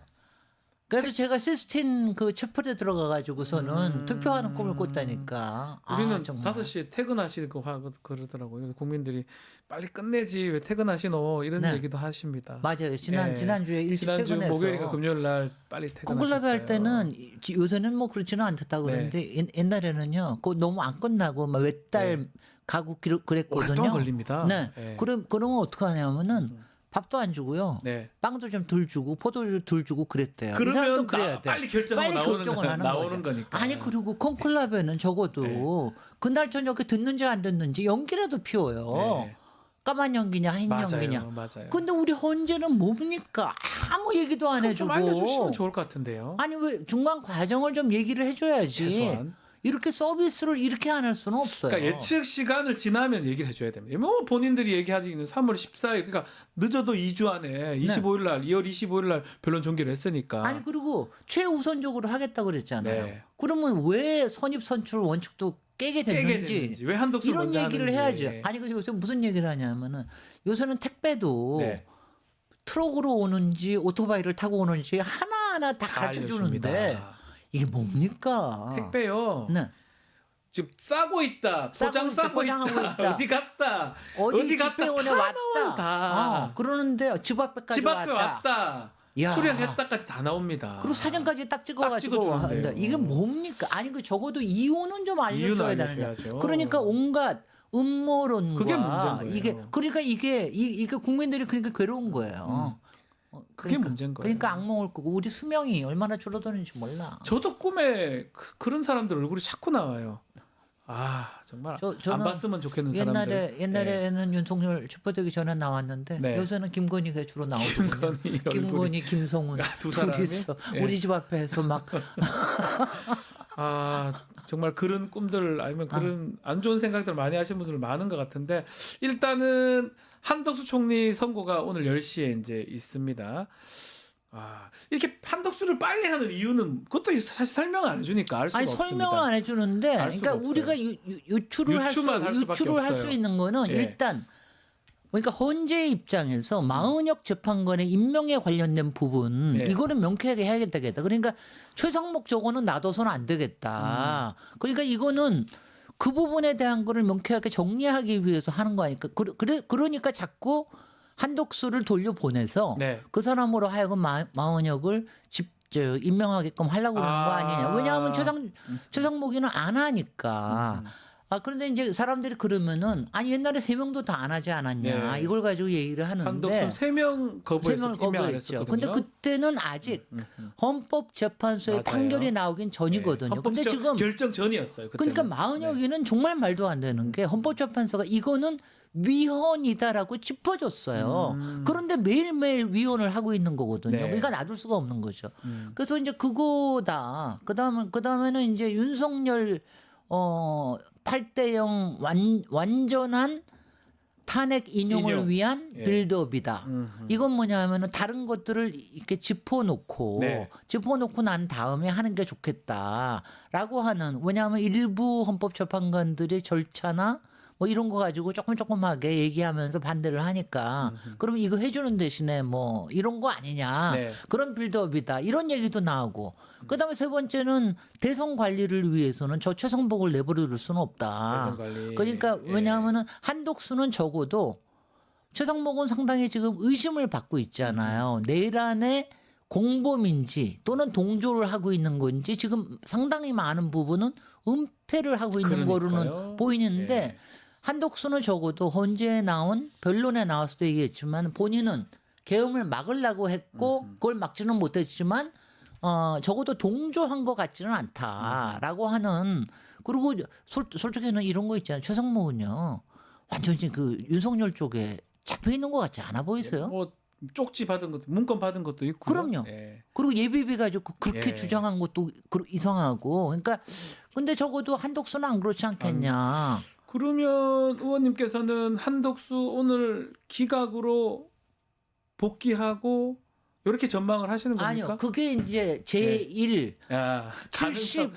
그래서 제가 시스틴 그 채플에 들어가가지고서는 투표하는 꿈을 꿨다니까. 우리는 정말. 5시에 퇴근하시고 그러더라고요. 국민들이 빨리 끝내지 왜 퇴근하시노 이런 네. 얘기도 하십니다. 맞아요. 지난주에 일찍 지난주 퇴근해서 목요일이니까 금요일 날 빨리 퇴근하셨어요. 콘클라베 할 때는 요새는 뭐 그렇지는 않다고 네. 그러는데 옛날에는 그거 너무 안 끝나고 막 외달 가고 그랬거든요. 오랫동안 걸립니다. 네. 네. 그러면 어떻게 하냐면은 밥도 안 주고요. 네. 빵도 좀 덜 주고 포도주 덜 주고 그랬대요. 이 그러면 사람도 그래야 돼. 빨리 결정하고 빨리 나오는 결정을 하는 나오는 거죠. 거니까. 아니 그리고 콘클라베는 적어도 네. 그날 저녁에 듣는지 안 듣는지 연기라도 피워요. 네. 까만 연기냐 흰 맞아요, 연기냐. 맞아요. 근데 우리 헌재는 뭡니까? 아무 얘기도 안 그럼 해주고. 좀 알려주시면 좋을 것 같은데요. 아니 왜 중간 과정을 좀 얘기를 해줘야지. 최소한. 이렇게 서비스를 이렇게 안 할 수는 없어요. 그러니까 예측 시간을 지나면 얘기를 해줘야 됩니다. 뭐 본인들이 얘기하기는 3월 14일 그러니까 늦어도 2주 안에 25일 날 2월 25일 날 변론 종결을 했으니까. 아니 그리고 최우선적으로 하겠다고 그랬잖아요. 네. 그러면 왜 선입 선출 원칙도 깨게 됐는지 왜 한독수 이런 먼저 얘기를 하는지. 해야죠. 아니 근데 요새 무슨 얘기를 하냐면은 요새는 택배도 네. 트럭으로 오는지 오토바이를 타고 오는지 하나하나 다 가르쳐 주는데 알려줍니다. 이게 뭡니까? 택배요. 네. 지금 싸고 있다. 포장 싸고 포장하고 있다. 어디 갔다. 어디 갔다. 집배원에 다 왔다. 나와요, 다. 그러는데 집 앞에까지 집 앞에 왔다. 왔다. 야. 수령했다까지 다 나옵니다. 그리고 사진까지 딱 찍어가지고 찍어주는데요. 한다. 이게 뭡니까? 아니 그 적어도 이유는 좀 이유는 알려줘야 되는 거야. 알려줘야죠. 그러니까 온갖 음모론과 그게 문제인 거예요. 이게 그러니까 이게 국민들이 그러니까 괴로운 거예요. 그게 문제인 거예요. 그러니까 악몽을 꾸고 우리 수명이 얼마나 줄어드는지 몰라. 저도 꿈에 그런 사람들 얼굴이 자꾸 나와요. 아 정말 저는 안 봤으면 좋겠는 사람들. 옛날에는 윤석열 슈퍼되기 전에 나왔는데 네. 요새는 김건희가 주로 나오거든요. 김건희, 김성훈 두 사람이? 둘이서 네. 우리 집 앞에서 막 아 정말 그런 꿈들 아니면 그런 안 좋은 생각들 많이 하시는 분들 많은 것 같은데 일단은 한덕수 총리 선고가 오늘 10시에 이제 있습니다. 아 이렇게 한덕수를 빨리 하는 이유는 그것도 사실 설명 안 해주니까 알 수가 아니 없습니다. 설명을 안 해주는데 알 수가 그러니까 없어요. 우리가 유추를 할 유추만 할 수밖에 유추를 할 수 없어요. 있는 거는 예. 일단 그러니까 헌재 입장에서 마은혁 재판관의 임명에 관련된 부분 예. 이거는 명쾌하게 해야겠다. 그러니까 최상목 저거는 놔둬서는 안 되겠다. 그러니까 이거는 그 부분에 대한 거를 명쾌하게 정리하기 위해서 하는 거 아닐까. 그러니까 자꾸 한덕수를 돌려보내서 네. 그 사람으로 하여금 마은혁을 임명하게끔 하려고 그러는 거 아니냐. 왜냐하면 최상목이는 안 하니까. 그런데 이제 사람들이 그러면은 아니 옛날에 3명도 다 안 하지 않았냐. 네. 이걸 가지고 얘기를 하는데 한덕수 3명 거부해서 3명을 임명 안 거부했죠. 했었거든요. 근데 그때는 아직 헌법재판소의 맞아요. 판결이 나오긴 전이거든요. 근데 헌법적 지금 결정 전이었어요. 그때는. 그러니까 마은혁이는 정말 말도 안 되는 게 헌법재판소가 이거는 위헌이다라고 짚어줬어요. 그런데 매일매일 위헌을 하고 있는 거거든요. 네. 그러니까 놔둘 수가 없는 거죠. 그래서 이제 그거다. 그다음에는 이제 윤석열 8대0 완전한 탄핵 인용을 위한 예. 빌드업이다. 이건 뭐냐면은 다른 것들을 이렇게 짚어놓고 네. 난 다음에 하는 게 좋겠다라고 하는 왜냐하면 일부 헌법재판관들의 절차나 뭐 이런 거 가지고 조금하게 얘기하면서 반대를 하니까 그럼 이거 해주는 대신에 뭐 이런 거 아니냐 네. 그런 빌드업이다 이런 얘기도 나오고 그다음에 세 번째는 대선 관리를 위해서는 저 최성복을 내버려둘 수는 없다. 대선 관리. 그러니까 예. 왜냐하면은 한독수는 적어도 최성복은 상당히 지금 의심을 받고 있잖아요. 내란의 공범인지 또는 동조를 하고 있는 건지 지금 상당히 많은 부분은 은폐를 하고 있는 그러니까요. 거로는 보이는데 예. 한독수는 적어도 헌재에 나온 변론에 나와서도 얘기했지만 본인은 계엄을 막으려고 했고 그걸 막지는 못했지만 적어도 동조한 것 같지는 않다라고 하는 그리고 솔직히는 이런 거 있잖아요. 최성목은요 완전히 그 윤석열 쪽에 잡혀 있는 것 같지 않아 보이세요? 뭐 쪽지 받은 것도 문건 받은 것도 있고. 그럼요. 그리고 예비비 가지고 그렇게 예. 주장한 것도 이상하고. 그러니까 근데 적어도 한독수는 안 그렇지 않겠냐. 그러면 의원님께서는 한덕수 오늘 기각으로 복귀하고 이렇게 전망을 하시는 겁니까? 아니요. 그게 이제 제1 야, 75%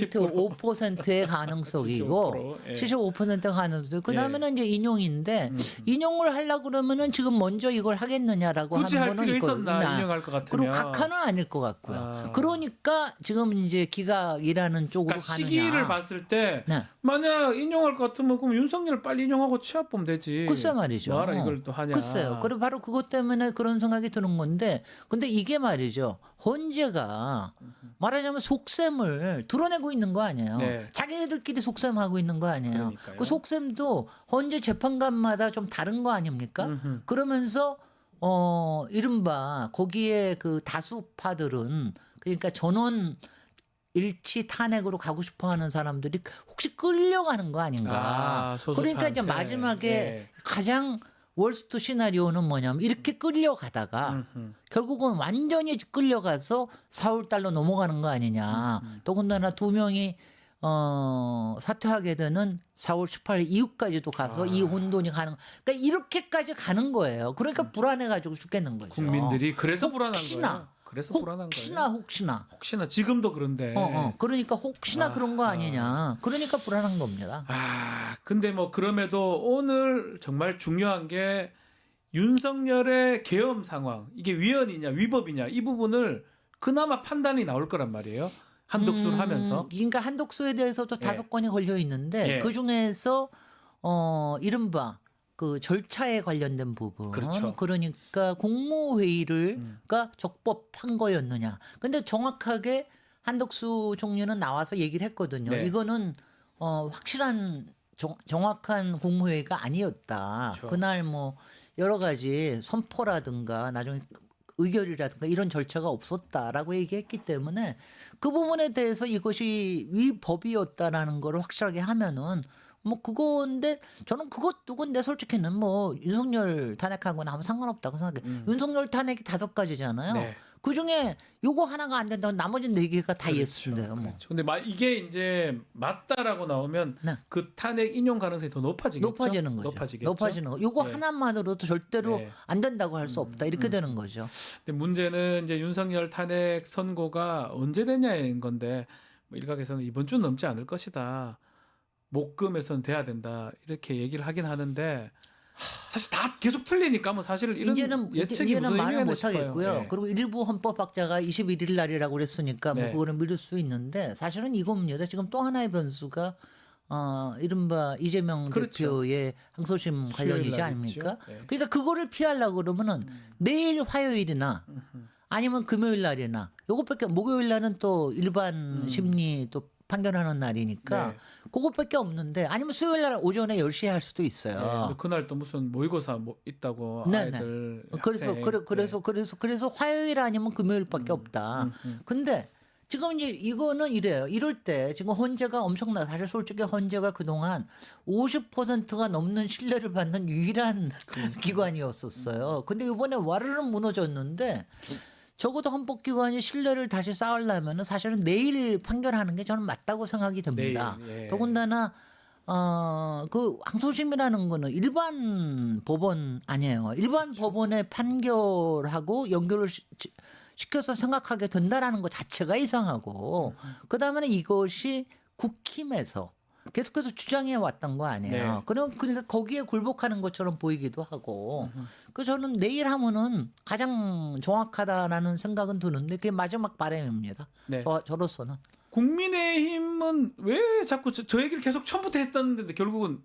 5%의 가능성이고 75%, 예. 75%의 가능성. 그다음에는 이제 인용인데 인용을 하려고 그러면은 지금 먼저 이걸 하겠느냐라고 굳이 하는 할 거는 필요 있었나 있거든요. 인용할 것 같으면. 그리고 각하는 아닐 것 같고요. 그러니까 지금 이제 기각이라는 쪽으로 그러니까 가느냐. 시기를 봤을 때 네. 만약 인용할 것 같으면 그럼 윤석열 빨리 인용하고 취합 보면 되지. 글쎄 말이죠. 뭐하러 이걸 또 하냐. 글쎄요. 그리고 바로 그것 때문에 그런 생각이 드는 건데 근데 이게 말이죠. 헌재가 말하자면 속셈을 드러내고 있는 거 아니에요. 네. 자기네들끼리 속셈하고 있는 거 아니에요. 그러니까요. 그 속셈도 헌재 재판관마다 좀 다른 거 아닙니까? 그러면서 이른바 거기에 그 다수파들은 그러니까 전원 일치 탄핵으로 가고 싶어 하는 사람들이 혹시 끌려가는 거 아닌가. 그러니까 이제 마지막에 예. 가장 월스트 시나리오는 뭐냐면 이렇게 끌려가다가 결국은 완전히 끌려가서 4월달로 넘어가는 거 아니냐. 더군다나 2명이 사퇴하게 되는 4월 18일 이후까지도 가서 이 혼돈이 가는. 그러니까 이렇게까지 가는 거예요. 그러니까 불안해가지고 죽겠는 거죠. 국민들이 그래서 불안한 혹시나, 거예요. 그래서 불안한 거예요. 혹시나 지금도 그런데. 그러니까 혹시나 그런 거 아니냐. 그러니까 불안한 겁니다. 근데 뭐 그럼에도 오늘 정말 중요한 게 윤석열의 계엄 상황 이게 위헌이냐 위법이냐 이 부분을 그나마 판단이 나올 거란 말이에요. 한독수를 하면서. 그러니까 한독수에 대해서도 5건이 걸려 있는데 그 중에서 이른바 그 절차에 관련된 부분. 그렇죠. 그러니까 국무회의가 적법한 거였느냐. 근데 정확하게 한덕수 총리는 나와서 얘기를 했거든요. 네. 이거는 확실한 정확한 국무회의가 아니었다. 그렇죠. 그날 뭐 여러 가지 선포라든가 나중에 의결이라든가 이런 절차가 없었다라고 얘기했기 때문에 그 부분에 대해서 이것이 위법이었다라는 걸 확실하게 하면은 뭐 그건데 저는 그것 두고인데 솔직히는 뭐 윤석열 탄핵하고는 아무 상관없다고 생각해요. 윤석열 탄핵이 5가지잖아요. 네. 그중에 요거 하나가 안 된다면 나머지 4개가 다 예스인데요. 뭐. 그렇죠. 근데 이게 이제 맞다라고 나오면 그 탄핵 인용 가능성이 더 높아지겠죠. 높아지는 거죠. 높아지겠죠. 높아지는 거. 요거 하나만으로도 절대로 네. 안 된다고 할 수 없다. 이렇게 되는 거죠. 근데 문제는 이제 윤석열 탄핵 선고가 언제 되냐인 건데 뭐 일각에서는 이번 주 넘지 않을 것이다. 목금에서는 돼야 된다. 이렇게 얘기를 하긴 하는데 사실 다 계속 틀리니까 뭐 사실 이런 예측이 이제는 무슨 말을 의미가 못 싶어요. 하겠고요. 네. 그리고 일부 헌법학자가 21일 날이라고 그랬으니까 뭐 네. 그거는 믿을 수 있는데 사실은 이겁니다. 지금 또 하나의 변수가 이른바 이재명 그렇죠. 대표의 항소심 관련이지 수요일 날 않습니까? 있죠. 네. 그러니까 그거를 피하려고 그러면은 내일 화요일이나 아니면 금요일 날이나 요것밖에 목요일 날은 또 일반 심리 또 판결하는 날이니까 네. 그것밖에 없는데 아니면 수요일 날 오전에 10시에 할 수도 있어요. 네, 근데 그날 또 무슨 모의고사 뭐 있다고 네네. 아이들 그래서 화요일 아니면 금요일밖에 없다. 근데 지금 이제 이거는 이래요. 이럴 때 지금 헌재가 엄청나. 사실 솔직히 헌재가 그동안 50%가 넘는 신뢰를 받는 유일한 기관이었었어요. 근데 이번에 와르르 무너졌는데 적어도 헌법기관이 신뢰를 다시 쌓으려면 사실은 내일 판결하는 게 저는 맞다고 생각이 듭니다. 내일, 예. 더군다나 그 항소심이라는 거는 일반 법원 아니에요. 일반 법원의 판결하고 연결을 시켜서 생각하게 된다라는 것 자체가 이상하고 그다음에 이것이 국힘에서 계속해서 주장해 왔던 거 아니에요. 네. 그러니까 거기에 굴복하는 것처럼 보이기도 하고. 그 저는 내일 하면은 가장 정확하다라는 생각은 드는데 그게 마지막 바람입니다. 네. 저로서는. 국민의힘은 왜 자꾸 저 얘기를 계속 처음부터 했었는데 결국은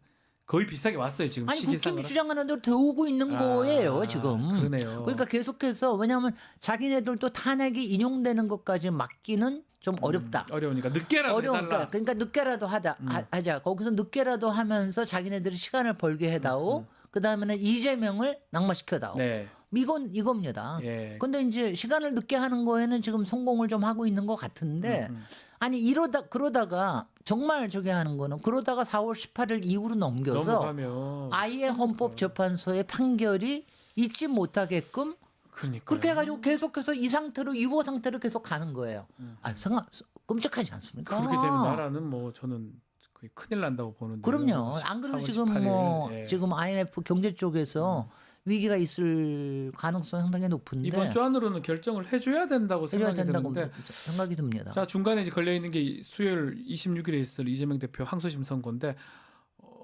거의 비슷하게 왔어요 지금 아니 국힘이 시기상으로. 주장하는 대로 되오고 있는 거예요 지금. 그러네요. 그러니까 계속해서 왜냐하면 자기네들도 탄핵이 인용되는 것까지 막기는 좀 어렵다. 어려우니까 늦게라도 어려우니까 해달라. 그러니까 늦게라도 하자. 거기서 늦게라도 하면서 자기네들이 시간을 벌게 해다오. 그 다음에는 이재명을 낙마시켜다오. 네. 이겁니다. 예. 근데 이제 시간을 늦게 하는 거에는 지금 성공을 좀 하고 있는 것 같은데 아니 그러다가 정말 저기 하는 거는 그러다가 4월 18일 이후로 넘겨서 넘어가면 아예 헌법재판소의 판결이 잊지 못하게끔 그러니까요. 그렇게 해가지고 계속해서 이 상태로 유보 상태로 계속 가는 거예요. 끔찍하지 않습니까? 그렇게 되면 나라는 뭐 저는 거의 큰일 난다고 보는데. 그럼요. 안 그래도 4월 지금 18일, 뭐 예. 지금 IMF 경제 쪽에서 위기가 있을 가능성이 상당히 높은데 이번 주 안으로는 결정을 해줘야 된다고 해줘야 생각이 된다고 드는데. 생각이 듭니다. 자 중간에 이제 걸려 있는 게 수요일 26일에 있을 이재명 대표 항소심 선고인데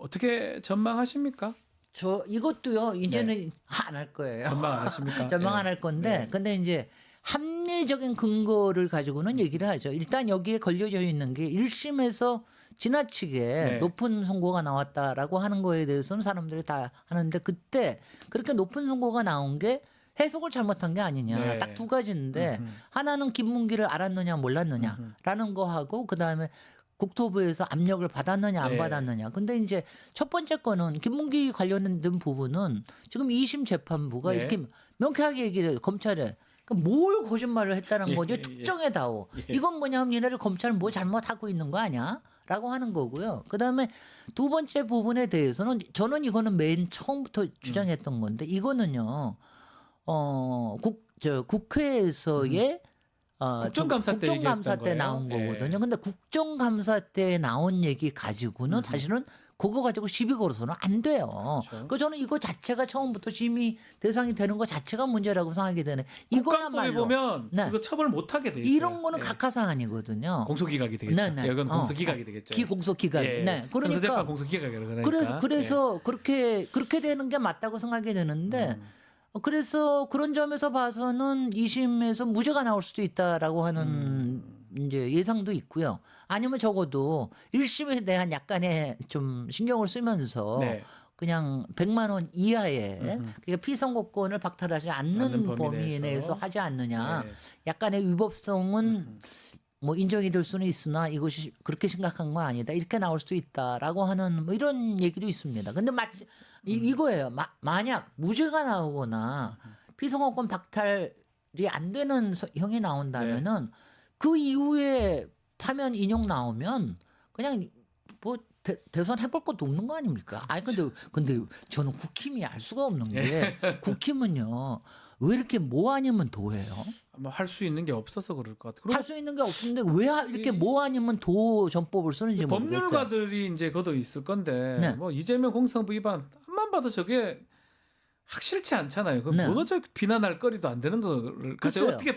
어떻게 전망하십니까? 저 이것도요 이제는 안 할 거예요. 전망 안 하십니까? 전망 예. 안 할 건데 네. 근데 이제 합리적인 근거를 가지고는 얘기를 하죠. 일단 여기에 걸려져 있는 게 1심에서 지나치게 네. 높은 선고가 나왔다라고 하는 거에 대해서는 사람들이 다 하는데 그때 그렇게 높은 선고가 나온 게 해석을 잘못한 게 아니냐. 네. 딱 두 가지인데 하나는 김문기를 알았느냐 몰랐느냐라는 거하고 그다음에 국토부에서 압력을 받았느냐 안 네. 받았느냐. 근데 이제 첫 번째 거는 김문기 관련된 부분은 지금 2심 재판부가 네. 이렇게 명쾌하게 얘기를 해요. 검찰에. 그러니까 뭘 거짓말을 했다는 예, 거죠. 예, 예. 특정해다오. 예. 이건 뭐냐면 얘네들 검찰은 뭐 잘못하고 있는 거 아니야? 라고 하는 거고요. 그다음에 두 번째 부분에 대해서는 저는 이거는 맨 처음부터 주장했던 건데 이거는요. 국회에서의 국정감사 때 국정감사 얘기했던 때 나온 거예요? 거거든요. 근데 국정감사 때 나온 얘기 가지고는 사실은 그거 가지고 시비 걸어서는 안 돼요. 그렇죠. 그 저는 이거 자체가 처음부터 심의 대상이 되는 거 자체가 문제라고 생각이 되네. 국감법에 이거야말로 보면 네. 그거 처벌 못하게 돼 있어요. 이런 거는 예. 각하사안이거든요. 공소기각이 되겠죠. 네, 네. 이건 공소기각이 되겠죠. 기공소기각. 예. 네. 형사재판 그러니까 공소기각이라고 그러니까. 그래서 그렇게 되는 게 맞다고 생각이 되는데 그래서 그런 점에서 봐서는 2심에서 무죄가 나올 수도 있다라고 하는 이제 예상도 있고요. 아니면 적어도 1심에 대한 약간의 좀 신경을 쓰면서 네. 그냥 100만 원 이하의 그러니까 피선거권을 박탈하지 않는 않는 범위 범위 내에서. 내에서 하지 않느냐. 네. 약간의 위법성은 뭐 인정이 될 수는 있으나 이것이 그렇게 심각한 건 아니다. 이렇게 나올 수도 있다라고 하는 뭐 이런 얘기도 있습니다. 근데 마치 이거예요. 만약 무죄가 나오거나 피선거권 박탈이 안 되는 형이 나온다면은 그 이후에 파면 인용 나오면 그냥 뭐 대선 해볼 것도 없는 거 아닙니까? 아니 근데 저는 국힘이 알 수가 없는 게 국힘은요 왜 이렇게 뭐 아니면 도예요? 아마 할 수 있는 게 없어서 그럴 것 같아요. 할 수 있는 게 없는데 왜 이렇게 뭐 아니면 도 전법을 쓰는지 모르겠어요. 법률가들이 이제 그것도 있을 건데 네. 뭐 이재명 공성부 위반 한만 봐도 저게 확실치 않잖아요. 그 네. 뭐가 저 비난할 거리도 안 되는 거를 글쎄요. 어떻게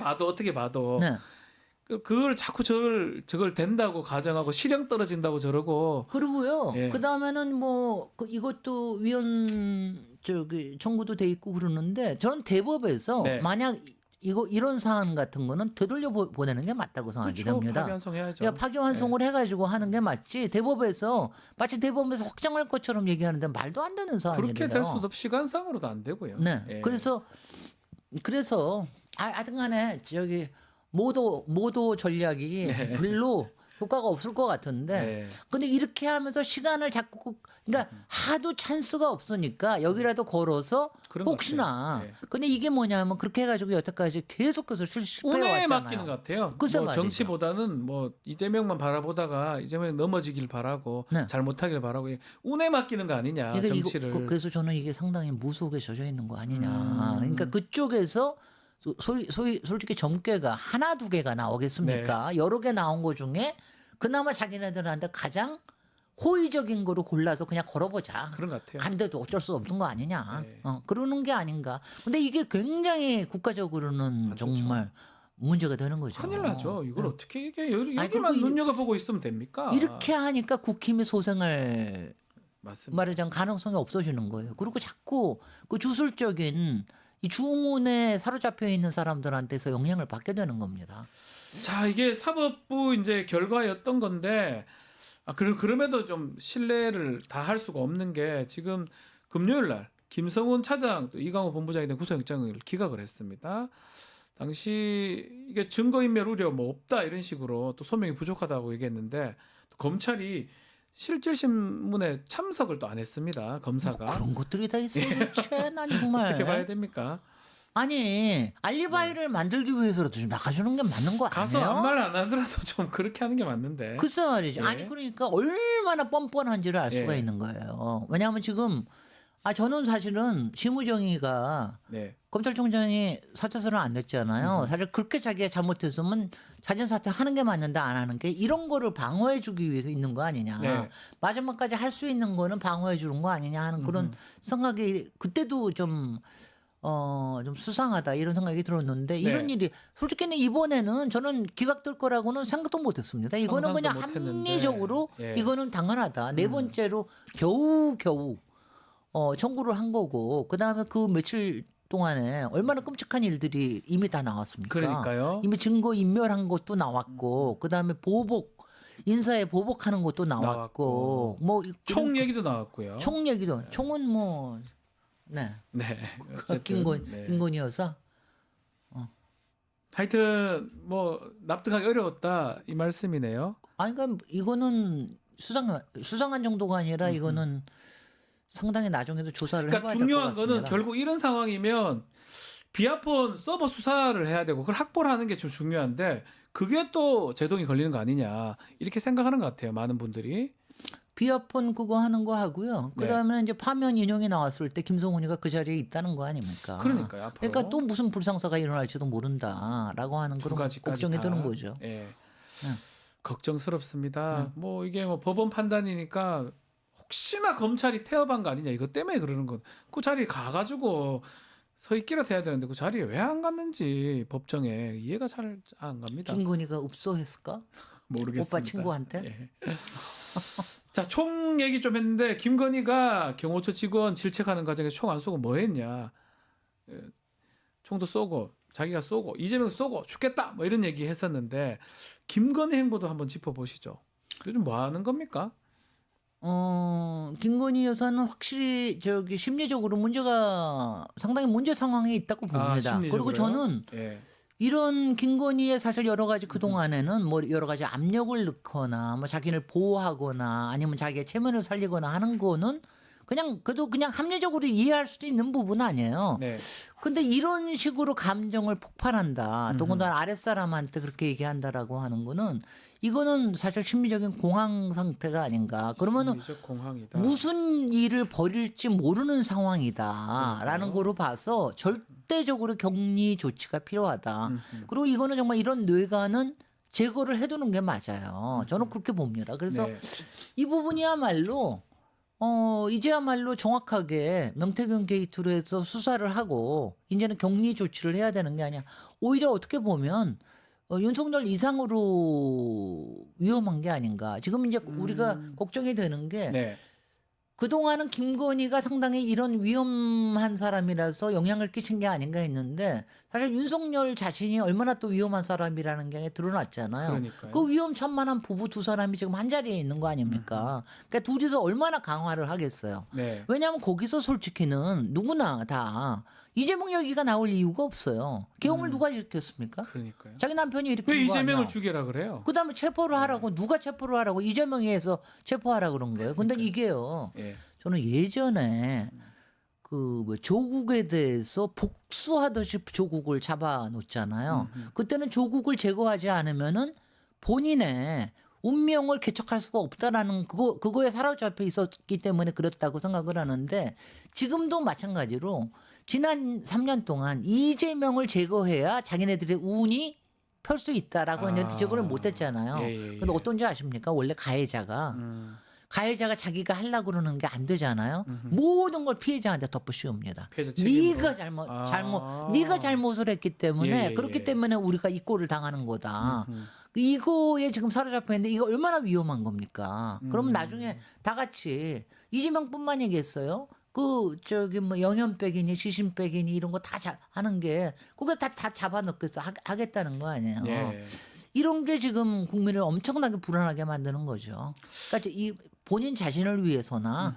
봐도 네. 그걸 자꾸 저걸 된다고 가정하고 실형 떨어진다고 저러고 그리고요. 예. 그 다음에는 뭐 이것도 위원 청구도 돼 있고 그러는데 저는 대법에서 네. 만약 이런 사안 같은 거는 되돌려 보내는 게 맞다고 생각이 그렇죠. 됩니다. 파기환송해야죠. 그러니까 파기환송을 해가지고 하는 게 맞지. 대법에서 마치 대법에서 확정할 것처럼 얘기하는데 말도 안 되는 사안이에요. 그렇게 될 수도 없고 시간상으로도 안 되고요. 네. 예. 그래서 하여튼간에 모도 전략이 별로 효과가 없을 것 같은데 네. 근데 이렇게 하면서 시간을 자꾸 그러니까 하도 찬스가 없으니까 여기라도 걸어서 그런 것 혹시나 같아요. 네. 근데 이게 뭐냐면 그렇게 해가지고 여태까지 계속해서 실패해 운에 왔잖아요. 맡기는 것 같아요. 글쎄 뭐 말이죠. 정치보다는 뭐 이재명만 바라보다가 이재명 넘어지길 바라고 네. 잘못하길 바라고 운에 맡기는 거 아니냐 그러니까 정치를. 그래서 저는 이게 상당히 무속에 젖어 있는 거 아니냐. 그러니까 그쪽에서 솔직히 점괘가 하나 두 개가 나오겠습니까? 네. 여러 개 나온 거 중에 그나마 자기네들한테 가장 호의적인 거로 골라서 그냥 걸어보자. 그런 것 같아요. 안 돼도 어쩔 수 없는 거 아니냐. 네. 그러는 게 아닌가. 근데 이게 굉장히 국가적으로는 안 정말 문제가 되는 거죠. 큰일 나죠. 이걸 네. 어떻게 이게 여기만 그리고 눈여겨보고 있으면 됩니까? 이렇게 하니까 국힘의 소생을 맞습니다. 말하자면 가능성이 없어지는 거예요. 그리고 자꾸 그 주술적인 이 주문에 사로잡혀 있는 사람들한테서 영향을 받게 되는 겁니다. 자, 이게 사법부 이제 결과였던 건데 그럼에도 좀 신뢰를 다 할 수가 없는 게 지금 금요일 날 김성훈 차장 또 이강호 본부장에 대한 구속영장을 기각을 했습니다. 당시 이게 증거인멸 우려 뭐 없다 이런 식으로 또 소명이 부족하다고 얘기했는데 또 검찰이 실질신문에 참석을 또 안 했습니다. 검사가. 뭐 그런 것들이 다 있어요. 도대체 난 정말. 어떻게 봐야 됩니까? 아니 알리바이를 만들기 위해서라도 좀 나가주는 게 맞는 거 아니에요? 가서 아무 말 안 하더라도 좀 그렇게 하는 게 맞는데. 글쎄 말이죠. 예. 아니 그러니까 얼마나 뻔뻔한지를 알 수가 예. 있는 거예요. 왜냐하면 지금 저는 사실은 심우정이가 네. 검찰총장이 사퇴서를 안 냈잖아요. 사실 그렇게 자기가 잘못했으면 자진 사퇴하는 게 맞는데 안 하는 게 이런 거를 방어해주기 위해서 있는 거 아니냐. 네. 마지막까지 할 수 있는 거는 방어해주는 거 아니냐 하는 그런 생각이 그때도 좀 수상하다 이런 생각이 들었는데 이런 네. 일이 솔직히는 이번에는 저는 기각될 거라고는 생각도 못했습니다. 이거는 그냥 상상도 못했는데. 합리적으로 예. 이거는 당연하다. 네 번째로 겨우 청구를 한 거고 그 다음에 그 며칠 동안에 얼마나 끔찍한 일들이 이미 다 나왔습니까? 그러니까요. 이미 증거 인멸한 것도 나왔고 그 다음에 인사에 보복하는 것도 나왔고 뭐 총 얘기도 나왔고요. 총 얘기도 총은 뭐 네. 네. 어쨌든, 네. 김건희여서 하여튼 뭐 납득하기 어려웠다 이 말씀이네요. 아니 그러니까 이거는 수상한 정도가 아니라 이거는 상당히 나중에도 조사를 그러니까 해봐야 될 것 중요한 같습니다. 거는 결국 이런 상황이면 비아폰 서버 수사를 해야 되고 그걸 확보를 하는 게 좀 중요한데 그게 또 제동이 걸리는 거 아니냐 이렇게 생각하는 것 같아요. 많은 분들이. 비아폰 그거 하는 거 하고요. 네. 그다음에 이제 파면 인용이 나왔을 때 김성훈이가 그 자리에 있다는 거 아닙니까? 그러니까요. 앞으로. 그러니까 또 무슨 불상사가 일어날지도 모른다라고 하는 두 그런 가지까지 걱정이 다. 드는 거죠. 예. 걱정스럽습니다. 뭐 이게 뭐 법원 판단이니까 혹시나 검찰이 태업한 거 아니냐 이것 때문에 그러는 건 그 자리에 가가지고 서 있기라도 해야 되는데 그 자리에 왜 안 갔는지 법정에 이해가 잘 안 갑니다. 김건희가 읍소했을까? 모르겠습니다. 오빠 친구한테? 예. 자, 총 얘기 좀 했는데 김건희가 경호처 직원 질책하는 과정에서 총 안 쏘고 뭐 했냐? 총도 쏘고 자기가 쏘고 이재명 쏘고 죽겠다 뭐 이런 얘기 했었는데 김건희 행보도 한번 짚어보시죠. 요즘 뭐 하는 겁니까? 김건희 여사는 확실히 심리적으로 상당히 문제 상황에 있다고 봅니다. 그리고 저는 예. 이런 김건희의 사실 여러 가지 그 동안에는 뭐 여러 가지 압력을 넣거나 뭐 자기를 보호하거나 아니면 자기의 체면을 살리거나 하는 거는 그래도 그냥 합리적으로 이해할 수도 있는 부분 아니에요. 네. 근데 이런 식으로 감정을 폭발한다. 더군다나 아랫사람한테 그렇게 얘기한다라고 하는 거는 이거는 사실 심리적인 공황 상태가 아닌가. 그러면은 심리적 공황이다. 무슨 일을 벌일지 모르는 상황이다라는 거로 봐서 절대적으로 격리 조치가 필요하다. 그리고 이거는 정말 이런 뇌관은 제거를 해두는 게 맞아요. 저는 그렇게 봅니다. 그래서 네. 이 부분이야말로 이제야말로 정확하게 명태균 게이트로 해서 수사를 하고 이제는 격리 조치를 해야 되는 게 아니야. 오히려 어떻게 보면 윤석열 이상으로 위험한 게 아닌가. 지금 이제 우리가 걱정이 되는 게 네. 그동안은 김건희가 상당히 이런 위험한 사람이라서 영향을 끼친 게 아닌가 했는데 사실 윤석열 자신이 얼마나 또 위험한 사람이라는 게 드러났잖아요. 그러니까요. 그 위험천만한 부부 두 사람이 지금 한 자리에 있는 거 아닙니까? 그러니까 둘이서 얼마나 강화를 하겠어요. 네. 왜냐하면 거기서 솔직히는 누구나 다 이재명 얘기가 나올 이유가 없어요. 계엄을 누가 일으켰습니까? 그러니까요. 자기 남편이 일으킨 왜 거 아니야. 이재명을 죽이라 그래요? 그다음에 체포를 하라고 누가 체포를 하라고 이재명이 해서 체포하라 그런 거예요. 근데 이게요. 예. 저는 예전에 조국에 대해서 복수하듯이 조국을 잡아놓잖아요. 그때는 조국을 제거하지 않으면은 본인의 운명을 개척할 수가 없다라는 그거에 사로잡혀 있었기 때문에 그렇다고 생각을 하는데 지금도 마찬가지로 지난 3년 동안 이재명을 제거해야 자기네들의 운이 펼 수 있다라고 했는데 제거를 못했잖아요. 예. 근데 어떤지 아십니까? 원래 가해자가 가해자가 자기가 하려고 그러는 게 안 되잖아요. 모든 걸 피해자한테 덮어씌웁니다. 피해자 책임으로. 네가 네가 잘못을 했기 때문에 예. 그렇기 때문에 우리가 이 꼴을 당하는 거다. 이거에 지금 사로잡혀 있는데 이거 얼마나 위험한 겁니까? 그러면 나중에 다 같이 이재명뿐만 얘기했어요. 뭐 영연백이니 시신백이니 이런 거 다 하는 게 그거 다 잡아넣겠어 하겠다는 거 아니에요. 예. 이런 게 지금 국민을 엄청나게 불안하게 만드는 거죠. 그러니까 이 본인 자신을 위해서나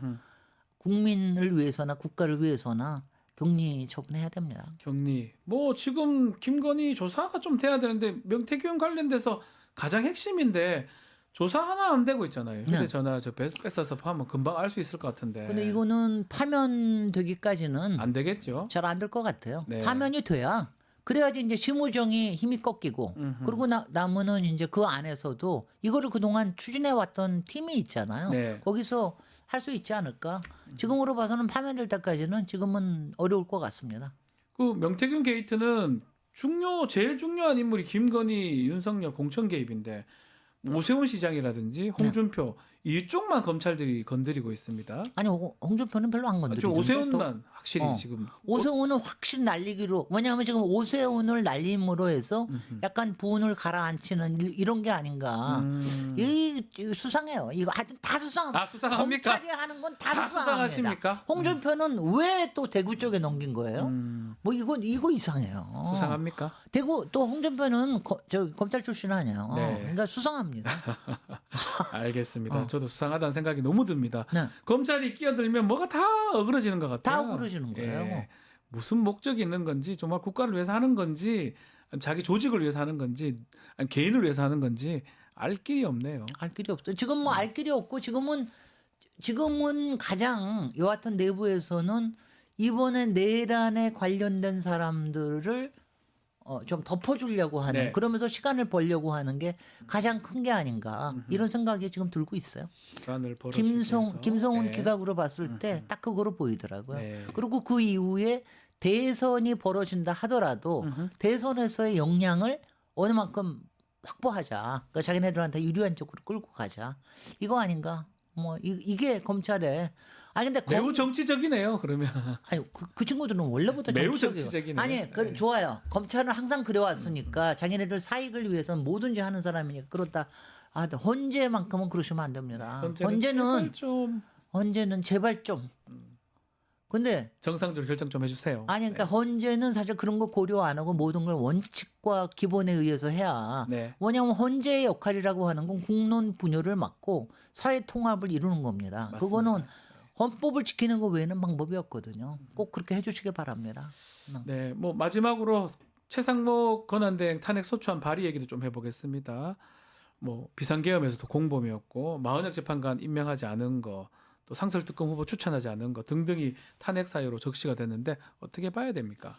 국민을 위해서나 국가를 위해서나 격리 처분해야 됩니다. 격리. 뭐 지금 김건희 조사가 좀 돼야 되는데 명태균 관련돼서 가장 핵심인데 조사 하나 안 되고 있잖아요. 휴대전화 저 뺏어서 하면 금방 알 수 있을 것 같은데. 근데 이거는 파면되기까지는 안 되겠죠. 잘 안 될 것 같아요. 네. 파면이 돼야 그래야지 이제 심우정이 힘이 꺾이고 그리고 남은 이제 그 안에서도 이거를 그동안 추진해 왔던 팀이 있잖아요. 네. 거기서 할 수 있지 않을까? 지금으로 봐서는 파면될 때까지는 지금은 어려울 것 같습니다. 그 명태균 게이트는 제일 중요한 인물이 김건희, 윤석열 공천 개입인데 오세훈 시장이라든지 홍준표 이쪽만 검찰들이 건드리고 있습니다. 아니 홍준표는 별로 안 건드리죠. 오세훈만 확실히 지금. 오세훈은 확실히 날리기로. 왜냐하면 지금 오세훈을 날림으로 해서 약간 부운을 가라앉히는 이런 게 아닌가. 이 수상해요. 이거 하여튼 다 수상합니다. 수상합니까? 검찰이 하는 건 다 수상하십니까? 홍준표는 왜 또 대구 쪽에 넘긴 거예요? 뭐 이거 이상해요. 수상합니까? 대구 또 홍준표는 검찰 출신 아니에요. 네. 그러니까 수상합니다. 알겠습니다. 저도 수상하다는 생각이 너무 듭니다. 네. 검찰이 끼어들면 뭐가 다 어그러지는 것 같아요. 다 어그러지는 거예요. 예. 무슨 목적이 있는 건지 정말 국가를 위해서 하는 건지 자기 조직을 위해서 하는 건지 아니 개인을 위해서 하는 건지 알 길이 없네요. 알 길이 없어요. 지금 뭐 알 길이 없고 지금은 가장 여하튼 내부에서는 이번에 내란에 관련된 사람들을 좀 덮어주려고 하는 네. 그러면서 시간을 벌려고 하는 게 가장 큰 게 아닌가 이런 생각이 지금 들고 있어요. 시간을 벌어주기 위해서. 김성훈 네. 기각으로 봤을 때 딱 그거로 보이더라고요. 네. 그리고 그 이후에 대선이 벌어진다 하더라도 대선에서의 역량을 어느 만큼 확보하자. 그러니까 자기네들한테 유리한 쪽으로 끌고 가자. 이거 아닌가? 뭐 이게 검찰의 근데 매우 정치적이네요. 그러면 아니 그 친구들은 원래부터 매우 정치적이에요. 정치적이네요. 아니 좋아요. 검찰은 항상 그래왔으니까 자기네들 사익을 위해서는 뭐든지 하는 사람이니까 그렇다. 근데 헌재만큼은 그러시면 안 됩니다. 헌재는 제발 좀. 근데 정상적으로 결정 좀 해주세요. 그러니까 헌재는 사실 그런 거 고려 안 하고 모든 걸 원칙과 기본에 의해서 해야. 네. 왜냐하면 헌재의 역할이라고 하는 건 국론 분열을 막고 사회 통합을 이루는 겁니다. 맞습니다. 그거는 헌법을 지키는 것 외에는 방법이 없거든요. 꼭 그렇게 해주시기 바랍니다. 네, 뭐 마지막으로 최상목 권한대행 탄핵 소추안 발의 얘기도 좀 해보겠습니다. 뭐 비상계엄에서도 공범이었고 마흔역 재판관 임명하지 않은 거, 또 상설특검 후보 추천하지 않은 거 등등이 탄핵 사유로 적시가 됐는데 어떻게 봐야 됩니까?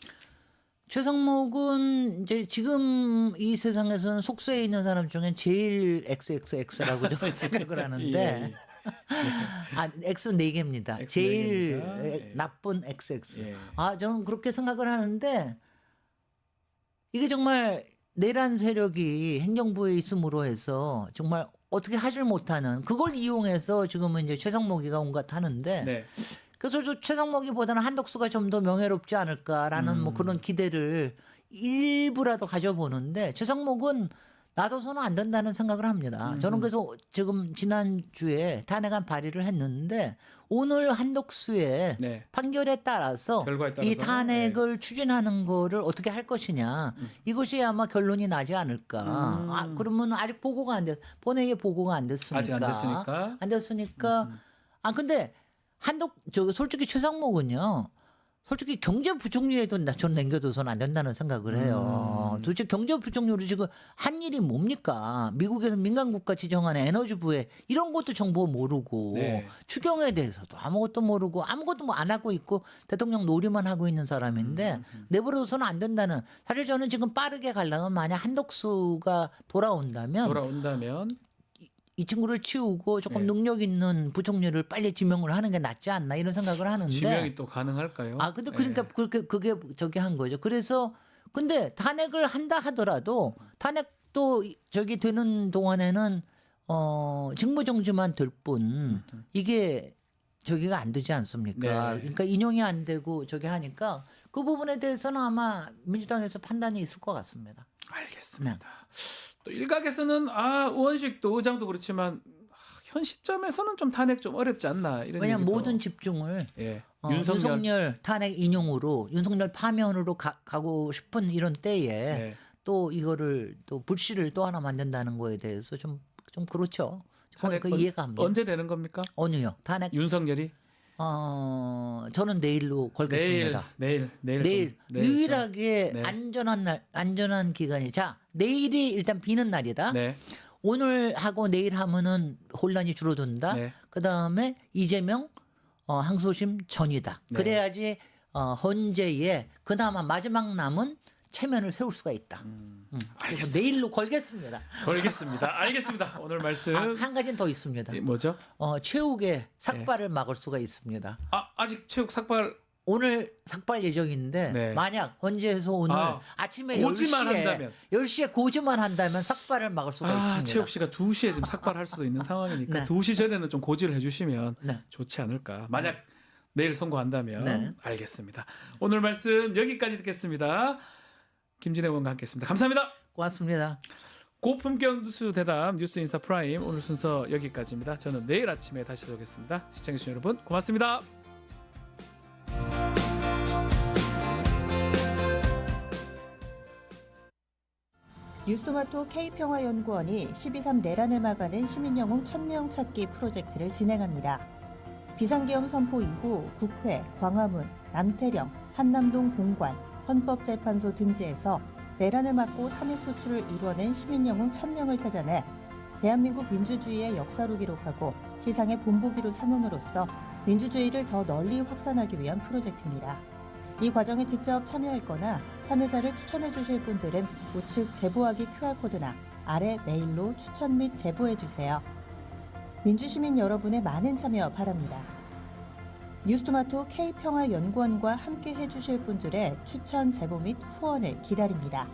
최상목은 이제 지금 이 세상에서는 속세에 있는 사람 중에 제일 XXX라고 좀 생각을 하는데. 예. X 4개입니다. X 제일 4개입니다. 예. 나쁜 XX. 예. 저는 그렇게 생각을 하는데 이게 정말 내란 세력이 행정부에 있음으로 해서 정말 어떻게 하질 못하는 그걸 이용해서 지금은 이제 최상목이가 온갖 하는데 네. 그래서 저 최상목이보다는 한덕수가 좀 더 명예롭지 않을까라는 뭐 그런 기대를 일부라도 가져보는데 최상목은 놔둬서는 안 된다는 생각을 합니다. 저는 그래서 지금 지난주에 탄핵안 발의를 했는데 오늘 한덕수의 네. 판결에 따라서 결과에 따라서 이 탄핵을 추진하는 거를 어떻게 할 것이냐 이것이 아마 결론이 나지 않을까. 그러면 아직 보고가 안 됐, 본회의에 보고가 안 됐으니까. 아직 안 됐으니까. 안 됐으니까. 근데 솔직히 최상목은요. 솔직히 경제부총리에도 전 남겨둬서는 안 된다는 생각을 해요. 도대체 경제부총리로 지금 한 일이 뭡니까? 미국에서 민간국가 지정하는 에너지부에 이런 것도 정보 모르고 네. 추경에 대해서도 아무것도 모르고 아무것도 뭐 안 하고 있고 대통령 놀이만 하고 있는 사람인데 내버려둬서는 안 된다는. 사실 저는 지금 빠르게 가려면 만약 한덕수가 돌아온다면 이 친구를 치우고 조금 네. 능력 있는 부총리를 빨리 지명을 하는 게 낫지 않나 이런 생각을 하는데. 지명이 또 가능할까요? 근데 그러니까 그게 저기 한 거죠. 그래서 근데 탄핵을 한다 하더라도 탄핵도 저기 되는 동안에는 직무 정지만 될 뿐 이게 저기가 안 되지 않습니까? 네. 그러니까 인용이 안 되고 저기 하니까 그 부분에 대해서는 아마 민주당에서 판단이 있을 것 같습니다. 알겠습니다. 또 일각에서는 의원식도 의장도 그렇지만 현 시점에서는 좀 탄핵 좀 어렵지 않나 이런 왜냐하면 얘기도. 모든 집중을 예. 윤석열 탄핵 인용으로 윤석열 파면으로 가고 싶은 이런 때에 네. 또 이거를 또 불씨를 또 하나 만든다는 거에 대해서 좀 그렇죠. 탄핵 그 이해가 합니다. 언제 되는 겁니까? 어느요? 탄핵 윤석열이 저는 내일로 걸겠습니다. 내일 유일하게 네. 안전한 기간이 자 내일이 일단 비는 날이다. 네. 오늘 하고 내일 하면은 혼란이 줄어든다. 네. 그 다음에 이재명 항소심 전이다. 네. 그래야지 헌재에 그나마 마지막 남은 체면을 세울 수가 있다. 그래서 내일로 걸겠습니다. 알겠습니다. 오늘 말씀 한 가지는 더 있습니다. 뭐죠? 최욱의 삭발을 막을 수가 있습니다. 아직 최욱 삭발 오늘 삭발 예정인데 네. 만약 헌재에서 오늘 아침에 고지만 10시에, 한다면 10시에 고지만 한다면 삭발을 막을 수가 있습니다. 최욱 씨가 2시에 지금 삭발할 수도 있는 상황이니까 네. 2시 전에는 좀 고지를 해주시면 네. 좋지 않을까. 만약 내일 선고한다면 네. 알겠습니다. 오늘 말씀 여기까지 듣겠습니다. 김진애 의원과 함께했습니다. 감사합니다. 고맙습니다. 고품격 뉴스 대담 뉴스 인사 프라임 오늘 순서 여기까지입니다. 저는 내일 아침에 다시 오겠습니다. 시청해주신 여러분 고맙습니다. 뉴스토마토 K평화연구원이 12.3 내란을 막아낸 시민영웅 1000명 찾기 프로젝트를 진행합니다. 비상계엄 선포 이후 국회, 광화문, 남태령, 한남동 본관, 헌법재판소 등지에서 내란을 막고 탄핵소추를 이뤄낸 시민영웅 1000명을 찾아내 대한민국 민주주의의 역사로 기록하고 시상의 본보기로 삼음으로써 민주주의를 더 널리 확산하기 위한 프로젝트입니다. 이 과정에 직접 참여했거나 참여자를 추천해 주실 분들은 우측 제보하기 QR코드나 아래 메일로 추천 및 제보해 주세요. 민주시민 여러분의 많은 참여 바랍니다. 뉴스토마토 K평화연구원과 함께 해주실 분들의 추천 제보 및 후원을 기다립니다.